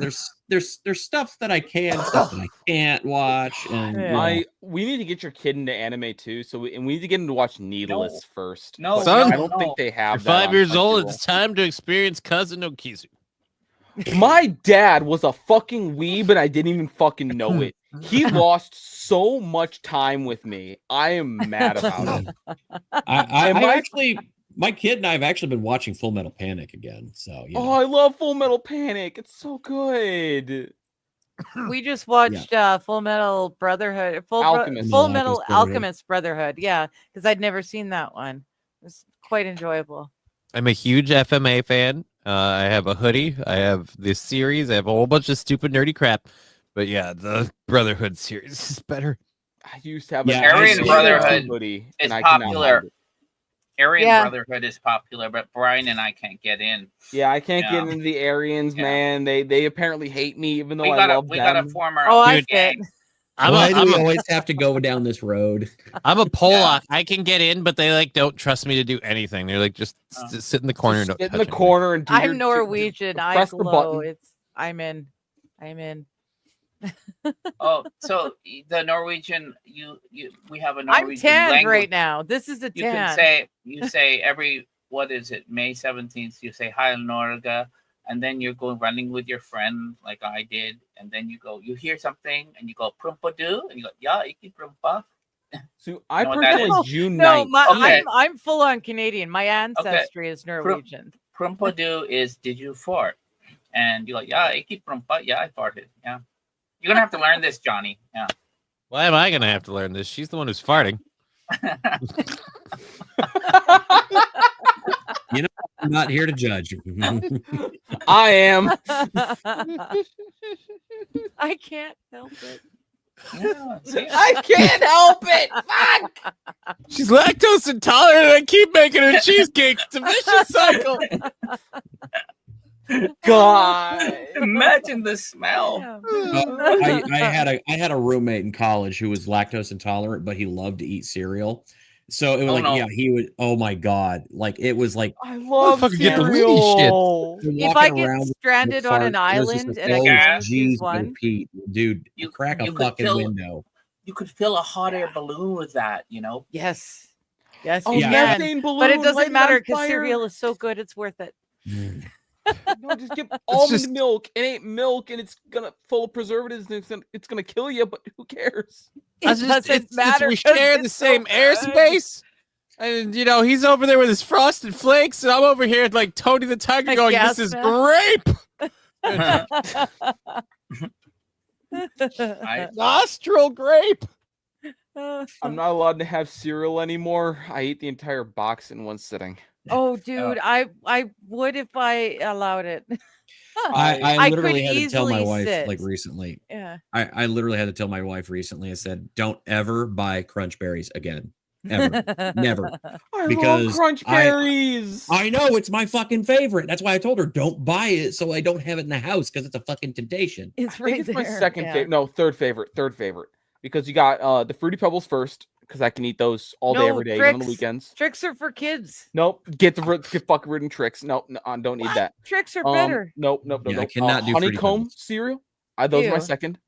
there's stuff that I can, stuff that I can't watch, and Yeah. We need to get your kid into anime too. So we need to get him to watch Needless first. No, But Son, I don't think they You're have. 5 years old. Crunchyroll. It's time to experience Cousin no Kizu. My dad was a fucking weeb, and I didn't even fucking know it. He lost so much time with me. I am mad about it. I And my- actually, my kid and I have actually been watching Full Metal Panic again. So you Oh, know. I love Full Metal Panic. It's so good. We just watched Full Metal Brotherhood, Alchemist. Full Alchemist Metal Brotherhood. Alchemist Brotherhood. Yeah, because I'd never seen that one. It was quite enjoyable. I'm a huge FMA fan. I have a hoodie. I have this series. I have a whole bunch of stupid nerdy crap. But yeah, the Brotherhood series is better. I used to have Yeah, a Aryan Brotherhood hoodie, is and I cannot popular. find it. Aryan Yeah. Brotherhood is popular, but Brian and I can't get in. Yeah, I can't Yeah. get into the Aryans, Yeah. man. They apparently hate me, even though We I gotta love we them. gotta form our Oh, own I Dude, fit. gang. Why do we I'm always have to go down this road? a Polak. I can get in, but they like don't trust me to do anything. They're like, just sit in the corner and Just don't sit in touch the anything. corner and do your- I'm Norwegian. I press the glow. button. I'm in. Oh, so the Norwegian, we have a I'm Norwegian tanned language. right now. This is a You tan. can say every, what is it, May 17th, you say Heil Norge, and then you're going running with your friend like I did, and then you hear something and you go Prumpa do, and you go, yeah, iki Prumpa. So I know what that personally is? June No, 9th. Okay. I'm full on Canadian. My ancestry is Norwegian. Prumpa do is, did you fart? And you're like, yeah, iki Prumpa, yeah, I farted. Yeah. You're gonna have to learn this, Johnny. Yeah. Why am I gonna have to learn this? She's the one who's farting. I'm not here to judge. I am. I can't help it. Yeah, see? I can't help it. Fuck. She's lactose intolerant, and I keep making her cheesecakes. It's a vicious cycle. God. Imagine the smell. Yeah. I had a roommate in college who was lactose intolerant, but he loved to eat cereal. So it was Oh, like, no. yeah, he would. Oh my god, like it was like I love Motherfucker, get the weedy cereal. If I walking get around with stranded the on an fart, it was just island like, and I oh, can only geez, choose oh, one, Pete, dude, You- crack a you could fucking fill- window. You could fill a hot air balloon with that, you know? yes, yes, Oh, you Yeah. can. methane balloon. But it light doesn't on matter because fire. cereal is so good; it's worth it. No, just get almond just- milk. It ain't milk, and it's gonna full of preservatives. And it's gonna kill you, but who cares? It doesn't matter. we 'cause share the it's so same good. airspace. And you know, he's over there with his Frosted Flakes, and I'm over here like Tony the Tiger Like going, gas "This is mask. grape, nostril grape." I'm not allowed to have cereal anymore. I ate the entire box in one sitting. Oh, dude, I would if I allowed it. I I literally could had to tell my easily wife sit. like recently. Yeah. I literally had to tell my wife recently. I said, "Don't ever buy Crunch Berries again, ever, never." I Because love Crunch Berries. I know it's my fucking favorite. That's why I told her don't buy it, so I don't have it in the house because it's a fucking temptation. It's I think right it's my there, second yeah. favorite. No, third favorite. Because you got the Fruity Pebbles first, because I can eat those all day, No, every day, even on the Trix. weekends. Tricks are for kids. Nope. Get fucking rid of Tricks. Nope, no, I don't need What? that. Tricks are better. Nope. Yeah, I cannot do Fruity honeycomb Pebbles. cereal. Those are my Ew. second.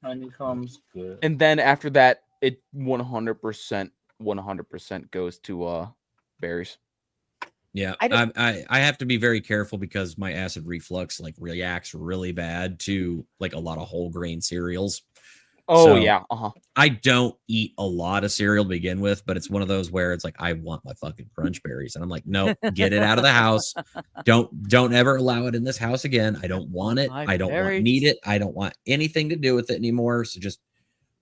Honeycomb's good. And then after that, it 100% goes to berries. Yeah, I don't- I have to be very careful because my acid reflux like reacts really bad to like a lot of whole grain cereals. Oh So- yeah. I don't eat a lot of cereal to begin with, but it's one of those where it's like I want my fucking Crunch Berries, and I'm like, no, get it out of the house. Don't ever allow it in this house again. I don't want it. My I don't berries. need it. I don't want anything to do with it anymore. So just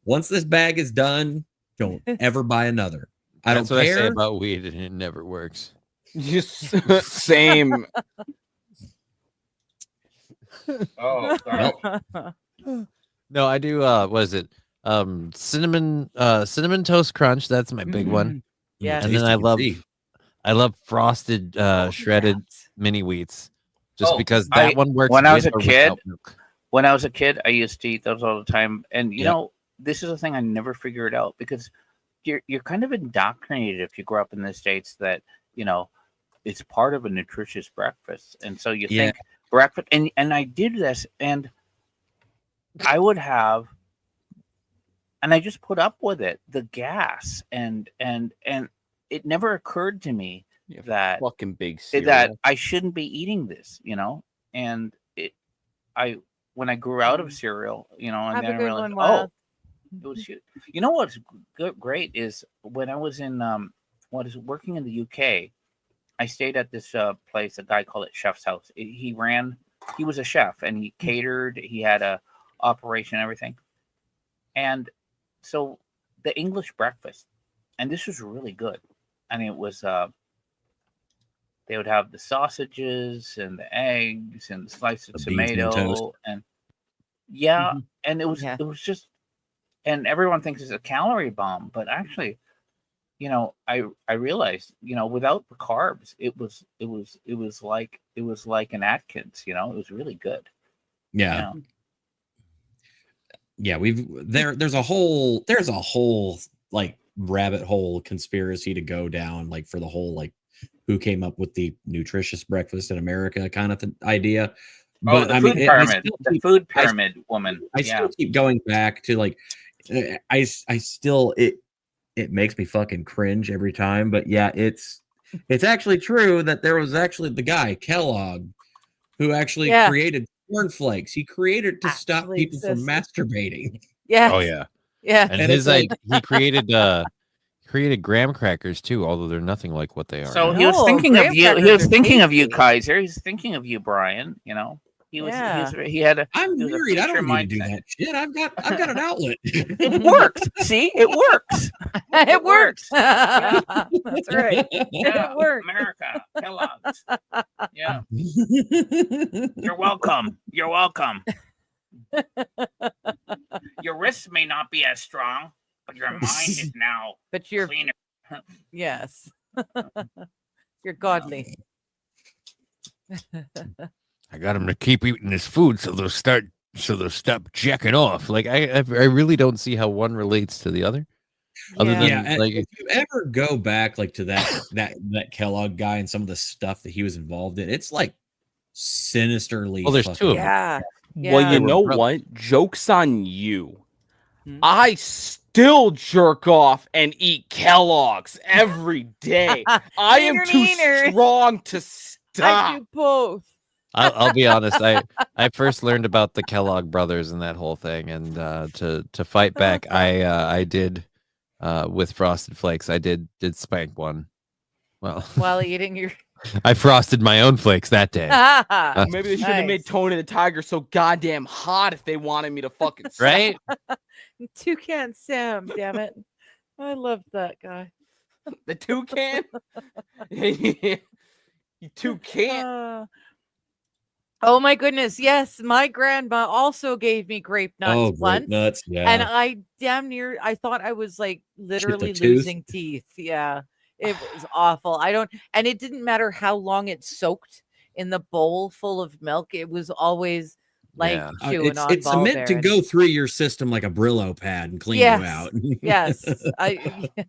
once this bag is done, don't ever buy another. I That's don't what care. I say about weed, and it never works. Just same. Oh, sorry. No, I do. What is it? Cinnamon toast crunch. That's my big one. Yes. And then I love frosted Oh, shredded yes. mini wheats, just Oh, because that one works. when I was with a or kid, without milk. When I was a kid, I used to eat those all the time. And you Yep. know, this is a thing I never figured out because you're kind of indoctrinated if you grow up in the States that, you know, it's part of a nutritious breakfast. And so you Yeah. think breakfast and I did this and I would have and I just put up with it, the gas and it never occurred to me Yeah, that fucking big cereal. that I shouldn't be eating this, you know. And when I grew out of cereal, you know, and Have a then I good realized, one, Wild. it was huge. You know what's great is when I was in working in the UK, I stayed at this place. A guy called it Chef's House. He was a chef and he catered. He had a operation and everything. And so the English breakfast, and this was really good. I mean, it was they would have the sausages and the eggs and the slice of The beans and toast. tomato and yeah, Mhm. and it was just, and everyone thinks it's a calorie bomb, but actually, you know, I realized, you know, without the carbs, it was like an Atkins, you know, it was really good. Yeah. You know? Yeah, there's a whole like rabbit hole conspiracy to go down, like for the whole like who came up with the nutritious breakfast in America kind of idea. But the I food mean, pyramid, the food pyramid woman. I still keep going back to like I still it makes me fucking cringe every time. But yeah, it's actually true that there was actually the guy Kellogg who actually created cornflakes. He created it to stop people from masturbating. Yeah. Oh yeah. Yeah. And And his it's like- he created graham crackers too, although they're nothing like what they are. So now. he was No, thinking graham of you. He crackers was are thinking of you, tasty. Kaiser. He's thinking of you, Brian. You know, he was. He had a. I'm he was a married. I future don't need to do mindset. that shit. I've got an outlet. It works. See, it works. It works. Yeah. That's right. Yeah, It works. America, Kellogg's. Yeah, you're welcome. You're welcome. Your wrists may not be as strong, but your mind is now But you're cleaner. yes. You're godly. I got them to keep eating this food so they'll stop jacking off. Like I really don't see how one relates to the other. Other Yeah. than Yeah, and like if you ever go back like to that Kellogg guy and some of the stuff that he was involved in, it's like sinisterly. Well, there's fucking- two of them. Yeah. Well, Yeah. you They were know brothers. what? Joke's on you. Hmm? I still jerk off and eat Kellogg's every day. I am too Neener. strong to I stop. do both. I'll be honest. I first learned about the Kellogg brothers and that whole thing, and to fight back, I did with Frosted Flakes. I did spank one Well, while eating your. I frosted my own flakes that day. Maybe they should have made Nice. Tony the Tiger so goddamn hot if they wanted me to fucking suck. Right? Toucan Sam, damn it. I love that guy. The toucan. You toucan. Oh my goodness. Yes, my grandma also gave me grape nuts Oh, once. grape nuts. Yeah. And I damn near I thought I was like literally tooth? losing teeth. Yeah. It was awful. And it didn't matter how long it soaked in the bowl full of milk. It was always like Yeah. chewing on It's ball meant to bearings. go through your system like a Brillo pad and clean Yes. you out. Yes.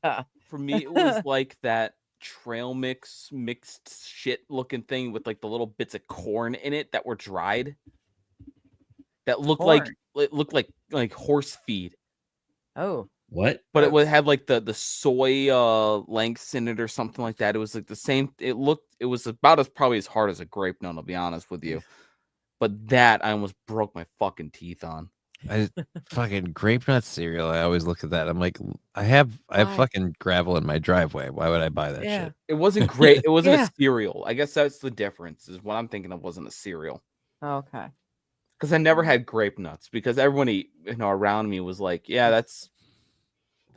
Yeah. For me, it was like that trail mix mixed shit looking thing with like the little bits of corn in it that were dried. That looked Corn. like horse feed. Oh. What? But it had like the soy lengths in it or something like that. It was like the same. It was about as probably as hard as a grape nut. I'll be honest with you. But that I almost broke my fucking teeth on. I fucking grape nut cereal. I always look at that. I'm like, I have Why? fucking gravel in my driveway. Why would I buy that Yeah. shit? It wasn't great. It wasn't Yeah. a cereal. I guess that's the difference. Is what I'm thinking of wasn't a cereal. Okay. Because I never had grape nuts. Because everyone around me was like, yeah, that's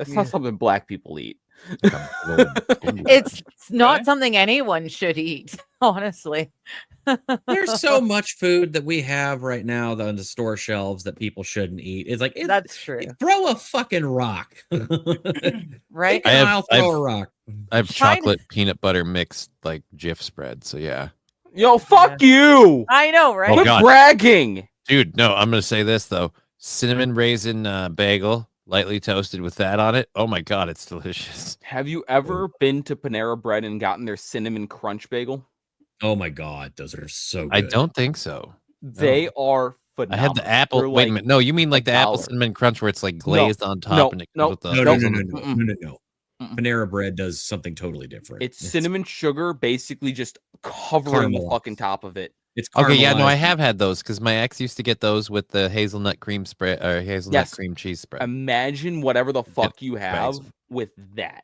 Yeah. not something black people eat. It's not something anyone should eat, honestly. There's so much food that we have right now on the store shelves that people shouldn't eat. It's like That's true. throw a fucking rock. Right? Take an aisle, throw a rock. I have China- chocolate peanut butter mixed like Jif spread. So yeah, Yo, fuck you. I know, right? Oh, Quit God. bragging. dude. No, I'm gonna say this though: cinnamon raisin bagel, lightly toasted with that on it. Oh my god, it's delicious. Have you ever been to Panera Bread and gotten their cinnamon crunch bagel? Oh my god, those are so good. I don't think so. They are I phenomenal. had the apple. They're Wait a like minute. No, you mean like the apple $1. cinnamon crunch where it's like glazed on top no, and it no, comes with the No. Mm-mm. Mm-mm. Panera Bread does something totally different. It's cinnamon sugar basically just covering the Caramelized. fucking top of it. It's Okay, yeah, no, I caramelized. have had those because my ex used to get those with the hazelnut cream spread or hazelnut Yes. cream cheese spread. Imagine whatever the fuck you have amazing. with that.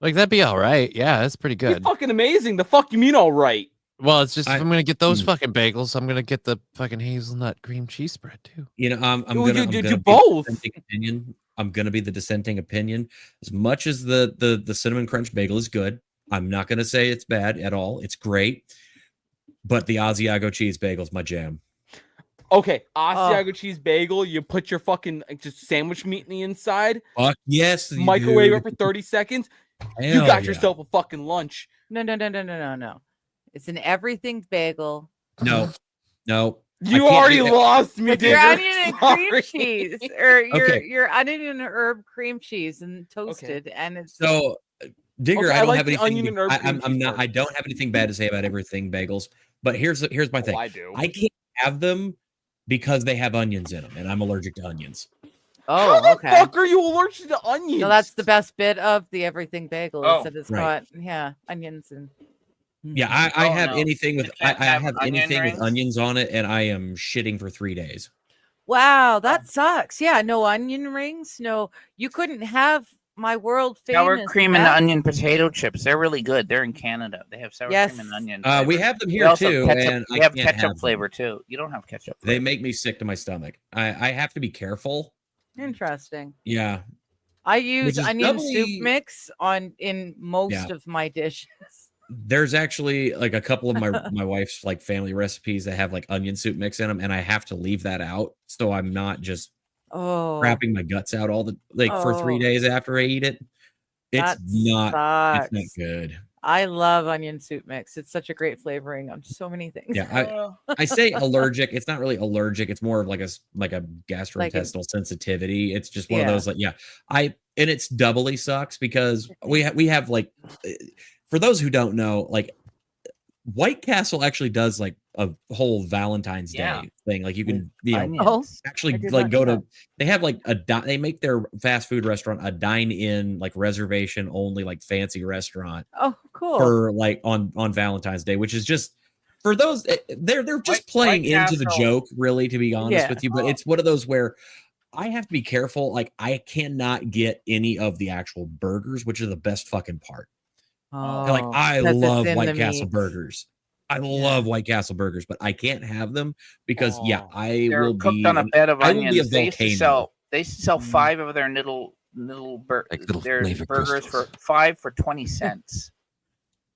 Like that'd be all right. Yeah, that's pretty You're good. fucking amazing. The fuck you mean all right? Well, it's just if I- I'm gonna get those Mm. fucking bagels, I'm gonna get the fucking hazelnut cream cheese spread too. You know, I'm You gonna do be the both. dissenting opinion. I'm gonna be the dissenting opinion. As much as the cinnamon crunch bagel is good, I'm not gonna say it's bad at all. It's great, but the Asiago cheese bagel is my jam. Okay, Asiago cheese bagel. You put your fucking just sandwich meat in the inside, Fuck yes, you microwave do. it for 30 seconds. You Hell got yeah. yourself a fucking lunch. No. It's an everything bagel No. You can't already do that. lost me, with your Digger. onion and cream Sorry. cheese, or Okay. your onion and herb cream cheese and toasted, and it's So, Digger, Okay, I I don't like have the anything. onion and herb I'm cream cheese not. I don't have anything bad to say about everything bagels. But here's my thing. Oh, I do. I can't have them because they have onions in them, and I'm allergic to onions. How oh the okay. fuck are you allergic to onions? No, that's the best bit of the everything bagel is Oh, that it's right. got onions and Yeah, I Oh, have no. anything with It I can't have have onion anything rings? with onions on it, and I am shitting for 3 days. Wow, that sucks. Yeah, no onion rings. No, you couldn't have my world Sour famous cream and Mac- onion potato chips. They're really good. They're in Canada. They have sour Yes. cream and onion. We flavor. have them They here also too, ketchup- and they I have can't ketchup have them. flavor too. You don't have ketchup. They Flavor. make me sick to my stomach. I have to be careful. Interesting. Yeah, I use is onion doubly- soup mix in most of my dishes. there's actually like a couple of my wife's like family recipes that have like onion soup mix in them, and I have to leave that out so I'm not just Oh, crapping my guts out all the for 3 Oh. days after I eat it. It's that not. It's not sucks. good. I love onion soup mix. It's such a great flavoring on so many things. Yeah, I say allergic. It's not really allergic. It's more of like a gastrointestinal sensitivity. It's just one of Yeah. those and it's doubly sucks because we have like for those who don't know, like White Castle actually does like a whole Valentine's Yeah. Day thing. Like you With can you know onions. Oh, actually I did like not go know to they have like they make their fast food restaurant a dine-in like reservation only like fancy restaurant oh, cool. for like on Valentine's Day, which is just for those they're just playing White into the Castle. joke, really, to be honest Yeah. with you. But it's one of those where I have to be careful. Like I cannot get any of the actual burgers, which are the best fucking part. Like Oh, I 'cause it's love in the White Castle meats. burgers. I love White Castle burgers, but I can't have them because Oh. I They're will cooked be on a bed of I will be a onions. They used to volcano. sell 5 of their little Like little their flavor burgers crystals. for 5 for 20 cents.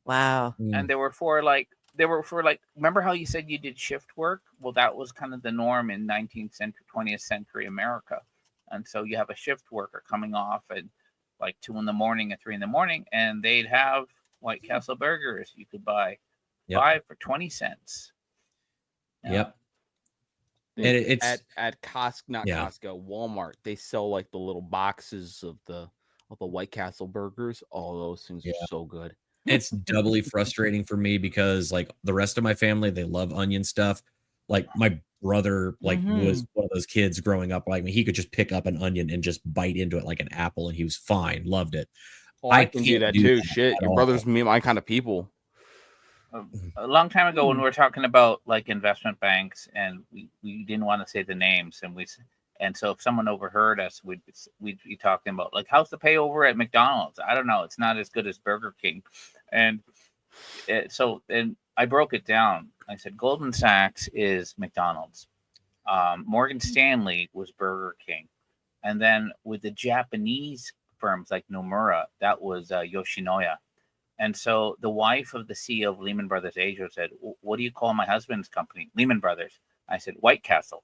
Wow. And they were for like remember how you said you did shift work? Well, that was kind of the norm in 19th century, 20th century America. And so you have a shift worker coming off at like 2 in the morning or 3 in the morning, and they'd have White Castle burgers. You could buy 5 for 20 cents. Yep. And it's at Costco, not Yeah. Costco, Walmart. They sell like the little boxes of the White Castle burgers. All those things are so good. it's doubly frustrating for me because like the rest of my family, they love onion stuff. Like my brother was one of those kids growing up like me. He could just pick up an onion and just bite into it like an apple and he was fine, loved it. Oh, I can do can't that do too. that Shit, at your all. brother's my kind of people. A long time ago, when we were talking about like investment banks, and we didn't want to say the names, and so if someone overheard us, we'd be talking about like, how's the pay over at McDonald's? I don't know. It's not as good as Burger King, and so I broke it down. I said Goldman Sachs is McDonald's, Morgan Stanley was Burger King, and then with the Japanese firms like Nomura, that was Yoshinoya. And so the wife of the CEO of Lehman Brothers Asia said, "What do you call my husband's company?" Lehman Brothers. I said, White Castle.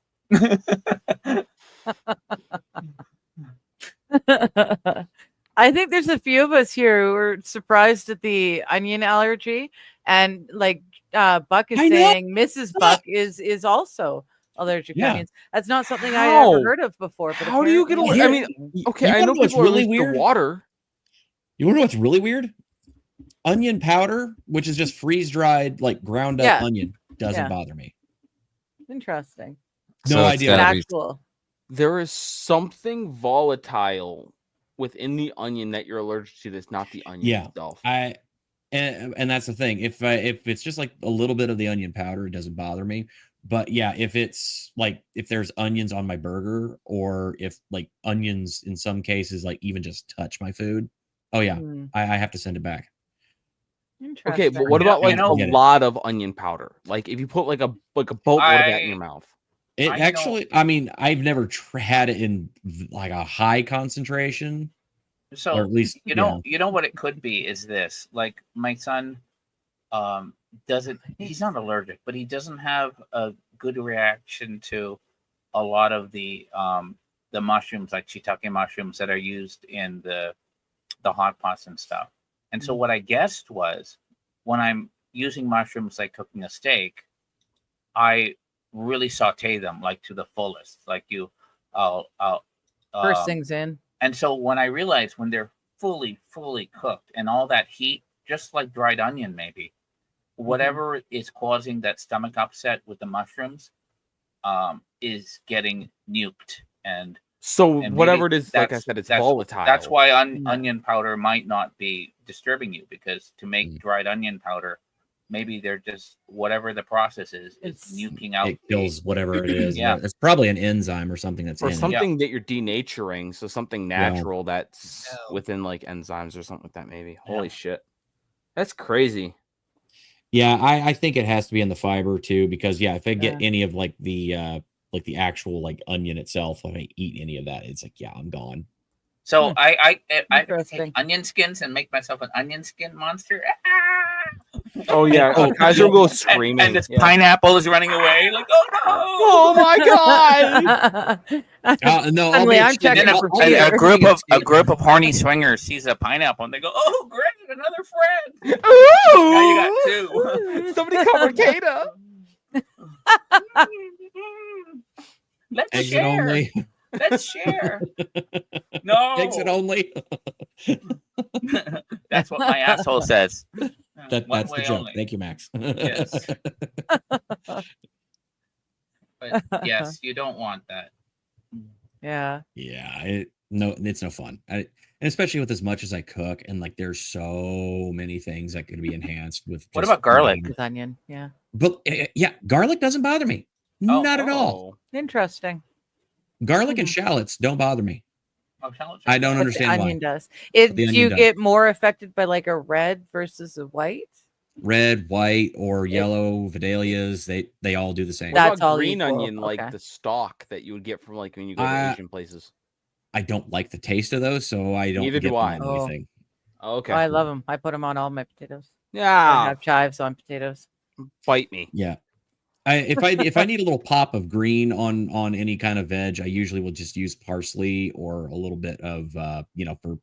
I think there's a few of us here who are surprised at the onion allergy, and like Buck is I know. saying, Mrs. Buck is also allergic to Yeah. onions. That's not something I How? ever heard of before. But How do you get apparently- allergic? I mean, okay, You I wanna know know what's people are really allergic to weird? water. You want to know what's really weird? Onion powder, which is just freeze dried, like ground up Yeah. onion, doesn't Yeah. bother me. Interesting. No So it's idea. gotta be- Factual. There is something volatile within the onion that you're allergic to. That's not the onion Yeah. itself. And that's the thing. If it's just like a little bit of the onion powder, it doesn't bother me. But yeah, if it's like if there's onions on my burger, or if like onions in some cases like even just touch my food, oh yeah, Hmm, I have to send it back. interesting. Okay, but what Yeah, about like you know- a lot of onion powder? Like if you put like a boatload of that in your mouth. It I know- actually, I mean, I've never had it in like a high concentration, So or at least you know what it could be is this. Like my son doesn't, he's not allergic, but he doesn't have a good reaction to a lot of the mushrooms, like shiitake mushrooms that are used in the hot pots and stuff. And so what I guessed was, when I'm using mushrooms like cooking a steak, I really saute them like to the fullest, like I'll First things in. and so when I realized when they're fully cooked and all that heat, just like dried onion, maybe whatever is causing that stomach upset with the mushrooms is getting nuked. And So maybe whatever it is, like I that's- said, it's that's- volatile. that's why Mm. onion powder might not be disturbing you, because to make Mm. dried onion powder, maybe they're just whatever the process is It's- nuking out. it kills whatever it is. Yeah. It's probably an enzyme or something that's or in it. something that you're denaturing, so something natural that's within like enzymes or something like that. Maybe. Holy shit, that's crazy. Yeah, I think it has to be in the fiber too, because yeah, if I get Yeah. any of like the actual like onion itself, if I eat any of that, it's like yeah, I'm gone. So I Interesting. take onion skins and make myself an onion skin monster. Oh yeah, Oh, Kaiser will go screaming. And this yeah. pineapple is running away. Like, oh no! Oh my god! No, Suddenly I'm sure checking And then that- for a cheater. group of horny swingers sees a pineapple and they go, "Oh, great, another friend!" Ooh! Now you got two. Somebody cover Kata. Let's Exit share. only. Let's share. No, Exit only. that's what my asshole says. One That's the way joke. only. Thank you, Max. Yes. But yes, you don't want that. Yeah. Yeah, it's no fun. And especially with as much as I cook, and like there's so many things that could be enhanced with. What just about garlic? eating. With onion. Yeah. But yeah, garlic doesn't bother me. Oh, Not at all. Interesting. Garlic and shallots don't bother me. Oh, shallot I does. don't But the understand why. onion does. It The do onion you does. get more affected by like a red versus a white? Red, white, or yellow Vidalias, they all do the same. What That's about all green equal, onion, like okay. the stalk that you would get from like when you go to I- Asian places? I don't like the taste of those, so I don't Neither get do them I. on Oh. anything. Okay. I love them. I put them on all my potatoes. I Yeah. have chives on potatoes. Fight me. Yeah. If I need a little pop of green on any kind of veg, I usually will just use parsley or a little bit of for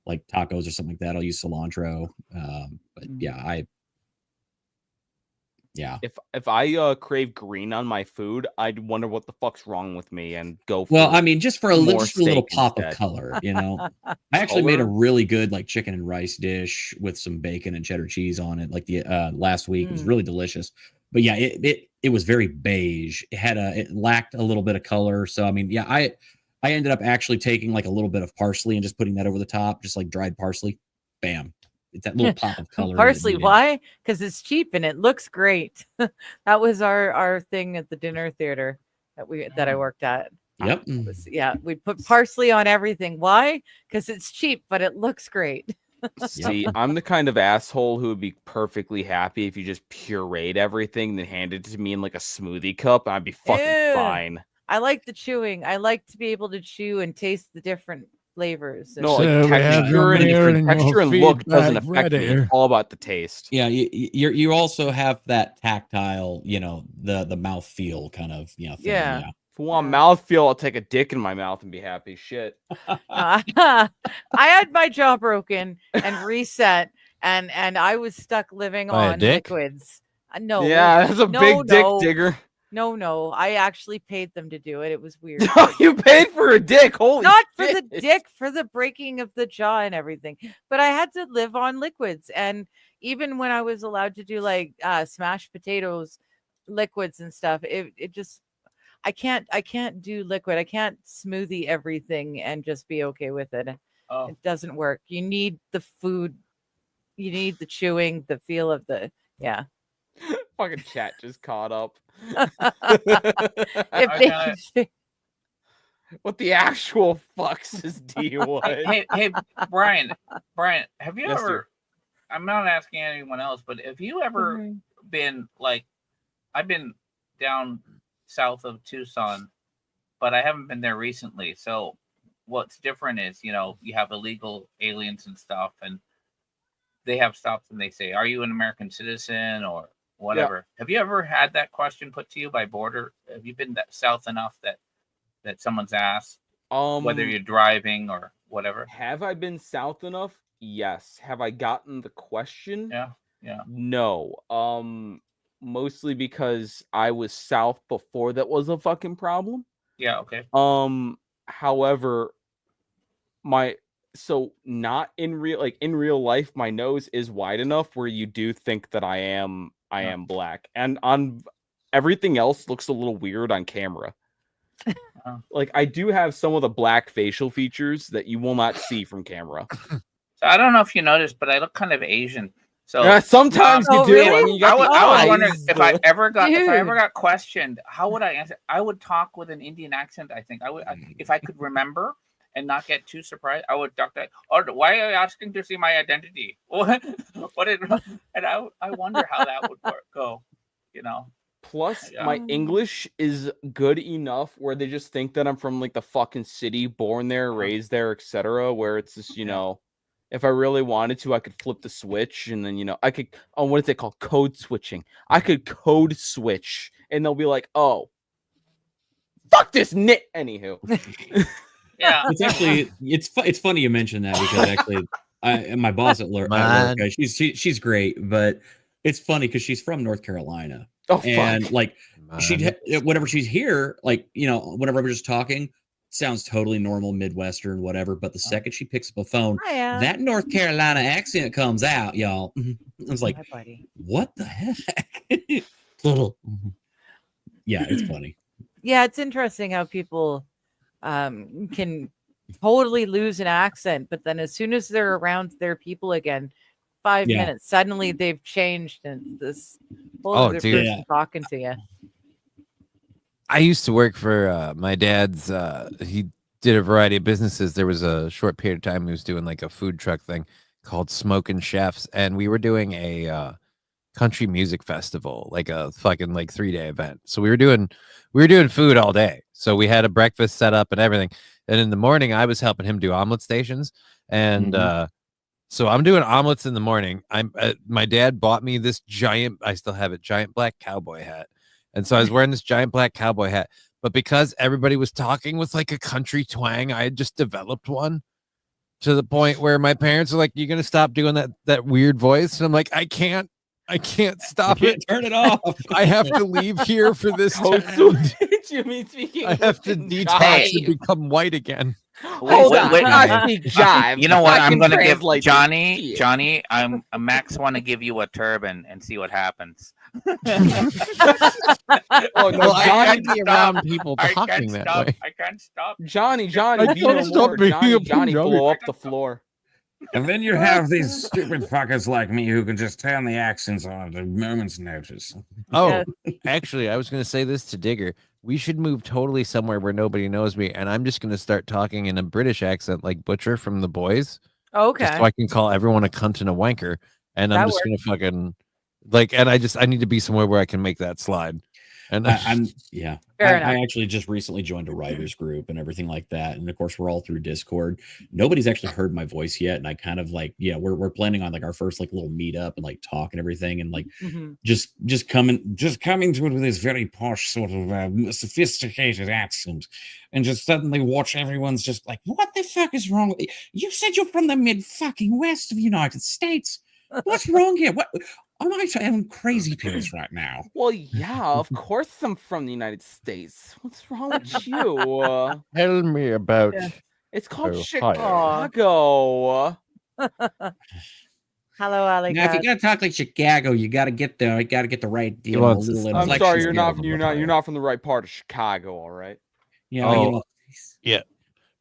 like tacos or something like that. I'll use cilantro. But yeah. If I crave green on my food, I'd wonder what the fuck's wrong with me and go for Well, I mean, just for a little, more just for a little steak pop instead. of color, I actually made a Color? really good like chicken and rice dish with some bacon and cheddar cheese on it, like the last week. It was really delicious. But yeah, it was very beige. It lacked a little bit of color. So I mean, yeah, I ended up actually taking like a little bit of parsley and just putting that over the top, just like dried parsley. Bam. It's that little pop of color. that it Parsley, needed. why? Because it's cheap and it looks great. That was our thing at the dinner theater that I worked at. Yep. Yeah, we put parsley on everything. Why? Because it's cheap, but it looks great. See, I'm the kind of asshole who would be perfectly happy if you just pureed everything, then handed it to me in like a smoothie cup, and I'd be fucking Ew. fine. I like the chewing. I like to be able to chew and taste the different flavors. No, So like we have texture your and mail texture and and look doesn't feedback affect me. ready. It's all about the taste. Yeah, you also have that tactile, the mouth feel kind of, thing. Yeah. If I want mouthfeel, I'll take a dick in my mouth and be happy. Shit. I had my jaw broken and reset, and I was stuck living By a on dick? liquids. No. Yeah, that's a big dick digger. No. I actually paid them to do it. It was weird. You paid for a dick. Holy Not for shit. the dick, for the breaking of the jaw and everything. But I had to live on liquids. And even when I was allowed to do like smashed potatoes, liquids and stuff, it just I can't do liquid. I can't smoothie everything and just be okay with it. Oh. It doesn't work. You need the food. You need the chewing, the feel of the Fucking chat just caught up. If they, What the actual fucks is D1? Hey, Brian, have you Yes, ever? sir. I'm not asking anyone else, but have you ever Mhm. been like? I've been down south of Tucson, but I haven't been there recently. So what's different is, you have illegal aliens and stuff, and they have stops and they say, "Are you an American citizen?" or whatever. Have you ever had that question put to you by border? Have you been that south enough that someone's asked whether you're driving or whatever? Have I been south enough? Yes. Have I gotten the question? Yeah. No. Mostly because I was south before that was a fucking problem. Yeah. Okay. However, not in real life, my nose is wide enough where you do think that I am black, and on everything else looks a little weird on camera. Like I do have some of the black facial features that you will not see from camera. So I don't know if you noticed, but I look kind of Asian. So sometimes you Oh, do. really? I mean, you got I was the wondering eyes, if I the- ever got Dude. questioned, how would I answer? I would talk with an Indian accent. I think if I could remember and not get too surprised, I would talk that. Or why are you asking to see my identity? And I wonder how that would go. Plus, Yeah. my English is good enough where they just think that I'm from like the fucking city, born there, raised there, etc. Where it's just, if I really wanted to, I could flip the switch and then, I could, what is it called? Code switching. I could code switch and they'll be like, oh, fuck this nit. Anywho. Yeah. It's actually it's funny you mentioned that because actually my boss at work, she's great, but it's funny because she's from North Carolina. Oh, fuck. And like whenever she's here, like whenever I'm just talking, sounds totally normal Midwestern, whatever. But the second she picks up a phone, Hiya. that North Carolina accent comes out, y'all. I was like, Hi, buddy. what the heck? Yeah, it's funny. Yeah, it's interesting how people can totally lose an accent, but then as soon as they're around their people again, 5 Yeah. minutes, suddenly they've changed and this whole Oh, other dude. person talking to you. I used to work for my dad's. He did a variety of businesses. There was a short period of time he was doing like a food truck thing called Smoking Chefs, and we were doing a country music festival, like a fucking like 3-day event. So we were doing food all day. So we had a breakfast set up and everything. And in the morning, I was helping him do omelet stations, and so I'm doing omelets in the morning. My dad bought me this giant, I still have it, giant black cowboy hat. And so I was wearing this giant black cowboy hat. But because everybody was talking with like a country twang, I had just developed one to the point where my parents are like, "You're gonna stop doing that weird voice." And I'm like, I can't stop You it. can't turn it off. I have to leave here for this Coastal town. Jimmy speaking. I have to in detox Hey. and become white again. Hold Wait, on. wait, I speak jive. You know what? I I'm can gonna give translate this Johnny. shit. Johnny, Max want to give you a turban and see what happens. Oh, no, Well, I Johnny, can't be around people I talking can't that stop. way. I can't stop. Johnny, I be can't no stop more. being Johnny, a Johnny, Punjabi. blow up the floor. And then you have these stupid fuckers like me who can just turn the accents on at a moment's notice. Oh, actually, I was going to say this to Digger. We should move totally somewhere where nobody knows me, and I'm just going to start talking in a British accent like Butcher from The Boys. Okay. Just so I can call everyone a cunt and a wanker, and I'm That just going to fucking like, and I need to be somewhere where I can make that slide. And I Fair enough. actually just recently joined a writers group and everything like that, and of course we're all through Discord. Nobody's actually heard my voice yet, and I kind of like, we're planning on like our first like little meetup and like talk and everything, and like Mhm. just coming to it with this very posh sort of sophisticated accent, and just suddenly watch everyone's just like, what the fuck is wrong with you? You said you're from the mid fucking west of the United States. What's wrong here? What am I having crazy pills right now? Well, yeah, of course I'm from the United States. What's wrong with you? tell me about. Yeah. It's called Ohio. Chicago. Hello, Ali. Now, if you're gonna talk like Chicago, you gotta get the right deal. wants a to little stop. I'm inflection sorry, skills. you're not from the right part of Chicago, all right? Yeah, Oh.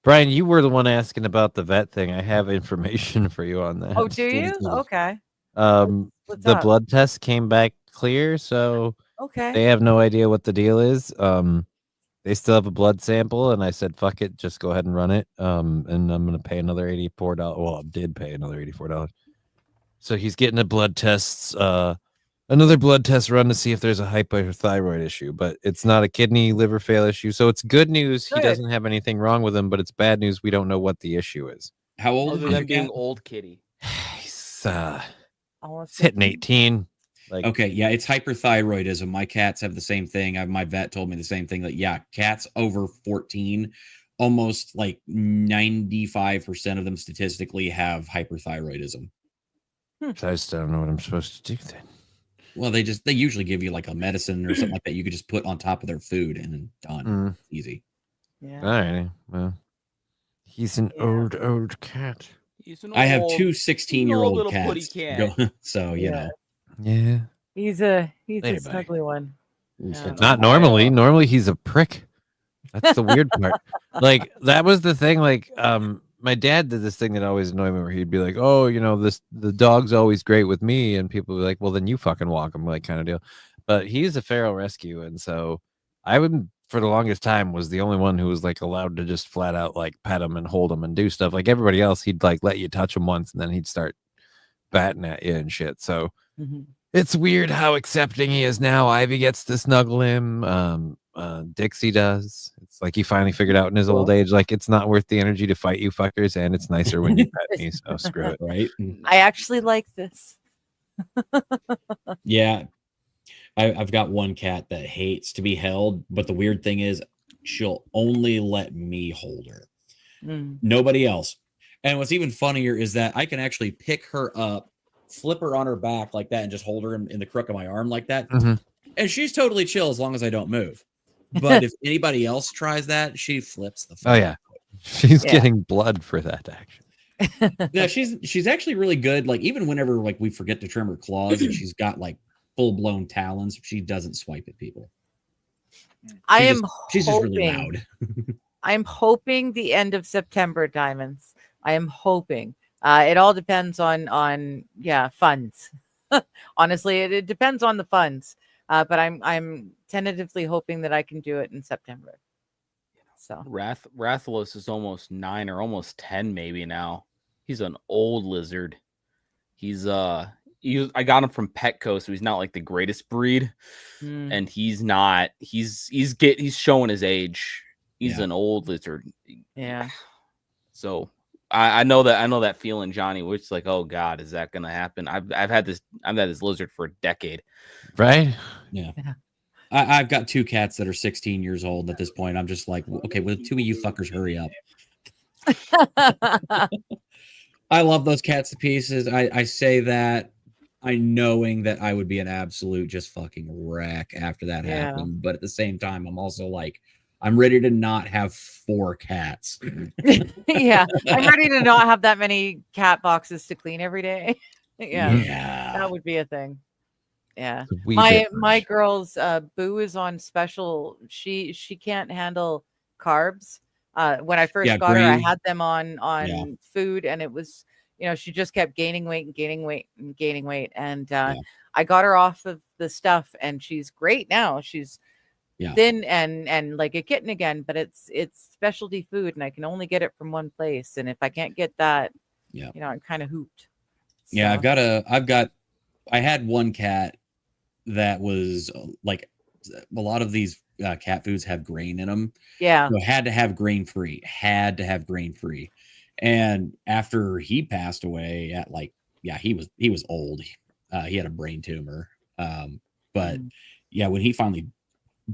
Brian, you were the one asking about the vet thing. I have information for you on that. Oh, do you? Okay. What's The up? blood test came back clear, so Okay. they have no idea what the deal is. They still have a blood sample, and I said, "Fuck it, just go ahead and run it." And I'm gonna pay another $84. Well, I did pay another $84. So he's getting a blood test, another blood test run to see if there's a hypothyroid issue, but it's not a kidney liver fail issue. So it's good news. He Good. doesn't have anything wrong with him, but it's bad news. We don't know what the issue is. How old Other is than your being cat? old kitty. He's Almost hitting 15. 18. Like, Okay, yeah, it's hyperthyroidism. My cats have the same thing. My vet told me the same thing. That cats over 14, almost like 95% of them statistically have hyperthyroidism. I just don't know what I'm supposed to do then. Well, they usually give you like a medicine or something like that. You could just put on top of their food and then done. Mm. Easy. Yeah. All right. Well, he's an Yeah. old cat. He's an I have old- two old 16-year-old little putty cats. cat. So, you know. Yeah. He's a Later, buddy. snuggly one. So- Not normally. Normally he's a prick. That's the weird part. Like, that was the thing. Like, my dad did this thing that always annoyed me where he'd be like, "Oh, the dog's always great with me," and people would be like, "Well, then you fucking walk him," like kind of deal. But he's a feral rescue, and so I would, for the longest time, was the only one who was like allowed to just flat out like pet him and hold him and do stuff. Like everybody else, he'd like let you touch him once, and then he'd start batting at you and shit. So Mhm. it's weird how accepting he is now. Ivy gets to snuggle him. Dixie does. It's like he finally figured out in his old age, like it's not worth the energy to fight you fuckers, and it's nicer when you pet me. So screw it. Right? I actually like this. Yeah. I've got one cat that hates to be held, but the weird thing is she'll only let me hold her. Mm. Nobody else. And what's even funnier is that I can actually pick her up, flip her on her back like that, and just hold her in the crook of my arm like that. Mhm. And she's totally chill as long as I don't move. But if anybody else tries that, she flips the fuck Oh yeah, out. she's Yeah. getting blood for that action. No, she's actually really good. Like even whenever like we forget to trim her claws and she's got like full-blown talons, she doesn't swipe at people. I She's am She's just really hoping- loud. I'm hoping the end of September, Diamonds. I am hoping. It all depends on funds. Honestly, it depends on the funds. But I'm tentatively hoping that I can do it in September. So Rathalos is almost 9 or almost 10 maybe now. He's an old lizard. He's I got him from Petco, so he's not like the greatest breed, and he's showing his age. He's an old lizard. yeah. So I know that feeling, Johnny, which is like, oh God, is that gonna happen? I've had this lizard for a decade. Right? Yeah. I've got 2 cats that are 16 years old at this point. I'm just like, okay, well, 2 of you fuckers hurry up. I love those cats to pieces. I say that I knowing that I would be an absolute just fucking wreck after that Yeah. happened. But at the same time, I'm also like, I'm ready to not have 4 cats. Yeah, I'm ready to not have that many cat boxes to clean every day. Yeah, Yeah. that would be a thing. Yeah, We my girl's Boo is on special. She can't handle carbs. When I first Yeah, got her, I grain. had them on Yeah. food, and it was, she just kept gaining weight and gaining weight and gaining weight. And Yeah. I got her off of the stuff, and she's great now. She's Yeah. thin and like a kitten again, but it's specialty food, and I can only get it from one place. And if I can't get that, Yeah. I'm kind of hooped. Yeah, So, I had one cat that was like a lot of these cat foods have grain in them. yeah. So had to have grain free. And after he passed away at he was old. He had a brain tumor. But yeah, when he finally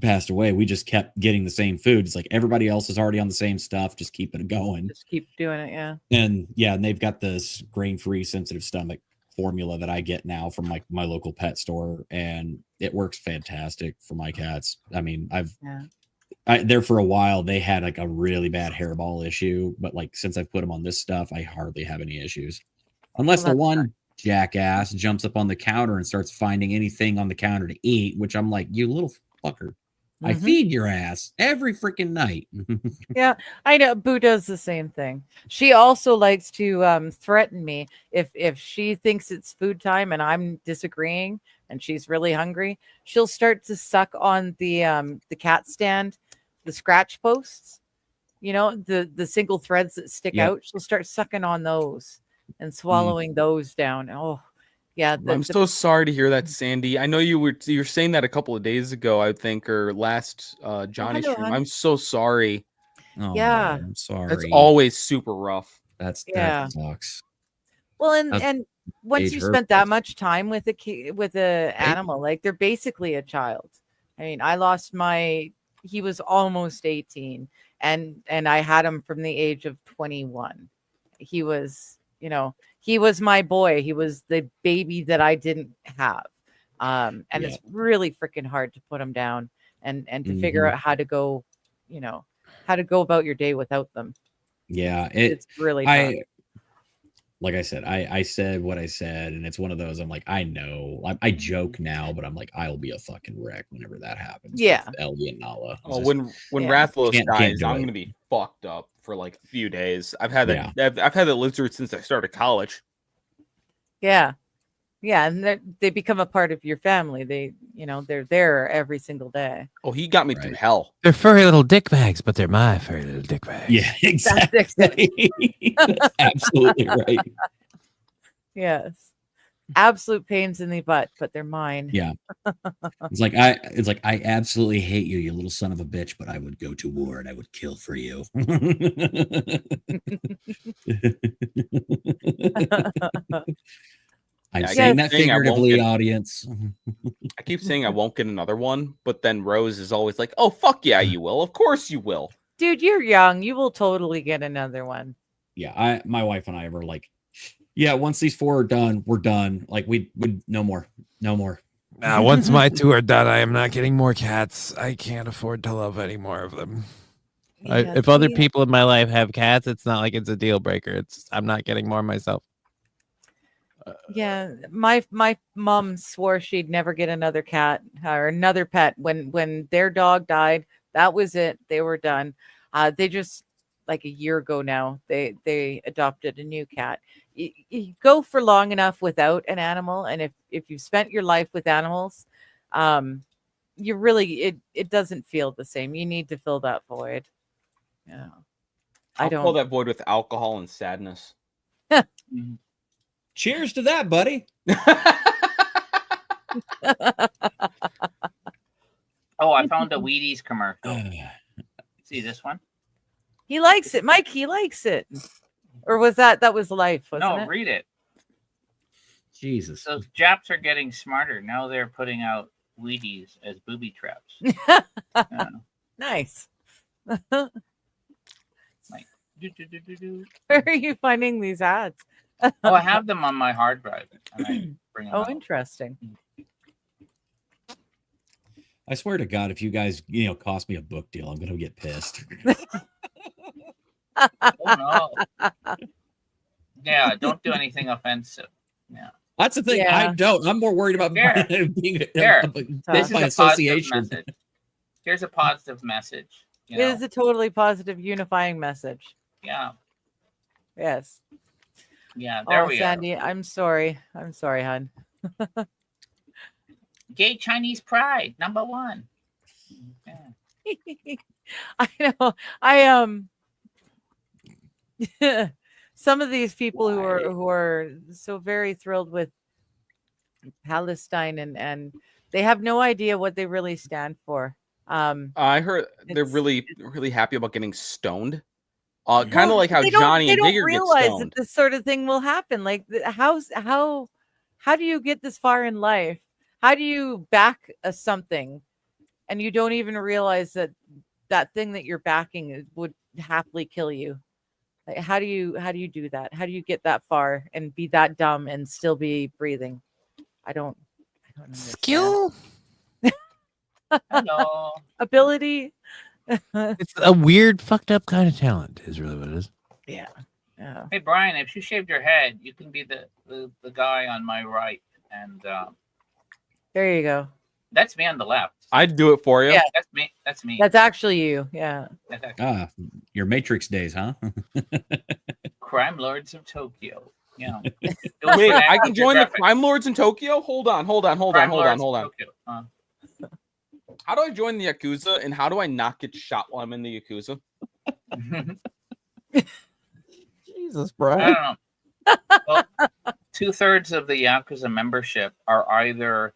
passed away, we just kept getting the same food. It's like everybody else is already on the same stuff. Just keep it going. Just keep doing it. Yeah. And they've got this grain-free sensitive stomach formula that I get now from my local pet store, and it works fantastic for my cats. I mean, there for a while they had like a really bad hairball issue, but like since I've put them on this stuff, I hardly have any issues. Unless the one jackass jumps up on the counter and starts finding anything on the counter to eat, which I'm like, you little fucker. I feed your ass every freaking night. Yeah, I know. Boo does the same thing. She also likes to threaten me if she thinks it's food time and I'm disagreeing and she's really hungry. She'll start to suck on the cat stand, the scratch posts. The single threads that stick out. She'll start sucking on those and swallowing those down. Oh, yeah. I'm so sorry to hear that, Sandy. I know you were saying that a couple of days ago, I think, or last Johnny hello, stream. hon. I'm so sorry. Oh, Yeah. I'm sorry. That's always super rough. Yeah. That sucks. Well, That's and once age you hurt. spent that much time with a animal, like they're basically a child. I mean, I lost he was almost 18, and I had him from the age of 21. He was, he was my boy. He was the baby that I didn't have. And it's really freaking hard to put him down and to figure out how to go, how to go about your day without them. Yeah, It's really tough. Like I said, I said what I said, and it's one of those. I'm like, I know. I joke now, but I'm like, I'll be a fucking wreck whenever that happens. Yeah. with Ellie and Nala. Oh, when Rathalos Can't dies, do I'm it. gonna be fucked up for like a few days. I've had that. I've had that lizard since I started college. Yeah. Yeah. And they become a part of your family. They're there every single day. Oh, he got me through hell. They're furry little dick bags, but they're my furry little dick bags. Yeah, exactly. That's absolutely right. Yes. Absolute pains in the butt, but they're mine. Yeah. It's like I absolutely hate you, you little son of a bitch, but I would go to war and I would kill for you. I'm saying that figuratively, audience. I keep saying I won't get another one, but then Rose is always like, "Oh fuck yeah, you will. Of course you will." Dude, you're young. You will totally get another one. Yeah, my wife and I were like, yeah, once these 4 are done, we're done. Like we no more. Now, once my 2 are done, I am not getting more cats. I can't afford to love any more of them. Yeah, If other people in my life have cats, it's not like it's a deal breaker. I'm not getting more myself. Yeah, my mom swore she'd never get another cat or another pet. When their dog died, that was it. They were done. They just, like a year ago now, they adopted a new cat. You go for long enough without an animal, and if you've spent your life with animals, you really it doesn't feel the same. You need to fill that void. Yeah. I'll fill that void with alcohol and sadness. Cheers to that, buddy. Oh, I found a Wheaties commercial. See this one? He likes it, Mike. He likes it. Or was that was Life? Wasn't No, it? read it. Jesus. So Japs are getting smarter. Now they're putting out Wheaties as booby traps. Yeah. Nice. Like, do. Where are you finding these ads? Oh, I have them on my hard drive. And I bring them Oh, out. interesting. I swear to God, if you guys, cost me a book deal, I'm gonna get pissed. Oh, no. Yeah, don't do anything offensive. Yeah. That's the thing. Yeah. I don't. I'm more worried about There. being There. bit This is by a positive association. message. Here's a positive message. You It know? is a totally positive, unifying message. Yeah. Yes. Yeah. There Oh, we Sandy, I'm sorry. I'm sorry, hon. are. Gay Chinese pride, #1. Yeah. I know. Some of these people who are so very thrilled with Palestine and they have no idea what they really stand for. I heard they're It's- really happy about getting stoned. Kind of like how they don't- Johnny they and don't Digger get realize stoned. that this sort of thing will happen. Like how do you get this far in life? How do you back something and you don't even realize that that thing that you're backing would happily kill you? Like, how do you do that? How do you get that far and be that dumb and still be breathing? I don't understand. Skill. Hello. Ability. It's a weird, fucked up kind of talent. Is really what it is. Yeah. Yeah. Hey Brian, if you shaved your head, you can be the guy on my right, and There you go. that's me on the left. I'd do it for you. Yeah. That's me. That's me. That's actually you. Yeah. That's actually Your Matrix days, huh? Crime Lords of Tokyo. Yeah. Wait, I can join the Crime Lords in Tokyo? Hold on. Tokyo. How do I join the Yakuza and how do I not get shot while I'm in the Yakuza? Jesus, I Brian. don't know. Well, 2/3 of the Yakuza membership are either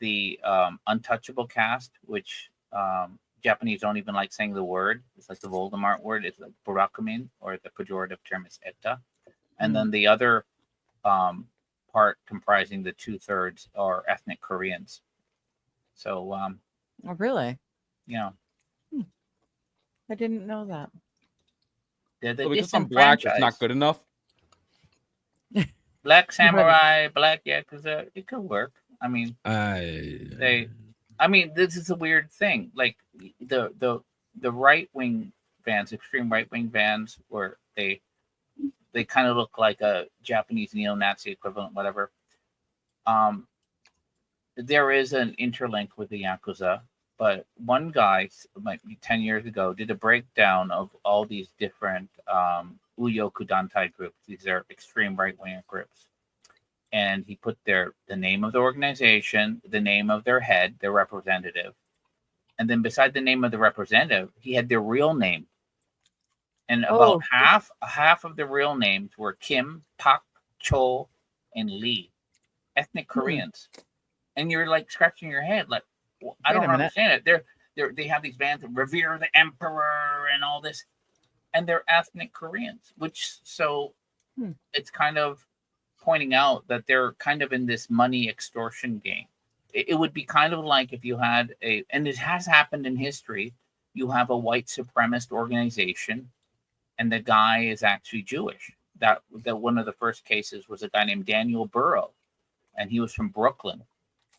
the untouchable caste, which Japanese don't even like saying the word. It's like the Voldemort word. It's like Burakumin, or the pejorative term is Eta. And then the other part comprising the 2/3 are ethnic Koreans. So, Oh, really? you know, I didn't know that. they're the So because I'm black, it's not good enough. Black Samurai, Black Yakuza, it could work. I mean, this is a weird thing. Like the right wing bands, extreme right wing bands, where they kind of look like a Japanese neo-Nazi equivalent, whatever. There is an interlink with the Yakuza, but one guy, might be 10 years ago, did a breakdown of all these different Uyoku Dantai groups. These are extreme right-wing groups. And he put the name of the organization, the name of their head, their representative. And then beside the name of the representative, he had their real name. And about half of the real names were Kim, Pak, Cho, and Lee, ethnic Koreans. And you're like scratching your head, like, well, I don't understand it. They have these bands that revere the emperor and all this, and they're ethnic Koreans, which it's kind of pointing out that they're kind of in this money extortion game. It would be kind of like if you had and it has happened in history, you have a white supremacist organization and the guy is actually Jewish. That one of the first cases was a guy named Daniel Burrow, and he was from Brooklyn,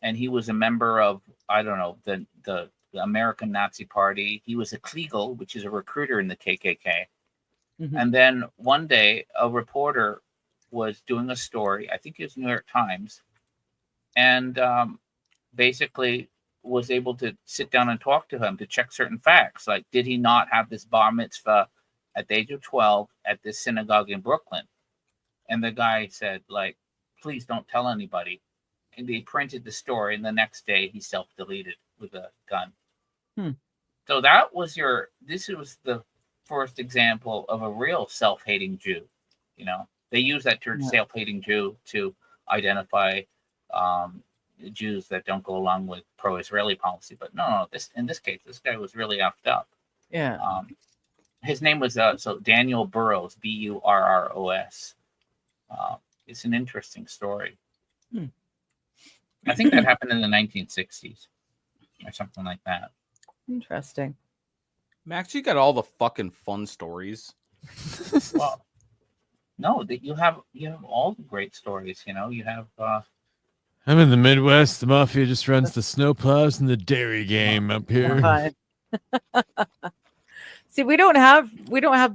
and he was a member of, I don't know, the American Nazi Party. He was a Kliegel, which is a recruiter in the KKK. Mm-hmm. And then one day a reporter was doing a story, I think it was New York Times, and basically was able to sit down and talk to him to check certain facts. Like, did he not have this bar mitzvah at the age of 12 at this synagogue in Brooklyn? And the guy said, like, please don't tell anybody. And they printed the story, and the next day he self-deleted with a gun. So that was this was the first example of a real self-hating Jew. You know, they use that term self-hating Jew to identify Jews that don't go along with pro-Israeli policy. But no, in this case, this guy was really effed up. Yeah. His name was so Daniel Burrows, Burros. It's an interesting story. I think that happened in the 1960s or something like that. Interesting. Max, you got all the fucking fun stories. Well, no, you have all the great stories. You know, you have. I'm in the Midwest. The mafia just runs the snowplows and the dairy game up here. Fine. See, we don't have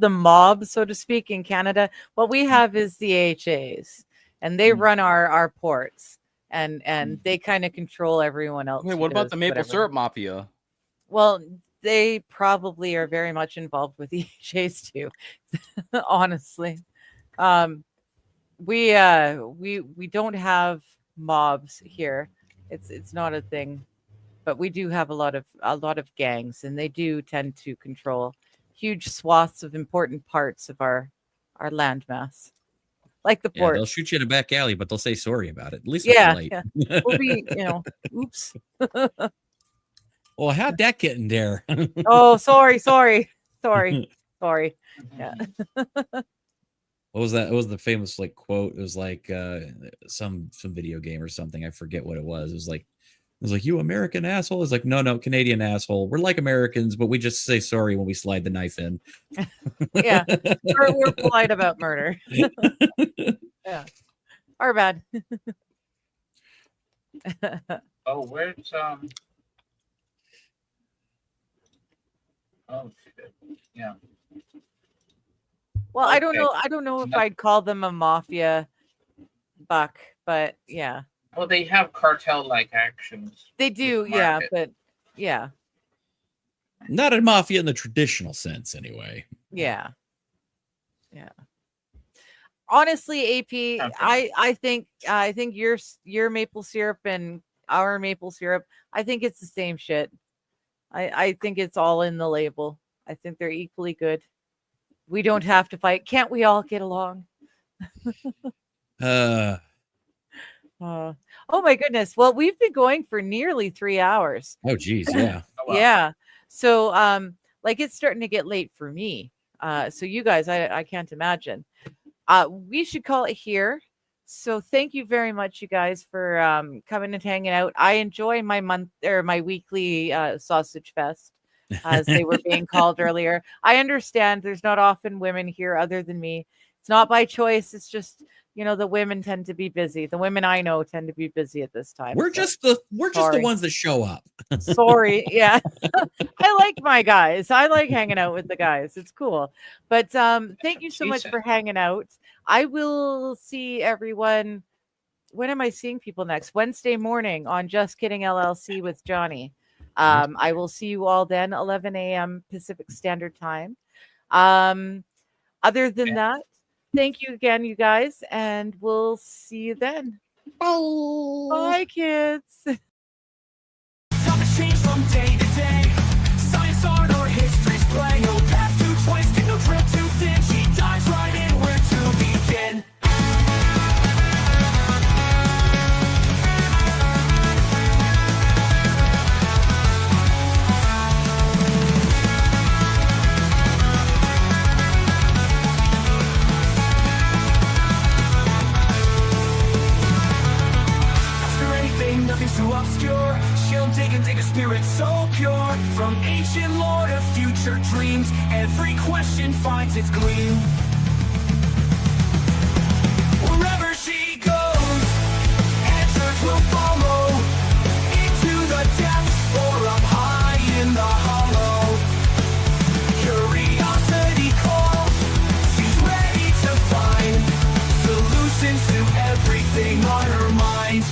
the mob, so to speak, in Canada. What we have is the AHAs, and they run our ports, and they kind of control everyone else. Hey, what about the maple syrup mafia? Well, they probably are very much involved with the AHAs too. Honestly, we don't have mobs here. It's not a thing, but we do have a lot of gangs, and they do tend to control huge swaths of important parts of our landmass, like the port. They'll shoot you in a back alley, but they'll say sorry about it. At least they're late. Yeah. We'll be, oops. Well, how'd that get in there? Oh, sorry. Yeah. What was that? It was the famous quote. It was like some video game or something. I forget what it was. It was like, you American asshole. It's like, no, Canadian asshole. We're like Americans, but we just say sorry when we slide the knife in. Yeah. We're polite about murder. Yeah. Our bad. Oh, where's Oh shit. Yeah. Well, Okay. I don't know if I'd call them a mafia, Buck, but yeah. Well, they have cartel-like actions. They do, with yeah, market. but yeah. Not a mafia in the traditional sense, anyway. Yeah. Honestly, AP, Okay. I think your maple syrup and our maple syrup, I think it's the same shit. I think it's all in the label. I think they're equally good. We don't have to fight. Can't we all get along? Oh my goodness. Well, we've been going for nearly 3 hours. Oh geez, yeah. Oh, wow. Yeah. So it's starting to get late for me. So you guys, I can't imagine. We should call it here. So thank you very much, you guys, for coming and hanging out. I enjoy my weekly sausage fest, as they were being called earlier. I understand there's not often women here other than me. It's not by choice. It's just, the women tend to be busy. The women I know tend to be busy at this time. We're just the ones that show up. Sorry. Yeah. I like my guys. I like hanging out with the guys. It's cool. But thank you so much for hanging out. I will see everyone. When am I seeing people next? Wednesday morning on Just Kidding LLC with Johnny. I will see you all then, 11 a.m. Pacific Standard Time. Other than that, thank you again, you guys, and we'll see you then. Bye, kids. Topics change from day to day. Science, art, or history's play. No path too twisted, no trip too thin. She dives right in where to begin. After anything, nothing's too obscure. She'll dig and dig a spirit so pure. From ancient lore to future dreams, every question finds its gleam. Wherever she goes, answers will follow. Into the depths or up high in the hollow. Curiosity calls, she's ready to find solutions to everything on her mind.